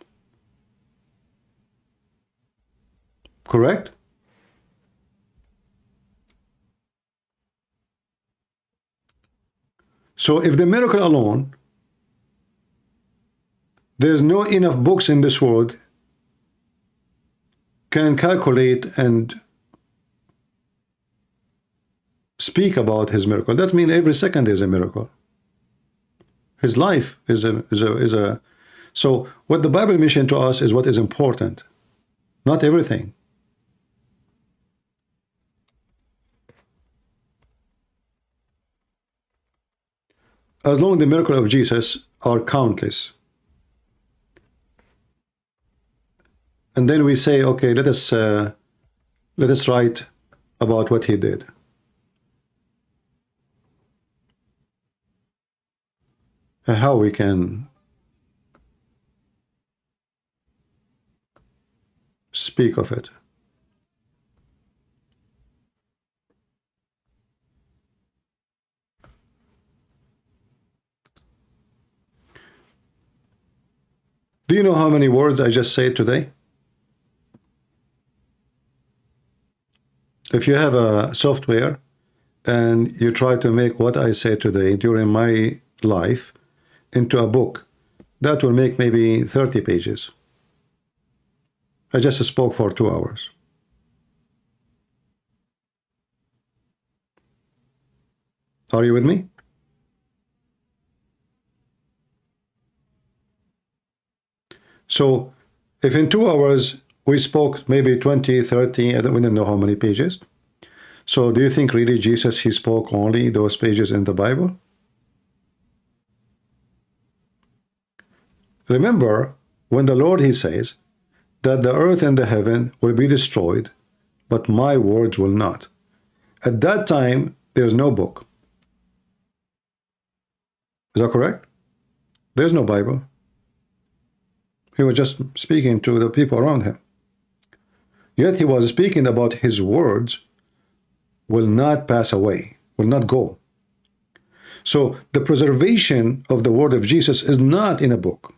Correct? So if the miracle alone, there's no enough books in this world can calculate and speak about his miracle. That means every second is a miracle. His life is a so what the Bible mentioned to us is what is important, not everything. As long as the miracle of Jesus are countless. And then we say, okay, let us write about what he did. And how we can speak of it. Do you know how many words I just said today? If you have a software and you try to make what I say today during my life into a book, that will make maybe 30 pages. I just spoke for 2 hours. Are you with me? So if in 2 hours we spoke maybe 20, 30, we don't know how many pages. So do you think really Jesus, he spoke only those pages in the Bible? Remember, when the Lord, he says that the earth and the heaven will be destroyed, but my words will not. At that time, there's no book. Is that correct? There's no Bible. He was just speaking to the people around him. Yet he was speaking about his words will not pass away, will not go. So the preservation of the word of Jesus is not in a book.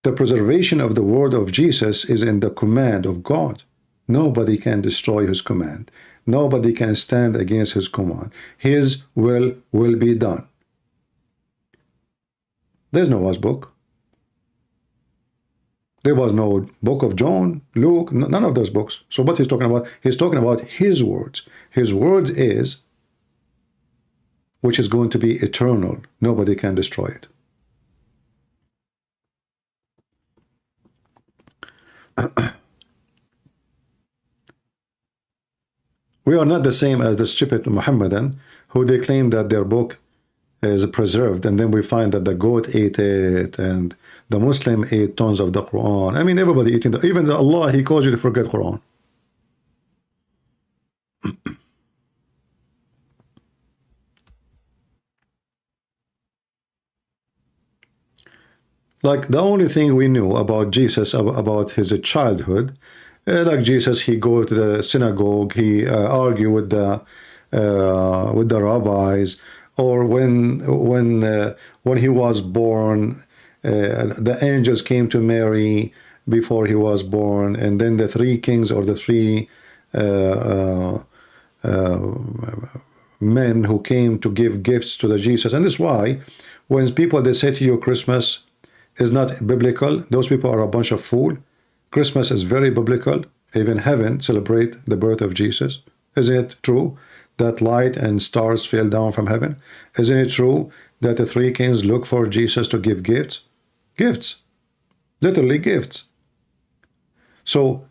The preservation of the word of Jesus is in the command of God. Nobody can destroy his command. Nobody can stand against his command. His will be done. There's no book. There was no book of John, Luke, none of those books. So what he's talking about? He's talking about his words. His words is, which is going to be eternal. Nobody can destroy it. We are not the same as the stupid Muhammadan who they claim that their book is preserved, and then we find that the goat ate it and the Muslim ate tons of the Quran. I mean, everybody eating even Allah, he calls you to forget Quran. Like the only thing we knew about Jesus, about his childhood, like Jesus, he go to the synagogue, he argue with the rabbis, or when he was born, the angels came to Mary before he was born, and then the 3 kings or the 3 men who came to give gifts to the Jesus. And that's why when people, they say to you Christmas is not biblical, those people are a bunch of fools. Christmas is very biblical. Even heaven celebrate the birth of Jesus. Isn't it true that light and stars fell down from heaven? Isn't it true that the 3 kings look for Jesus to give gifts? Gifts. Literally gifts. So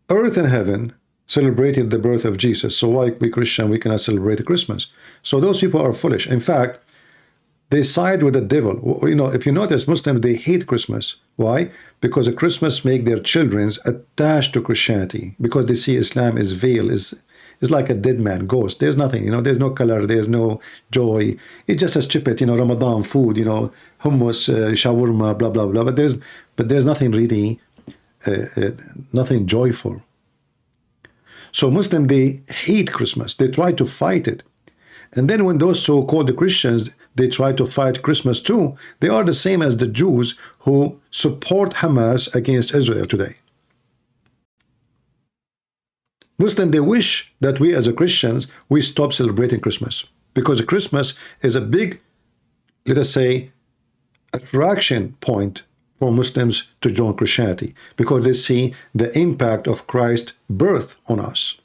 earth and heaven celebrated the birth of Jesus. So why we Christian, we cannot celebrate Christmas? So those people are foolish. In fact, they side with the devil. You know, if you notice, Muslims, they hate Christmas. Why? Because at Christmas make their children attached to Christianity, because they see Islam is veil, is like a dead man, ghost. There's nothing, you know, there's no color, there's no joy. It's just a stupid, you know, Ramadan food, you know, hummus, shawarma, blah, blah, blah. But there's nothing really, nothing joyful. So Muslims, they hate Christmas. They try to fight it. And then when those so-called Christians, they try to fight Christmas too, they are the same as the Jews who support Hamas against Israel today. Muslims, they wish that we as Christians, we stop celebrating Christmas, because Christmas is a big, let us say, attraction point for Muslims to join Christianity, because they see the impact of Christ's birth on us.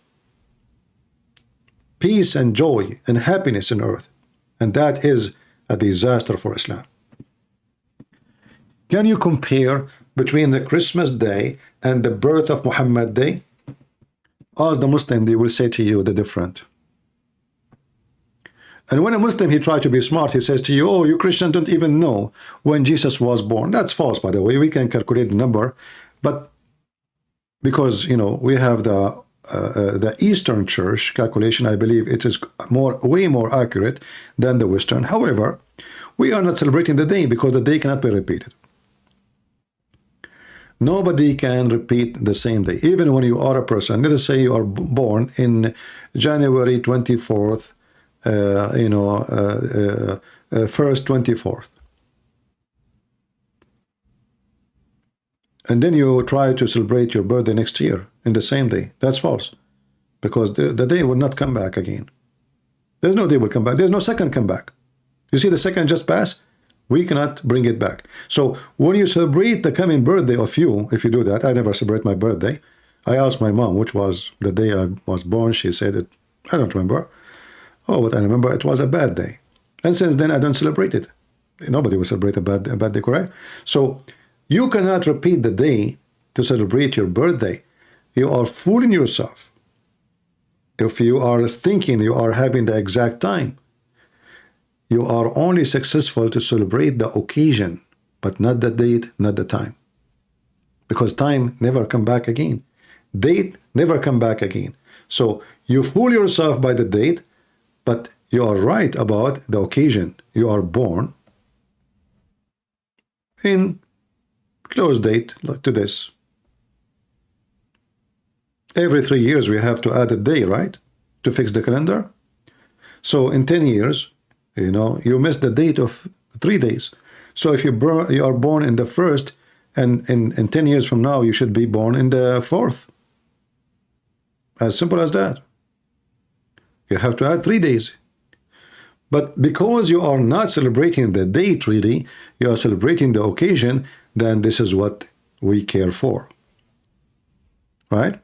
Peace and joy and happiness in earth. And that is a disaster for Islam. Can you compare between the Christmas day and the birth of Muhammad day? Ask the Muslim, they will say to you the different. And when a Muslim, he tried to be smart, he says to you, oh, you Christians don't even know when Jesus was born. That's false, by the way. We can calculate the number, but because, you know, we have the Eastern Church calculation, I believe it is way more accurate than the Western. However, we are not celebrating the day because the day cannot be repeated. Nobody can repeat the same day. Even when you are a person, let us say you are born in January 24th, first 24th. And then you try to celebrate your birthday next year in the same day. That's false. Because the day will not come back again. There's no day will come back. There's no second come back. You see the second just passed? We cannot bring it back. So when you celebrate the coming birthday of you, if you do that, I never celebrate my birthday. I asked my mom, which was the day I was born. She said it. I don't remember. Oh, but I remember it was a bad day. And since then, I don't celebrate it. Nobody will celebrate a bad day, correct? So you cannot repeat the day to celebrate your birthday. You are fooling yourself. If you are thinking you are having the exact time, you are only successful to celebrate the occasion, but not the date, not the time. Because time never come back again. Date never come back again. So you fool yourself by the date, but you are right about the occasion. You are born in close date like to this. Every 3 years we have to add a day, right? To fix the calendar. So in 10 years, you know, you miss the date of 3 days. So if you are born in the first, and in 10 years from now, you should be born in the 4th. As simple as that. You have to add 3 days. But because you are not celebrating the date really, you are celebrating the occasion, then this is what we care for. Right?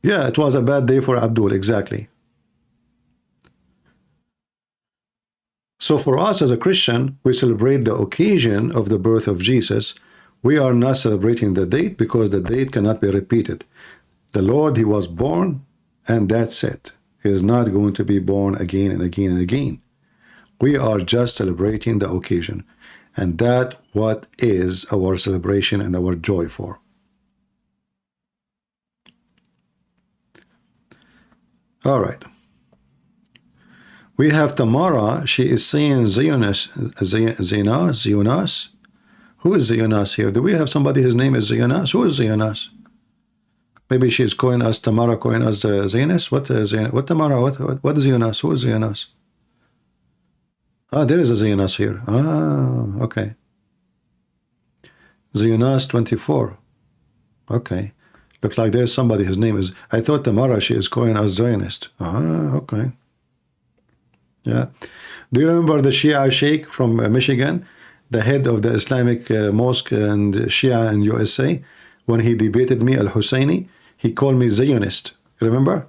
Yeah, it was a bad day for Abdul, exactly. So for us as a Christian, we celebrate the occasion of the birth of Jesus. We are not celebrating the date because the date cannot be repeated. The Lord, he was born, and that's it. He is not going to be born again and again and again. We are just celebrating the occasion. And that what is our celebration and our joy for. All right. We have Tamara. She is saying Zionist. Zionas. Who is Zionas here? Do we have somebody whose name is Zionas? Who is Zionas? Maybe she is calling us Tamara, calling us Zionist. What Tamara? What is Zionas? Who is Zionas? Ah, there is a Zionas here. Ah, okay. Zionas 24. Okay. Looks like there's somebody whose name is. I thought Tamara, she is calling us Zionist. Ah, okay. Yeah. Do you remember the Shia Sheikh from Michigan, the head of the Islamic mosque and Shia in USA? When he debated me, Al-Husseini, he called me Zionist. Remember?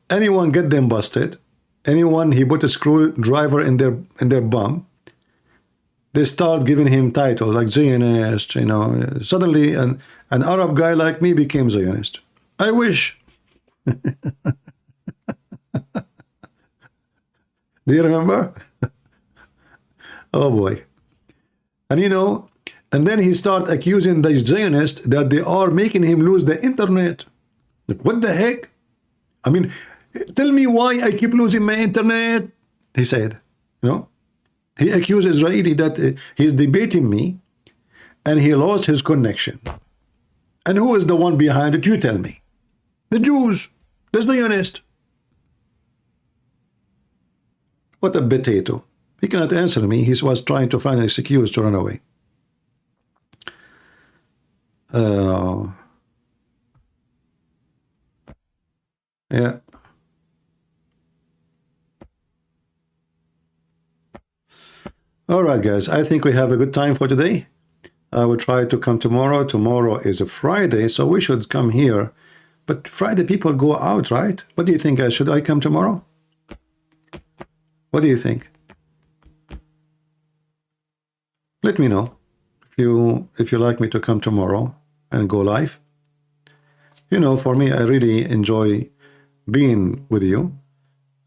Anyone get them busted, anyone he put a screwdriver in their bum, they start giving him title like Zionist, you know. Suddenly an Arab guy like me became Zionist. I wish. Do you remember? Oh boy. And you know, and then he start accusing the Zionists that they are making him lose the internet. Like, what the heck? I mean, tell me why I keep losing my internet, he said. You know, he accused Israeli that he's debating me and he lost his connection. And who is the one behind it? You tell me. The Jews, the Zionists. What a potato. He cannot answer me. He was trying to find an excuse to run away. Yeah. All right, guys. I think we have a good time for today. I will try to come tomorrow. Tomorrow is a Friday, so we should come here. But Friday people go out, right? What do you think? Should I come tomorrow? What do you think? Let me know if you like me to come tomorrow and go live. You know, for me, I really enjoy being with you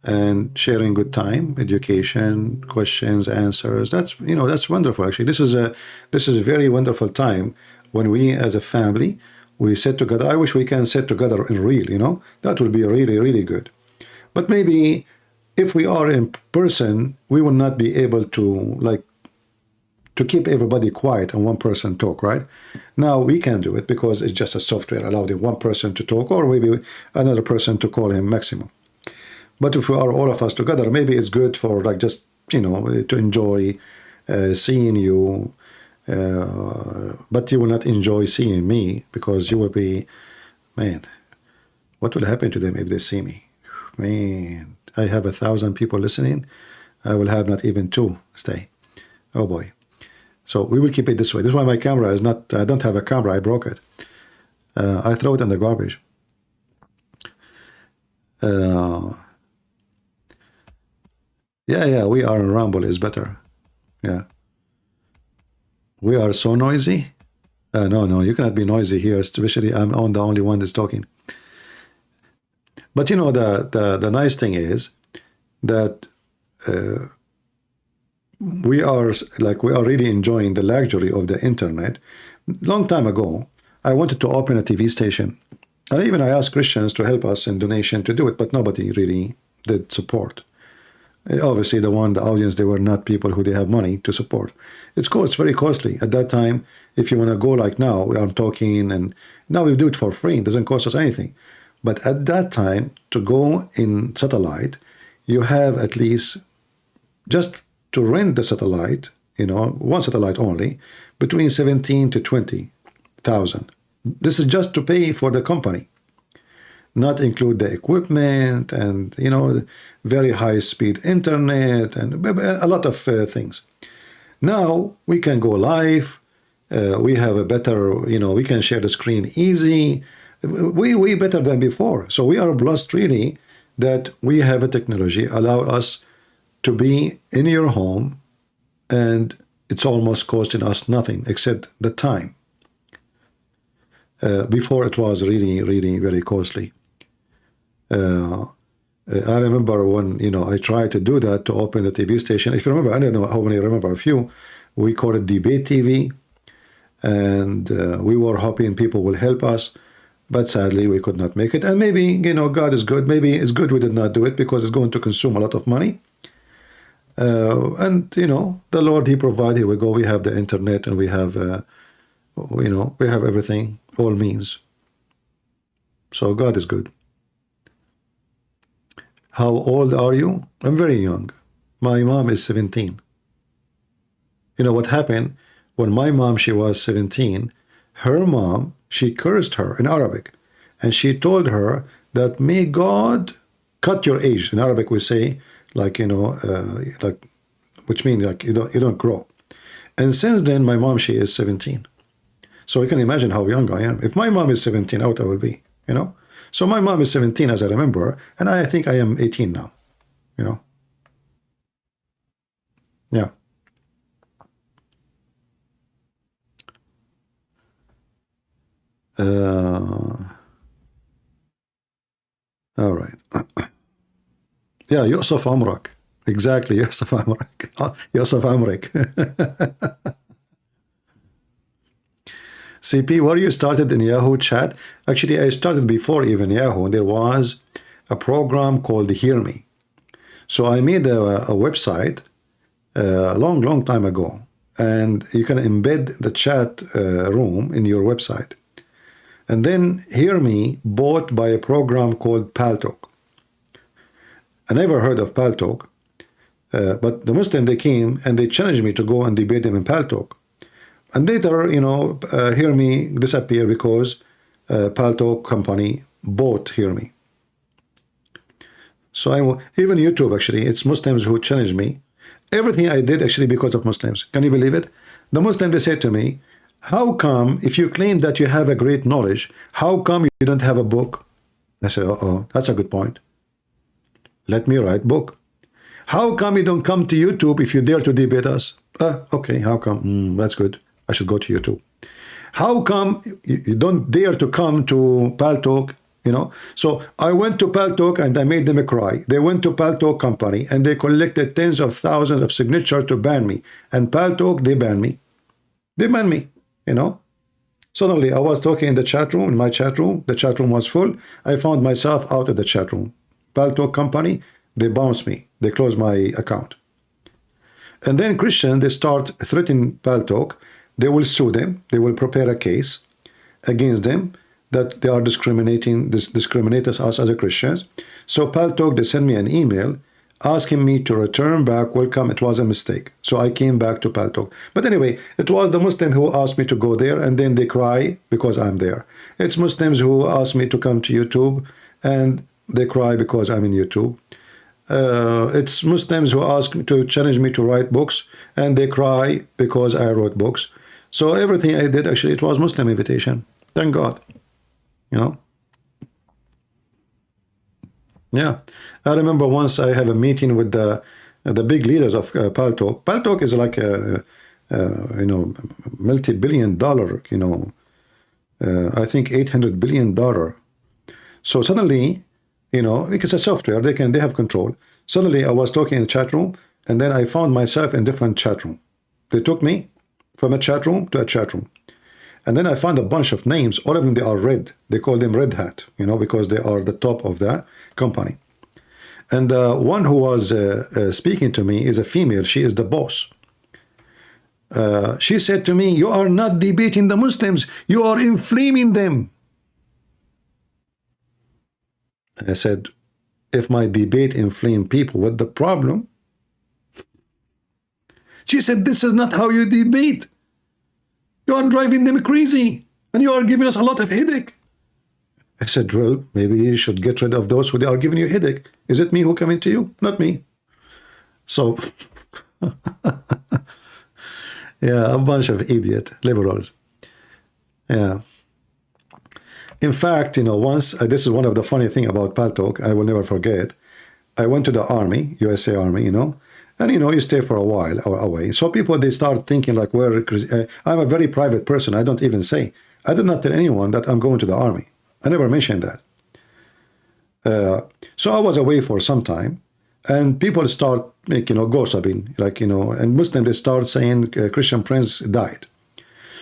and sharing good time, education, questions, answers. That's, you know, that's wonderful. Actually, this is a very wonderful time when we as a family, we sit together. I wish we can sit together in real, you know, that would be really, really good. But maybe if we are in person, we will not be able to, like, to keep everybody quiet and one person talk, right? Now we can do it because it's just a software allowing one person to talk, or maybe another person to call him maximum. But if we are all of us together, maybe it's good for, like, just, you know, to enjoy seeing you, but you will not enjoy seeing me because you will be, man, what will happen to them if they see me? Man, I have 1,000 people listening. I will have not even 2 stay. Oh boy. So we will keep it this way. This is why my camera is not, I don't have a camera, I broke it. I throw it in the garbage. Yeah, we are in Rumble is better. Yeah. We are so noisy. No, you cannot be noisy here, especially I'm the only one that's talking. But you know, the nice thing is that we are really enjoying the luxury of the internet. Long time ago, I wanted to open a TV station. And even I asked Christians to help us in donation to do it, but nobody really did support. Obviously, the audience, they were not people who they have money to support. It's very costly. At that time, if you want to go like now, I'm talking, and now we do it for free. It doesn't cost us anything. But at that time, to go in satellite, you have at least, just to rent the satellite, you know, one satellite only, between 17 to 20,000. This is just to pay for the company, not include the equipment and, you know, very high speed internet and a lot of things. Now we can go live. We have a better, you know, we can share the screen easy. Way better than before. So we are blessed really that we have a technology allow us to be in your home, and it's almost costing us nothing except the time. Before it was really, really very costly. I remember when, you know, I tried to do that to open the TV station. If you remember, I don't know how many remember, a few. We called it Debate TV, and we were hoping people will help us. But sadly, we could not make it. And maybe, you know, God is good. Maybe it's good we did not do it because it's going to consume a lot of money. And, you know, the Lord, He provided. Here we go. We have the internet and we have, you know, we have everything, all means. So God is good. How old are you? I'm very young. My mom is 17. You know what happened? When my mom, she was 17, her mom, she cursed her in Arabic, and she told her that may God cut your age. In Arabic we say, like, you know, like, which means like you don't grow. And since then, my mom, she is 17. So you can imagine how young I am. If my mom is 17, how old I will be, you know? So my mom is 17, as I remember, and I think I am 18 now, you know? Yeah. All right. Yeah, Yusuf Amrak. Exactly, Yusuf Amrak. Yusuf Amrak. CP, where you started in Yahoo chat? Actually, I started before even Yahoo. There was a program called Hear Me. So I made a website a long time ago, and you can embed the chat room in your website. And then Hear Me bought by a program called Paltalk. I never heard of Paltalk, but the Muslim, they came and they challenged me to go and debate them in Paltalk. And later, you know, Hear Me disappeared because Paltalk company bought Hear Me. So even YouTube, actually, it's Muslims who challenged me. Everything I did actually because of Muslims. Can you believe it? The Muslim, they said to me, how come, if you claim that you have a great knowledge, how come you don't have a book? I said, uh-oh, that's a good point. Let me write book. How come you don't come to YouTube if you dare to debate us? Okay, how come? That's good. I should go to YouTube. How come you don't dare to come to Paltalk you know. So I went to Paltalk and I made them cry. They went to Paltalk company and they collected tens of thousands of signatures to ban me. And Paltalk, they banned me. They banned me, you know. Suddenly I was talking in the chat room, in my chat room. The chat room was full. I found myself out of the chat room. Paltalk company, they bounced me. They closed my account. And then Christian, they start threatening Paltalk. They will sue them. They will prepare a case against them that they are discriminating us as a Christians. So Paltalk, they sent me an email asking me to return back. Welcome, it was a mistake. So I came back to Paltalk. But anyway, it was the Muslim who asked me to go there, and then they cry because I'm there. It's Muslims who asked me to come to YouTube, and they cry because I'm in YouTube. It's Muslims who ask me to challenge me to write books, and they cry because I wrote books. So everything I did, actually, it was Muslim invitation. Thank God. You know? Yeah. I remember once I had a meeting with the big leaders of Paltalk. Paltalk is like a you know, multi-billion-dollar, you know, I think $800 billion. So suddenly, you know, because it's a software, they have control. Suddenly I was talking in the chat room, and then I found myself in different chat room. They took me from a chat room to a chat room. And then I found a bunch of names. All of them, they are red. They call them Red Hat, you know, because they are the top of the company. And one who was speaking to me is a female. She is the boss. She said to me, "You are not debating the Muslims. You are inflaming them." I said, if my debate inflame people, what's the problem? She said, this is not how you debate. You are driving them crazy, and you are giving us a lot of headache. I said, well, maybe you should get rid of those who are giving you headache. Is it me who coming to you? Not me. So, yeah, a bunch of idiot liberals. Yeah. In fact, you know, once, this is one of the funny thing about Paltalk, I will never forget. I went to the army, USA Army, you know, and, you know, you stay for a while or away. So people, they start thinking like, I'm a very private person. I don't even say. I did not tell anyone that I'm going to the army. I never mentioned that. So I was away for some time, and people start, like, you know, gossiping, like, you know, and Muslims, they start saying Christian Prince died.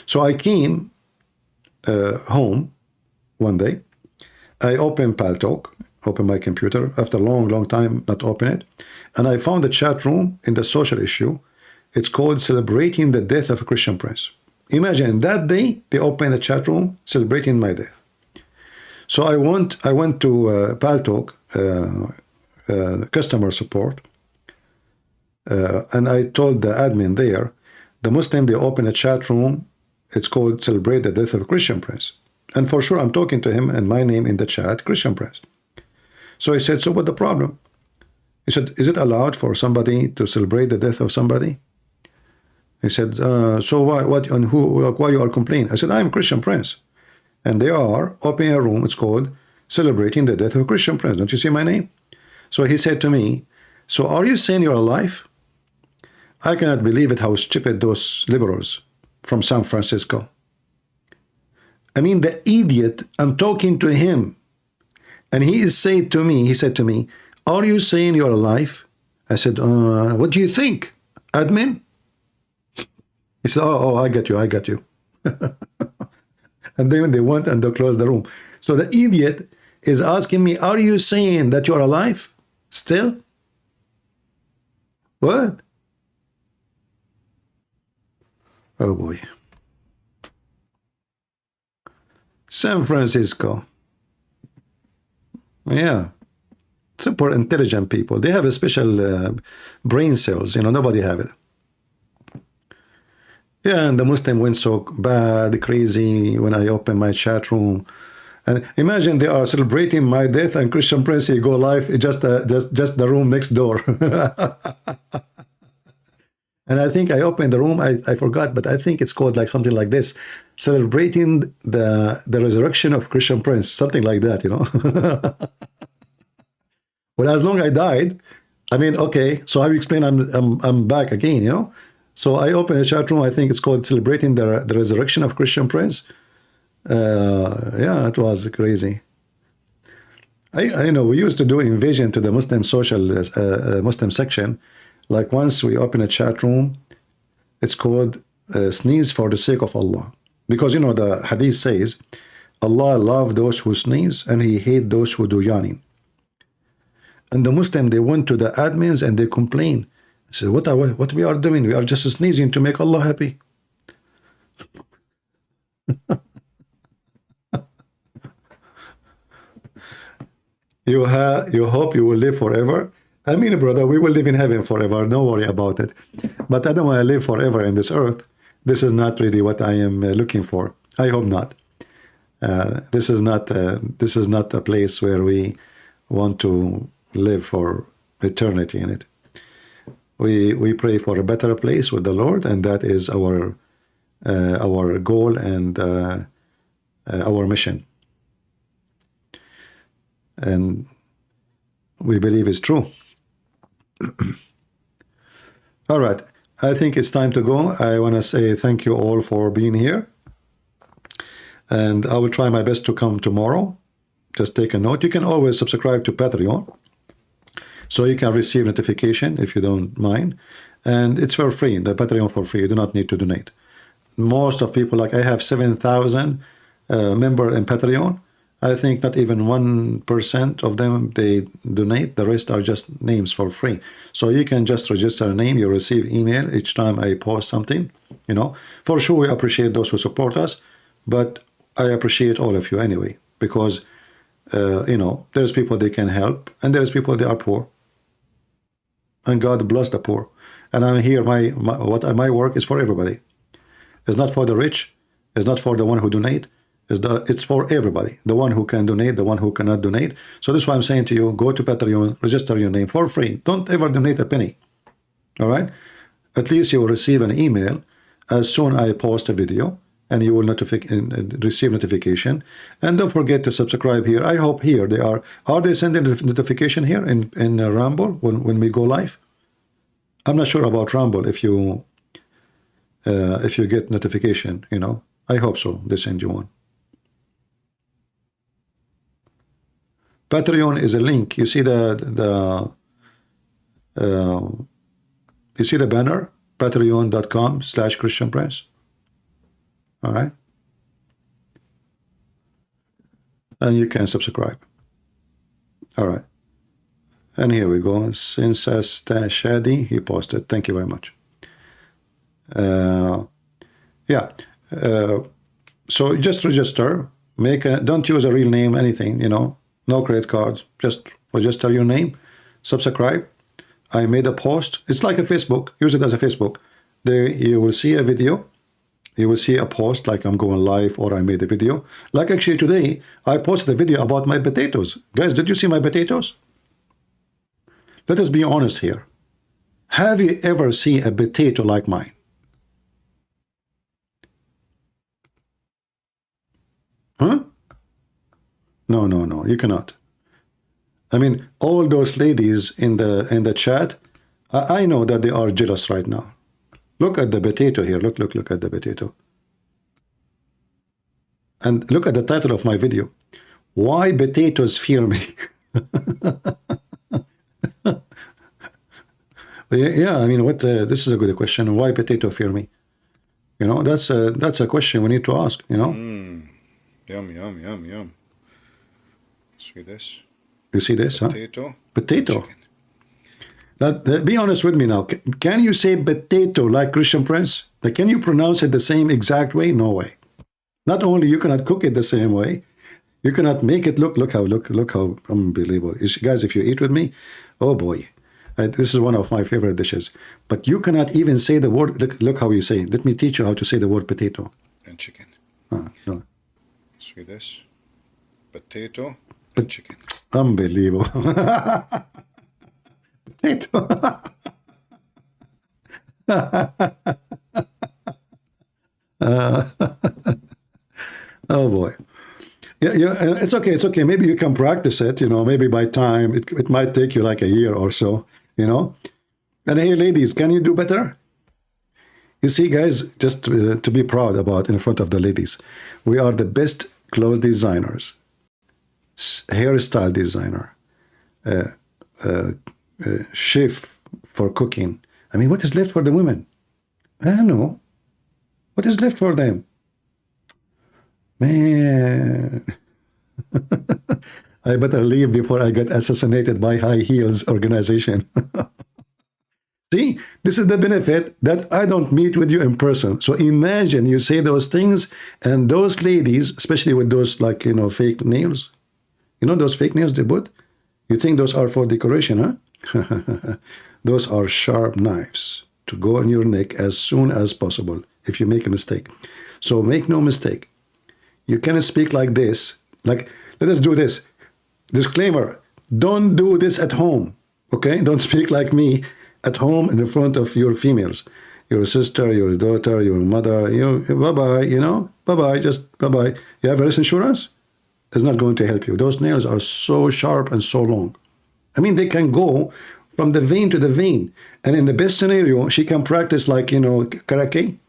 So I came home one day. I opened Paltalk, opened my computer after a long time not open it, and I found a chat room in the social issue. It's called Celebrating the Death of a Christian Prince. Imagine that day they opened a chat room celebrating my death. So I went to Paltalk customer support, and I told the admin there, the Muslim, they open a chat room. It's called Celebrate the Death of a Christian Prince. And for sure, I'm talking to him and my name in the chat, Christian Prince. So he said, so what's the problem? He said, is it allowed for somebody to celebrate the death of somebody? He said, so why you are complaining? I said, I'm Christian Prince. And they are opening a room, it's called Celebrating the Death of a Christian Prince. Don't you see my name? So he said to me, so are you saying you're alive? I cannot believe it, how stupid those liberals from San Francisco. I mean, the idiot, I'm talking to him. And he said to me, are you saying you're alive? I said, what do you think, admin? He said, oh, I got you. And then they went and they closed the room. So the idiot is asking me, are you saying that you're alive still? What? Oh boy. San Francisco. Yeah. Super intelligent people. They have a special brain cells, you know, nobody have it. Yeah, and the Muslim went so bad, crazy when I opened my chat room. And imagine they are celebrating my death and Christian Prince, he go live, just the room next door. And I think I opened the room, I forgot, but I think it's called like something like this, celebrating the resurrection of Christian Prince, something like that, you know. Well, as long as I died, I mean, okay, so how you explain I'm back again, you know? So I opened a chat room, I think it's called Celebrating the Resurrection of Christian Prince. Yeah, it was crazy. I know we used to do invasion to the Muslim social Muslim section. Like once we open a chat room, it's called sneeze for the sake of Allah, because you know the hadith says Allah love those who sneeze and He hate those who do yawning. And the Muslim, they went to the admins and they complain. Say, what we are doing? We are just sneezing to make Allah happy. You hope you will live forever. I mean, brother, we will live in heaven forever. Don't worry about it. But I don't want to live forever in this earth. This is not really what I am looking for. I hope not. This is not a place where we want to live for eternity in it. We pray for a better place with the Lord, and that is our goal and our mission. And we believe it's true. All right, I think it's time to go. I want to say thank you all for being here, and I will try my best to come tomorrow. Just take a note. You can always subscribe to Patreon, so you can receive notification if you don't mind, and it's for free. The Patreon for free. You do not need to donate. Most of people, like I have 7,000 member in Patreon. I think not even 1% of them they donate. The rest are just names for free. So you can just register a name. You receive email each time I post something. You know, for sure we appreciate those who support us, but I appreciate all of you anyway, because you know, there's people they can help, and there's people they are poor, and God bless the poor. And I'm here. My work is for everybody. It's not for the rich. It's not for the one who donate. It's for everybody, the one who can donate, the one who cannot donate. So this is why I'm saying to you, go to Patreon, register your name for free. Don't ever donate a penny. All right? At least you will receive an email as soon as I post a video, and you will receive notification. And don't forget to subscribe here. I hope here they are. Are they sending the notification here in Rumble when we go live? I'm not sure about Rumble if you get notification, you know. I hope so. They send you one. Patreon is a link. You see you see the banner, patreon.com/Christian Prince. All right, and you can subscribe. All right, and here we go. Since Shadi, he posted. Thank you very much. Yeah. So just register. Don't use a real name, anything, you know. No credit cards. Just register your name, subscribe. I made a post. It's like a Facebook. Use it as a Facebook. There you will see a video. You will see a post like I'm going live or I made a video. Like actually today, I posted a video about my potatoes. Guys, did you see my potatoes? Let us be honest here. Have you ever seen a potato like mine? Huh? No, you cannot. I mean, all those ladies in the chat, I know that they are jealous right now. Look at the potato here. Look at the potato. And look at the title of my video. Why potatoes fear me? Yeah, I mean, this is a good question. Why potato fear me? You know, that's a question we need to ask, you know. Yum. See this? You see this, potato, huh? Potato. Now, be honest with me now. Can you say potato like Christian Prince? Like, can you pronounce it the same exact way? No way. Not only you cannot cook it the same way, you cannot make it look how unbelievable. Guys, if you eat with me, oh boy, this is one of my favorite dishes. But you cannot even say the word. Look how you say it. Let me teach you how to say the word potato. And chicken. No. See this? Potato and chicken. Unbelievable. Potato. Oh boy. Yeah, it's okay. Maybe you can practice it, you know, maybe by time. It might take you like a year or so, you know. And hey, ladies, can you do better? You see, guys, just to be proud about in front of the ladies, we are the best clothes designers hairstyle designer, chef for cooking. I mean, what is left for the women? I don't know. What is left for them? Man, I better leave before I get assassinated by High Heels organization. See, this is the benefit that I don't meet with you in person. So imagine you say those things, and those ladies, especially with those, like, you know, fake nails, you know, those fake nails they put, you think those are for decoration, huh? Those are sharp knives to go on your neck as soon as possible if you make a mistake. So make no mistake. You cannot speak like this. Like, let us do this. Disclaimer, don't do this at home, okay? Don't speak like me at home in front of your females, your sister, your daughter, your mother, you bye-bye, you know, bye-bye, just bye-bye. You have health insurance? It's not going to help you. Those nails are so sharp and so long. I mean, they can go from the vein to the vein. And in the best scenario, she can practice, like, you know, karate.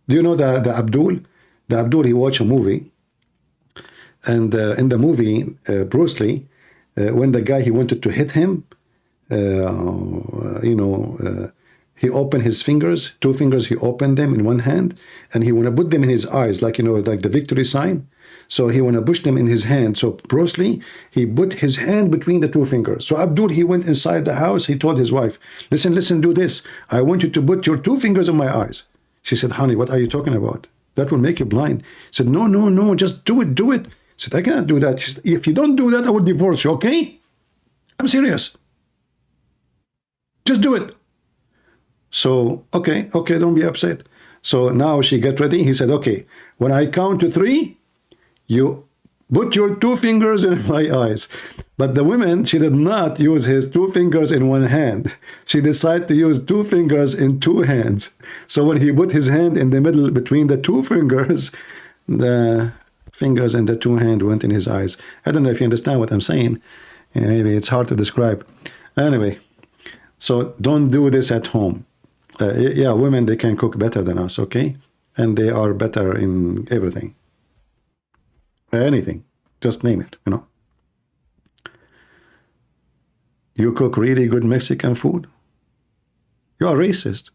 Do you know the Abdul? The Abdul, he watched a movie. And in the movie, Bruce Lee, when the guy, he wanted to hit him, he opened his fingers, 2 fingers, he opened them in one hand, and he want to put them in his eyes, like, you know, like the victory sign. So he want to push them in his hand. So Bruce Lee, he put his hand between the 2 fingers. So Abdul, he went inside the house. He told his wife, listen, do this. I want you to put your 2 fingers in my eyes. She said, honey, what are you talking about? That will make you blind. He said, no, just do it. He said, I cannot do that. She said, if you don't do that, I will divorce you, okay? I'm serious. Just do it. So, okay, don't be upset. So now she get ready. He said, okay, when I count to 3, you put your 2 fingers in my eyes. But the woman, she did not use his 2 fingers in one hand. She decided to use 2 fingers in 2 hands. So when he put his hand in the middle between the 2 fingers, the fingers and the 2 hands went in his eyes. I don't know if you understand what I'm saying. Maybe it's hard to describe. Anyway. So don't do this at home. Yeah, women, they can cook better than us, okay? And they are better in everything. Anything. Just name it, you know. You cook really good Mexican food? You are racist.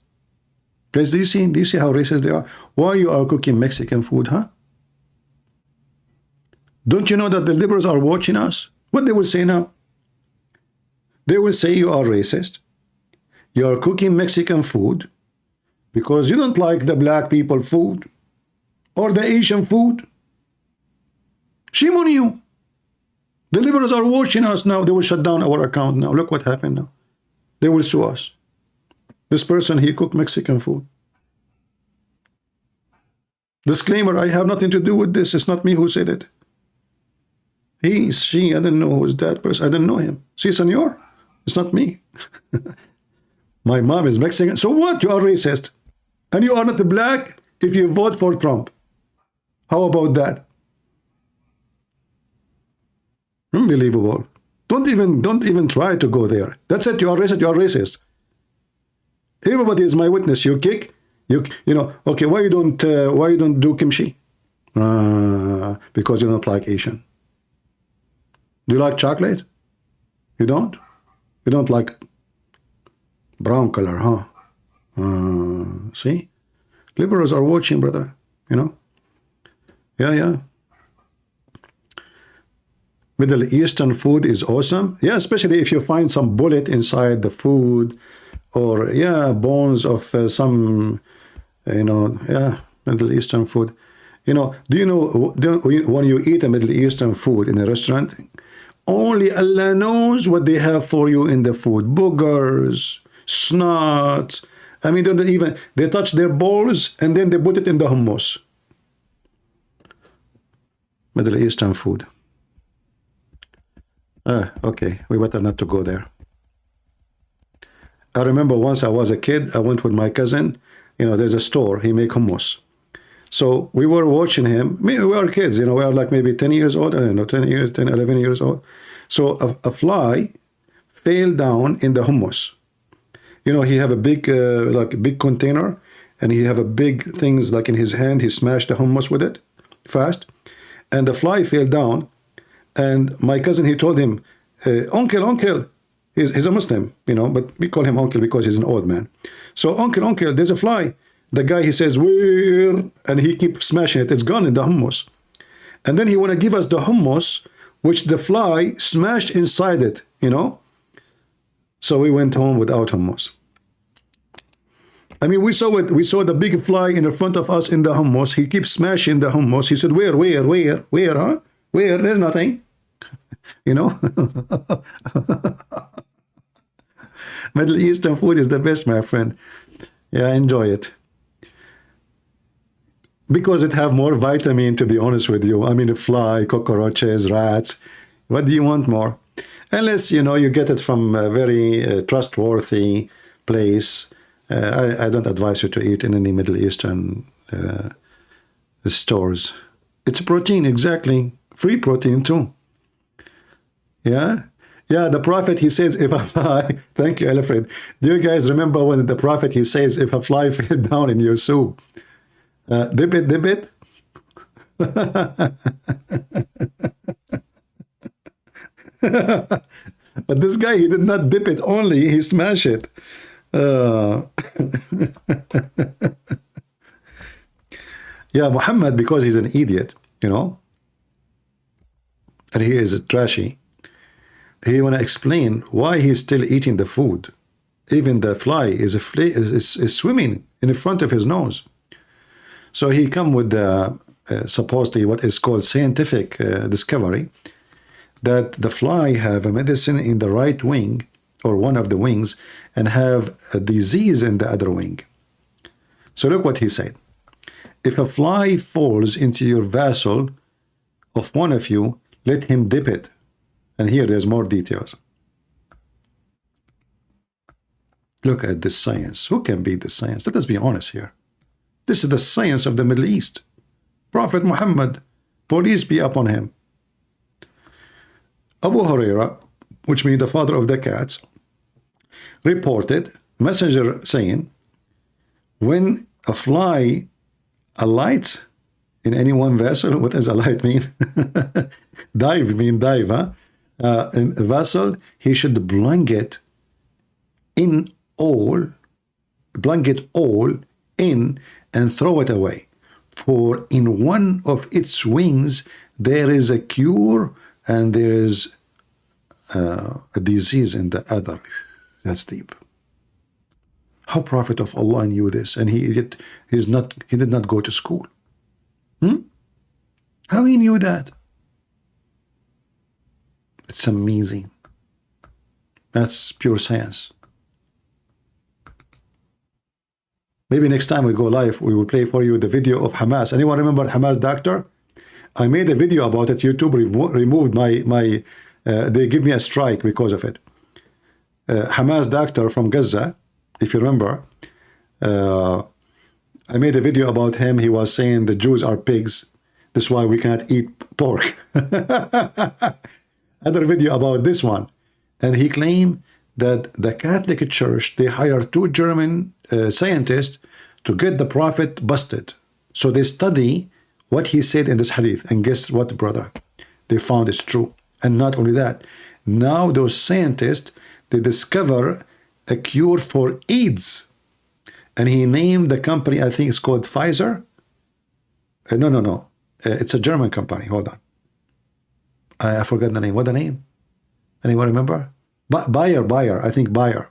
Guys, do you see how racist they are? Why you are cooking Mexican food, huh? Don't you know that the liberals are watching us? What they will say now? They will say you are racist. You are cooking Mexican food because you don't like the black people food or the Asian food. Shame on you. The liberals are watching us now. They will shut down our account now. Look what happened now. They will sue us. This person, he cooked Mexican food. Disclaimer, I have nothing to do with this. It's not me who said it. He, she, I don't know who is that person. I don't know him. See, senor, it's not me. My mom is Mexican. So what? You are racist. And you are not black if you vote for Trump. How about that? Unbelievable. Don't even try to go there. That's it. You are racist. You are racist. Everybody is my witness. You kick. You know. Okay. Why you don't do kimchi? Because you don't like Asian. Do you like chocolate? You don't? You don't like brown color, huh? See? Liberals are watching, brother. You know? Yeah. Middle Eastern food is awesome. Yeah, especially if you find some bullet inside the food or, yeah, bones of some, you know, yeah, Middle Eastern food. You know, do you know when you eat a Middle Eastern food in a restaurant, only Allah knows what they have for you in the food. Boogers, snots. I mean, they touch their balls and then they put it in the hummus. Middle Eastern food. Okay, we better not to go there. I remember once I was a kid, I went with my cousin. You know, there's a store, he make hummus. So we were watching him. We were kids, you know, we are like maybe 10 years old. I don't know, 10, 11 years old. So a fly fell down in the hummus. You know, he have a big, like a big container, and he have a big things like in his hand. He smashed the hummus with it fast, and the fly fell down. And my cousin, he told him, uncle, he's a Muslim, you know, but we call him uncle because he's an old man. So uncle, there's a fly. The guy, he says, where? And he keeps smashing it. It's gone in the hummus. And then he want to give us the hummus, which the fly smashed inside it, you know. So we went home without hummus. I mean, we saw it. We saw the big fly in the front of us in the hummus. He keeps smashing the hummus. He said, where, huh? Where? There's nothing. You know? Middle Eastern food is the best, my friend. Yeah, enjoy it. Because it have more vitamin, to be honest with you. I mean, fly, cockroaches, rats. What do you want more? Unless, you know, you get it from a very trustworthy place. I don't advise you to eat in any Middle Eastern stores. It's protein, exactly. Free protein too. Yeah? Yeah, the Prophet, he says, if a fly... Thank you, Alfred. Do you guys remember when the Prophet, he says, if a fly fell down in your soup, dip it? But this guy, he did not dip it only, he smashed it. Yeah, Muhammad, because he's an idiot, you know, and he is trashy, he want to explain why he's still eating the food. Even the fly is swimming in front of his nose. So he come with the supposedly what is called scientific discovery that the fly have a medicine in the right wing or one of the wings and have a disease in the other wing. So look what he said. If a fly falls into your vessel of one of you, let him dip it. And here there's more details. Look at this science. Who can beat this science? Let us be honest here. This is the science of the Middle East. Prophet Muhammad, peace be upon him. Abu Huraira, which means the father of the cats, reported, messenger saying, when a fly alights in any one vessel, what does alight mean? dive, huh? In a vessel, he should blanket all in and throw it away. For in one of its wings, there is a cure and there is a disease in the other. That's deep. How Prophet of Allah knew this, and he did not go to school. How he knew that? It's amazing. That's pure science. Maybe next time we go live, we will play for you the video of Hamas. Anyone remember Hamas doctor? I made a video about it. YouTube removed my they give me a strike because of it. Hamas doctor from Gaza, if you remember, I made a video about him. He was saying the Jews are pigs. That's why we cannot eat pork. Other video about this one. And he claimed that the Catholic Church, they hired 2 German scientists to get the Prophet busted. So they study what he said in this hadith. And guess what, brother? They found it's true. And not only that, now those scientists, they discover a cure for AIDS. And he named the company, I think it's called Pfizer. No. It's a German company. Hold on. I forgot the name. What the name? Anyone remember? Bayer. I think Bayer.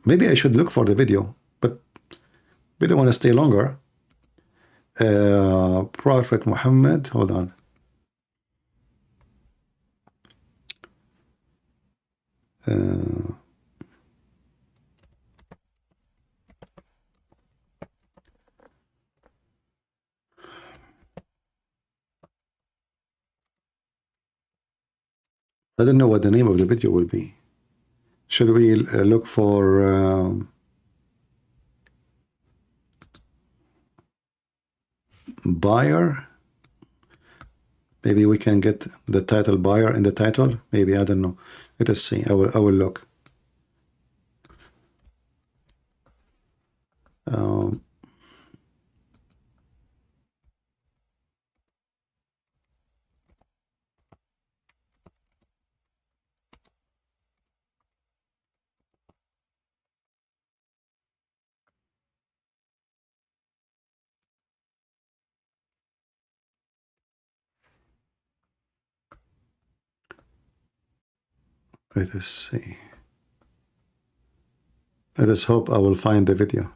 Maybe I should look for the video, but we don't want to stay longer. Prophet Muhammad. Hold on. I don't know what the name of the video will be. Should we look for buyer? Maybe we can get the title buyer in the title. Maybe, I don't know. Let us see. I will look. Let us see. Let us hope I will find the video.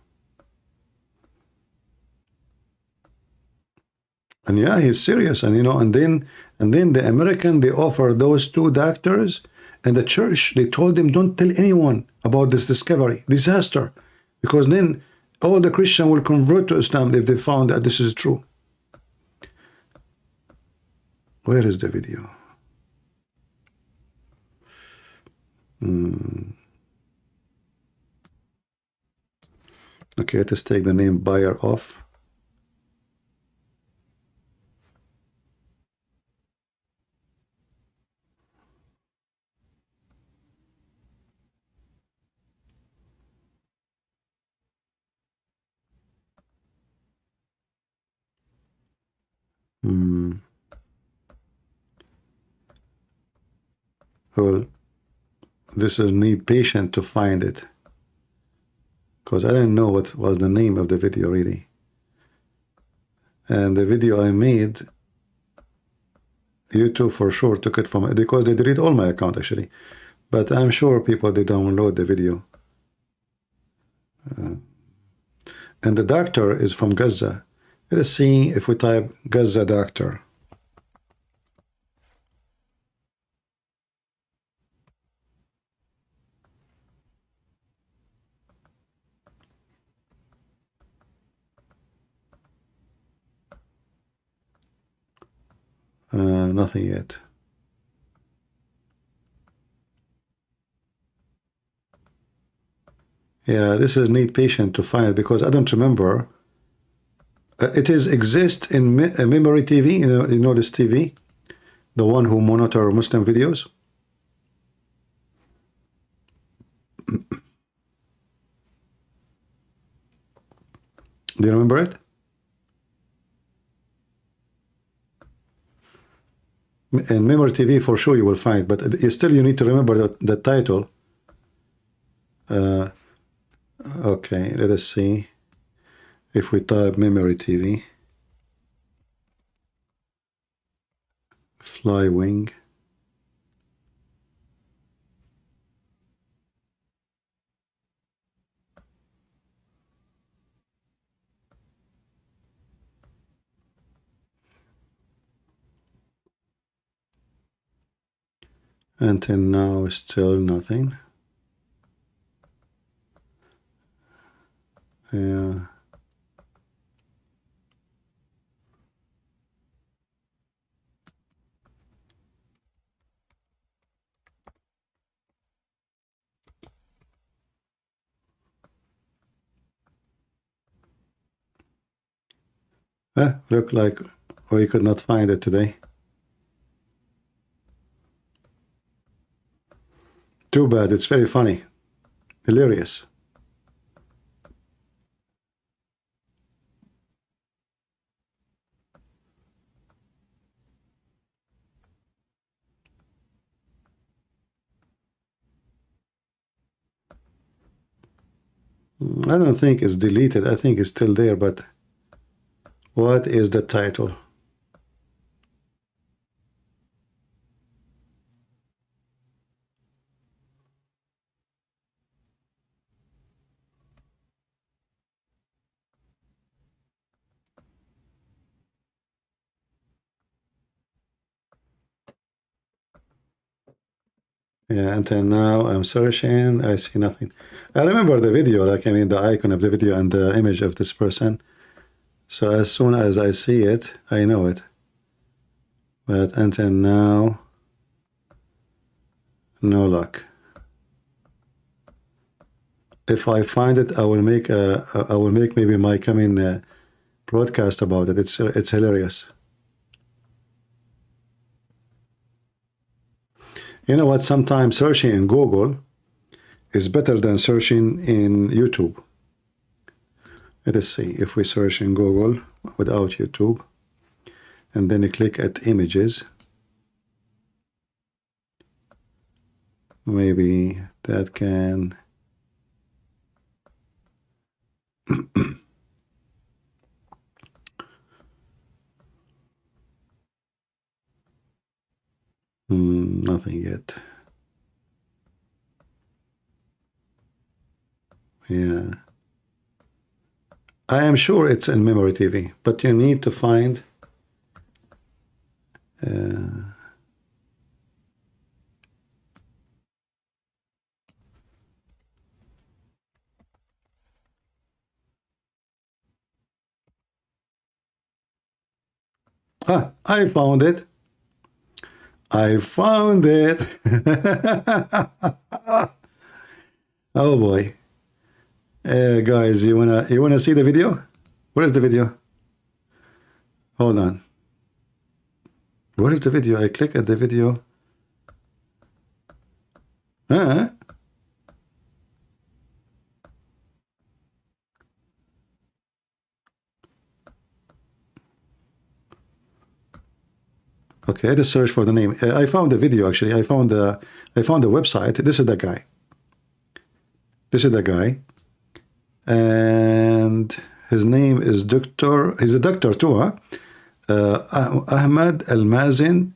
And yeah, he's serious. And you know, and then the American, they offer those two doctors, and the church, they told them, don't tell anyone about this discovery, disaster, because then all the Christians will convert to Islam if they found that this is true. Where is the video? Okay, let's take the name buyer off. Well, this is need patient to find it, because I didn't know what was the name of the video really. And the video I made, YouTube for sure took it from, because they delete all my account actually. But I'm sure people, they download the video. And the doctor is from Gaza. Let us see if we type Gaza doctor. Nothing yet. Yeah, this is need patient to find, because I don't remember. It is exist in Memory TV, you know this TV, the one who monitor Muslim videos. Do you remember it? In Memory TV for sure you will find, but still you need to remember the title. Okay, let us see if we type Memory TV, Fly Wing. Until now, still nothing. Yeah. Look like we could not find it today. Too bad, it's very funny. Hilarious. I don't think it's deleted. I think it's still there, but what is the title? Yeah, until now I'm searching, I see nothing. I remember the video, like I mean the icon of the video and the image of this person. So as soon as I see it, I know it. But until now, no luck. If I find it, I will make maybe my coming broadcast about it. It's hilarious. You know what? Sometimes searching in Google is better than searching in YouTube. Let us see if we search in Google without YouTube, and then you click at images. Maybe that can. Nothing yet. Yeah. I am sure it's in Memory TV, but you need to find I found it. I found it. Oh boy. Guys, you wanna see the video? Where is the video? Hold on. Where is the video? I click at the video. Okay, let's search for the name. I found the video actually. I found the website. This is the guy. This is the guy. And his name is Doctor. He's a doctor too, huh? Ahmad Al-Mazin,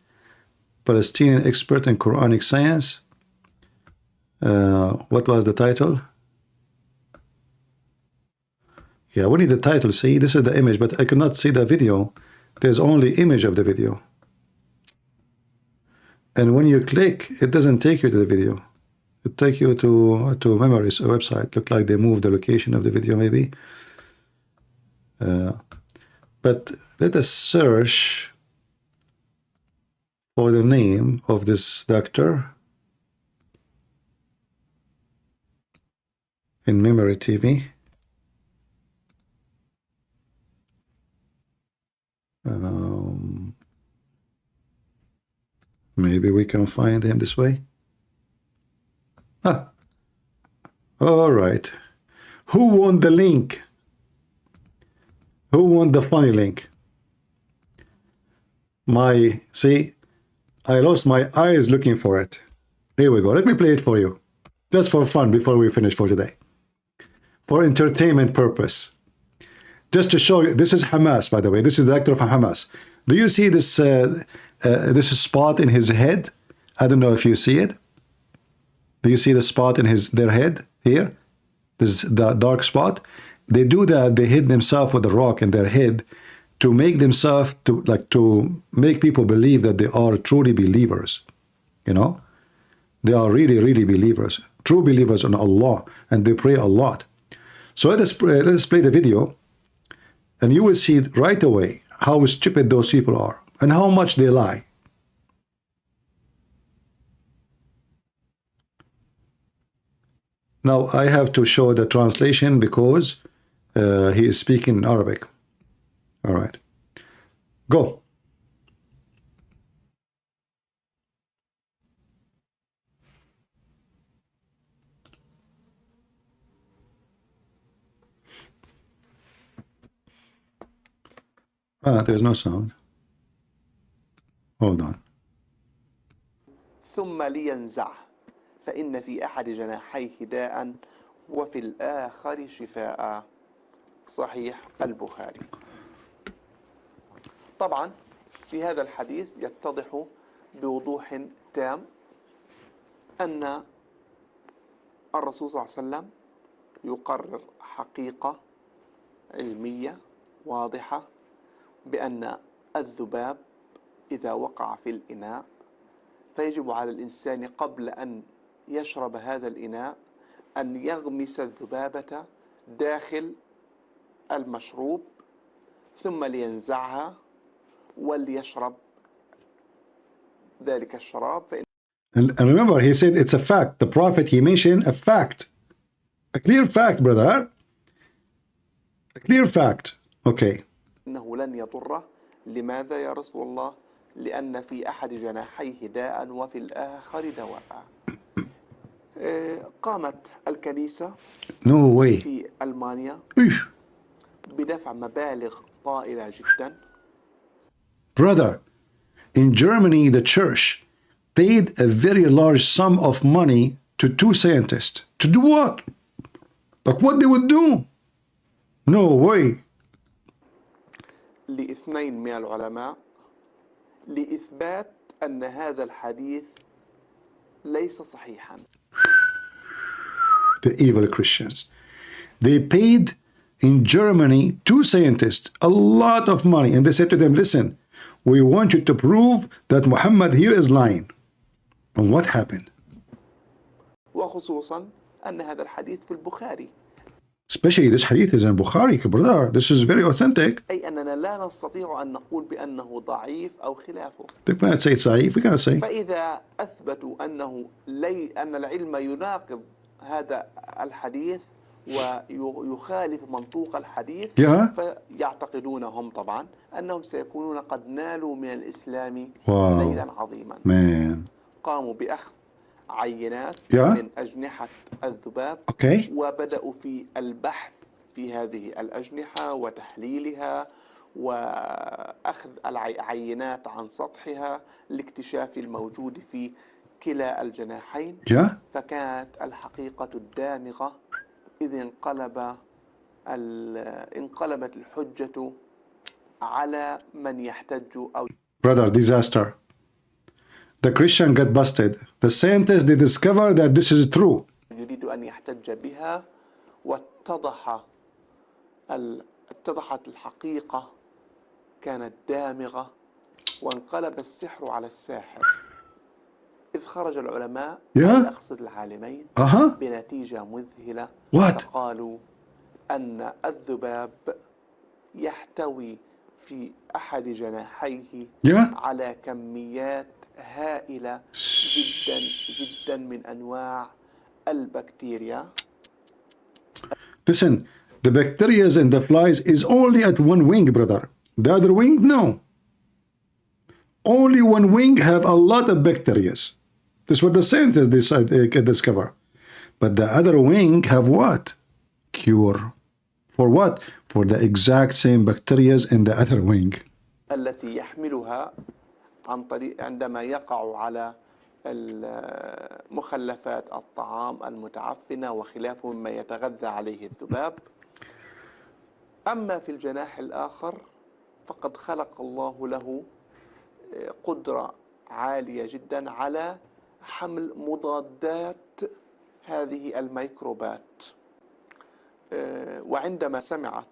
Palestinian expert in Quranic science. What was the title? Yeah, we need the title. See, this is the image, but I cannot see the video. There's only image of the video. And when you click, it doesn't take you to the video. It takes you to Memory's website. Look like they moved the location of the video, maybe. But let us search for the name of this doctor in Memory TV. Maybe we can find him this way. All right. Who won the link? Who won the funny link? See, I lost my eyes looking for it. Here we go. Let me play it for you. Just for fun before we finish for today. For entertainment purpose. Just to show you, this is Hamas, by the way. This is the actor of Hamas. Do you see this this spot in his head? I don't know if you see it. Do you see the spot in their head here? This is the dark spot. They do that. They hit themselves with a rock in their head to make themselves to make people believe that they are truly believers. You know, they are really believers, true believers in Allah, and they pray a lot. So let us play the video, and you will see right away how stupid those people are and how much they lie. Now I have to show the translation because he is speaking in Arabic. All right, go. There's no sound. Hold on. ثم لينزعه فإن في أحد جناحيه داء وفي الآخر شفاء. صحيح البخاري. طبعا في هذا الحديث يتضح بوضوح تام أن الرسول صلى الله عليه وسلم يقرر حقيقة علمية واضحة بأن الذباب إذا وقع في الإناء فيجب على الإنسان قبل أن يشرب هذا الإناء أن يغمس الذبابة داخل المشروب ثم لينزعها وليشرب ذلك الشراب. And remember, he said it's a fact. The Prophet, he mentioned a fact. A clear fact, brother. A clear fact. Okay. إنه لن يضره. لماذا يا رسول الله؟ لأن في أحد جناحيه داء وفي الآخر دواء. قامت الكنيسة في ألمانيا بدفع مبالغ طائلة جدا. Brother, in Germany, the church paid a very large sum of money to two scientists. To do what? Like what they would do? No way. لاثنين من العلماء لإثبات أن هذا الحديث ليس صحيحا. The evil Christians. They paid in Germany 2 scientists a lot of money, and they said to them, listen, we want you to prove that Muhammad here is lying. And what happened? وخصوصا أن هذا الحديث في البخاري. Especially this hadith is in Bukhari, brother. This is very authentic. أي أننا لا نستطيع أن نقول بأنه ضعيف أو خلافه. We cannot say it's ضعيف. We cannot say. فإذا أثبتوا أن العلم يناقض هذا الحديث ويخالف منطوق الحديث فيعتقدون هم طبعا أنهم سيكونون قد نالوا من الإسلام نيلا عظيما. قاموا بأخذ عينات من أجنحة الذباب وبدأوا في البحث في هذه الأجنحة وتحليلها وأخذ العينات عن سطحها لاكتشاف الموجود في كلا الجناحين فكانت الحقيقة الدامغة إذ انقلبت الحجة على من يحتج أو Brother, disaster. The Christian got busted. The scientists, they discover that this is true. يريد أن يحتج بها واتضحت الحقيقة كانت دامغة وانقلب السحر على الساحر إذ خرج العلماء أقصد العالمين بنتيجة مذهلة فقالوا أن الذباب يحتوي في أحد جناحيه على كميات هائلة جدا جدا من أنواع البكتيريا. Listen, the bacteria and the flies is only at one wing, brother. The other wing, no. Only one wing have a lot of bacteria. This is what the scientists discover. But the other wing have what? Cure. For what? For the exact same bacteria in the other wing. التي يحملها عن طريق عندما يقع على مخلفات الطعام المتعفنة وخلافه مما يتغذى عليه الذباب. أما في الجناح الآخر فقد خلق الله له قدرة عالية جدا على حمل مضادات هذه الميكروبات. وعندما سمعت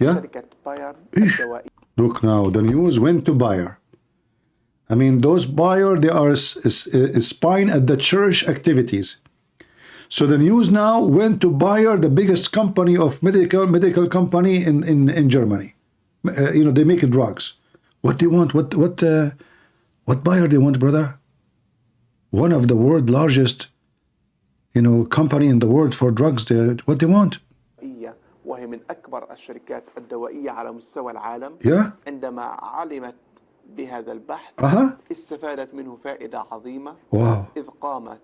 شركة باير الدوائية. Look now, the news went to Bayer. I mean, those Bayer, they are spying at the church activities. So the news now went to Bayer, the biggest company of medical company in Germany. You know, they make drugs. What do you want? What Bayer they want, brother? One of the world's largest, you know, company in the world for drugs. What they want? وهي من أكبر الشركات الدوائية على مستوى العالم. عندما علمت بهذا البحث استفادت منه فائدة عظيمة إذ قامت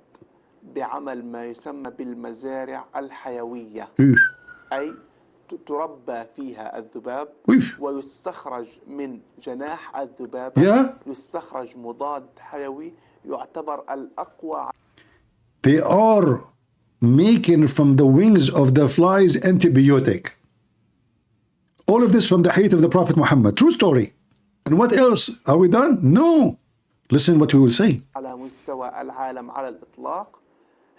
بعمل ما يسمى بالمزارع الحيوية أي تربى فيها الذباب ويستخرج من جناح الذباب يستخرج مضاد حيوي يعتبر الأقوى. They are making from the wings of the flies antibiotic. All of this from the hadith of the Prophet Muhammad. True story. And what else? Are we done? No. Listen what we will say. على مستوى العالم على الإطلاق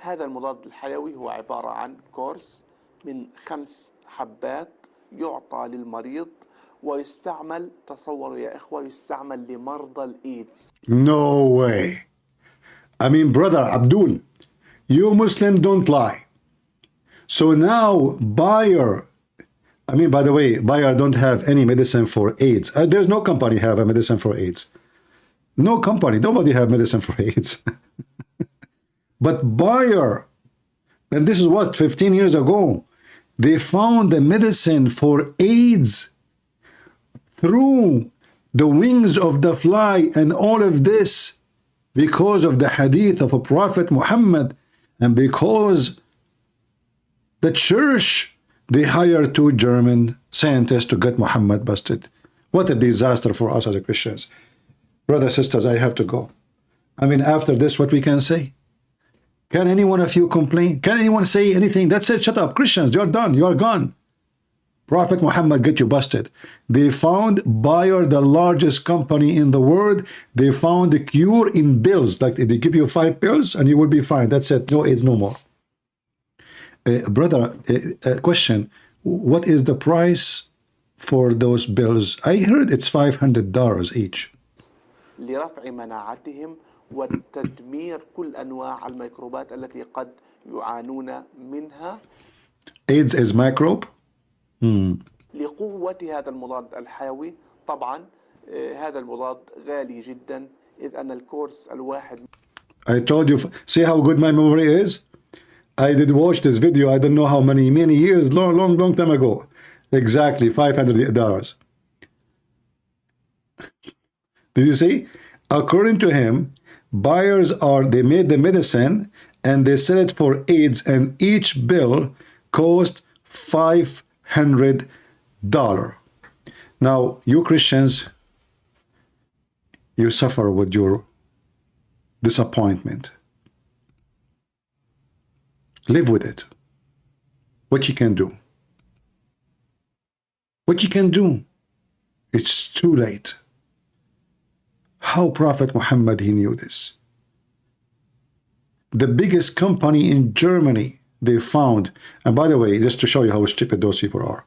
هذا المضاد الحيوي هو عبارة عن كورس من 5 حبات يعطى للمريض ويستعمل تصوروا يا إخوة يستعمل لمرضى الإيدز. No way. I mean, brother Abdul, you Muslim don't lie. So now Bayer, I mean, by the way, Bayer don't have any medicine for AIDS. There's no company have a medicine for AIDS. No company, nobody have medicine for AIDS. But Bayer, and this is what, 15 years ago, they found the medicine for AIDS through the wings of the fly and all of this because of the hadith of a Prophet Muhammad and because the church, they hired 2 German scientists to get Muhammad busted. What a disaster for us as Christians. Brothers, sisters, I have to go. I mean, after this, what we can say? Can any one of you complain? Can anyone say anything? That's it, shut up. Christians, you're done, you're gone. Prophet Muhammad get you busted. They found Bayer, the largest company in the world. They found a cure in pills. Like they give you 5 pills and you will be fine. That's it. No AIDS no more. Brother, question. What is the price for those bills? I heard it's $500 each. لرفع مناعتهم وتدمير كل أنواع الميكروبات التي قد يعانون منها. AIDS is microbe? لقوة هذا المضاد الحيوي طبعا هذا المضاد غالي جدا إذ أن الكورس الواحد. I told you, see how good my memory is? I did watch this video, I don't know how many years, long time ago. Exactly, $500. Did you see? According to him, they made the medicine and they sell it for AIDS, and each bill cost $500. Now, you Christians, you suffer with your disappointment. Live with it. What you can do. What you can do. It's too late. How Prophet Muhammad, he knew this. The biggest company in Germany, they found, and by the way, just to show you how stupid those people are,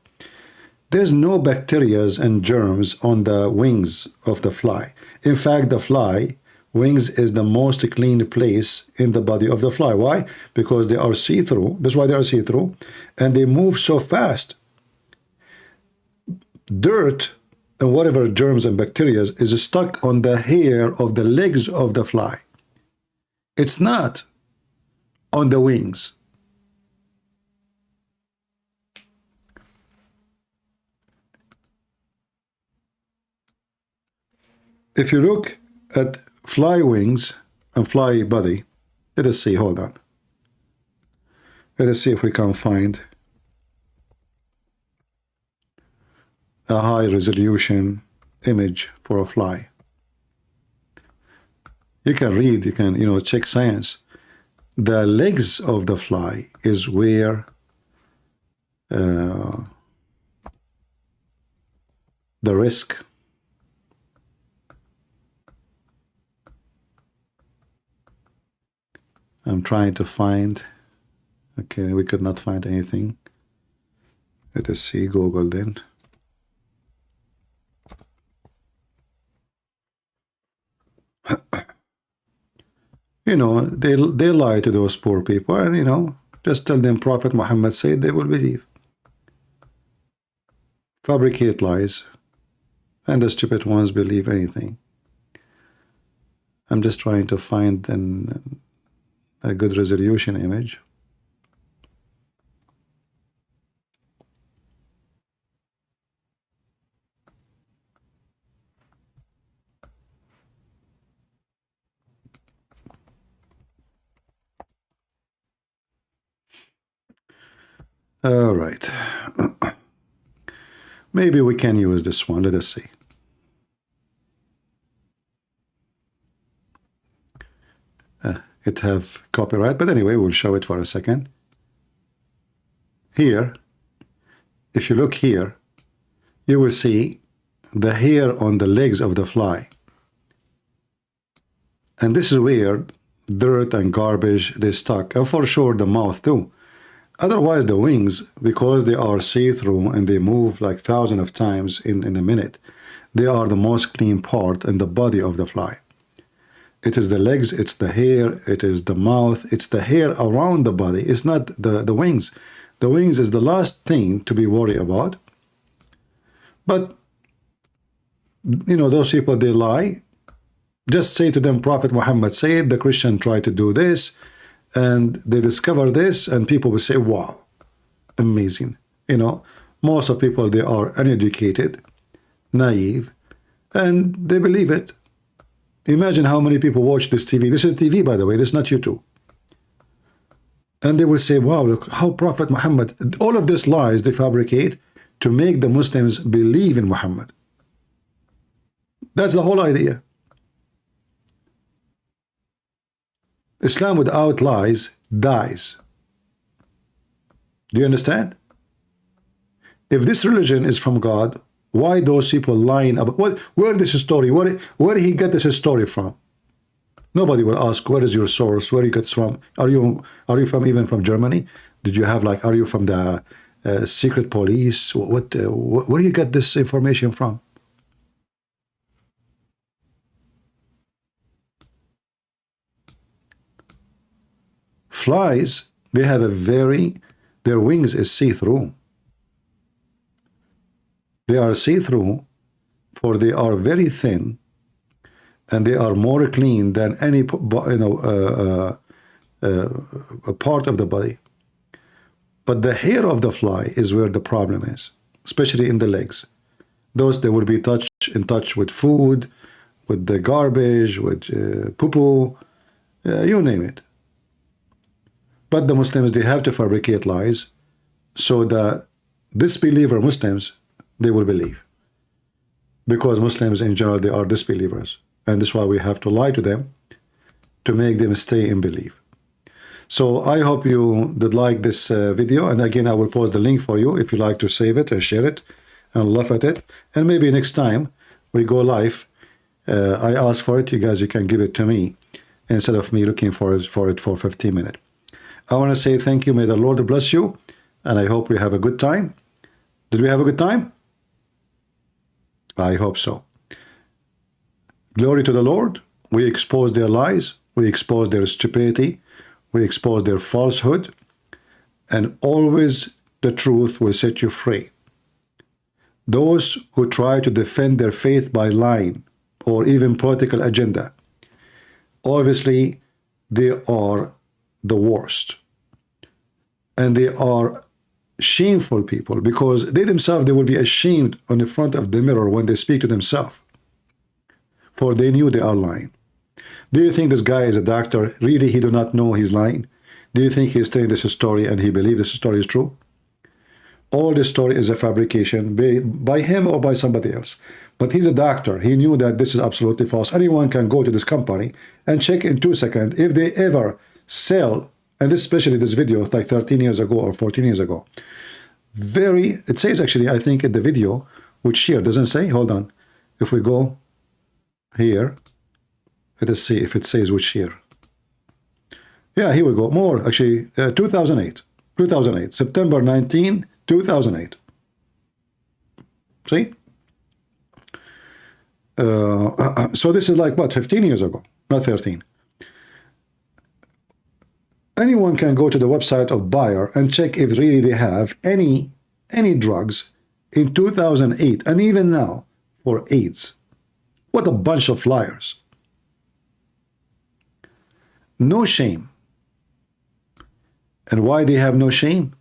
there's no bacteria and germs on the wings of the fly. In fact, the fly wings is the most clean place in the body of the fly. Why? Because they are see-through. That's why they are see-through, and they move so fast. Dirt and whatever germs and bacteria is stuck on the hair of the legs of the fly. It's not on the wings. If you look at fly wings and fly body, let us see, hold on. Let us see if we can find a high resolution image for a fly. You can read, you can, check science. The legs of the fly is where the risk I'm trying to find. Okay, we could not find anything. Let us see, Google then. They lie to those poor people, and just tell them Prophet Muhammad said, they will believe. Fabricate lies, and the stupid ones believe anything. I'm just trying to find a good resolution image. All right. Maybe we can use this one. Let us see. It have copyright, but anyway, we'll show it for a second. Here, if you look here, you will see the hair on the legs of the fly. And this is where dirt and garbage, they stuck. And for sure, the mouth too. Otherwise, the wings, because they are see-through and they move like thousands of times in a minute, they are the most clean part in the body of the fly. It is the legs, it's the hair, it is the mouth, it's the hair around the body. It's not the wings. The wings is the last thing to be worried about. But, those people, they lie. Just say to them, Prophet Muhammad said, the Christian tried to do this, and they discover this, and people will say, wow, amazing. Most of people, they are uneducated, naive, and they believe it. Imagine how many people watch this TV. This is TV, by the way. This is not YouTube. And they will say, wow, look how Prophet Muhammad, all of these lies they fabricate to make the Muslims believe in Muhammad. That's the whole idea. Islam without lies dies. Do you understand? If this religion is from God, why those people lying about where this story? Where he get this story from? Nobody will ask, where is your source? Where you get this from? Are you from even from Germany? Did you have like, are you from the secret police? Where do you get this information from? Flies, they have their wings is see-through. They are see-through, for they are very thin, and they are more clean than any a part of the body. But the hair of the fly is where the problem is, especially in the legs. Those, they will be in touch with food, with the garbage, with poo-poo, you name it. But the Muslims, they have to fabricate lies so that disbeliever Muslims, they will believe. Because Muslims in general, they are disbelievers. And this is why we have to lie to them to make them stay in belief. So I hope you did like this video. And again, I will post the link for you if you like to save it or share it and laugh at it. And maybe next time we go live, I ask for it. You guys, you can give it to me instead of me looking for it for 15 minutes. I want to say thank you. May the Lord bless you. And I hope we have a good time. Did we have a good time? I hope so. Glory to the Lord. We expose their lies. We expose their stupidity. We expose their falsehood. And always the truth will set you free. Those who try to defend their faith by lying or even political agenda, obviously they are the worst. And they are shameful people, because they themselves, they will be ashamed on the front of the mirror when they speak to themselves, for they knew they are lying. Do you think this guy is a doctor? Really, he do not know he's lying? Do you think he's telling this story and he believes this story is true? All this story is a fabrication by him or by somebody else. But he's a doctor. He knew that this is absolutely false. Anyone can go to this company and check in 2 seconds if they ever sell. And especially this video, like 13 years ago or 14 years ago. It says actually, I think in the video, which year, doesn't say, hold on. If we go here, let us see if it says which year. Yeah, here we go, more, actually, 2008, September 19, 2008. See? So this is like, what, 15 years ago, not 13. Anyone can go to the website of Bayer and check if really they have any drugs in 2008 and even now for AIDS. What a bunch of liars. No shame. And why they have no shame?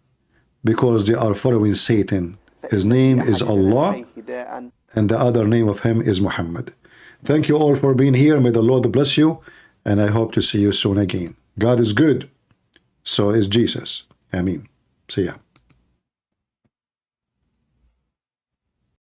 Because they are following Satan. His name is Allah, and the other name of him is Muhammad. Thank you all for being here. May the Lord bless you, and I hope to see you soon again. God is good. So is Jesus. Amen. See ya.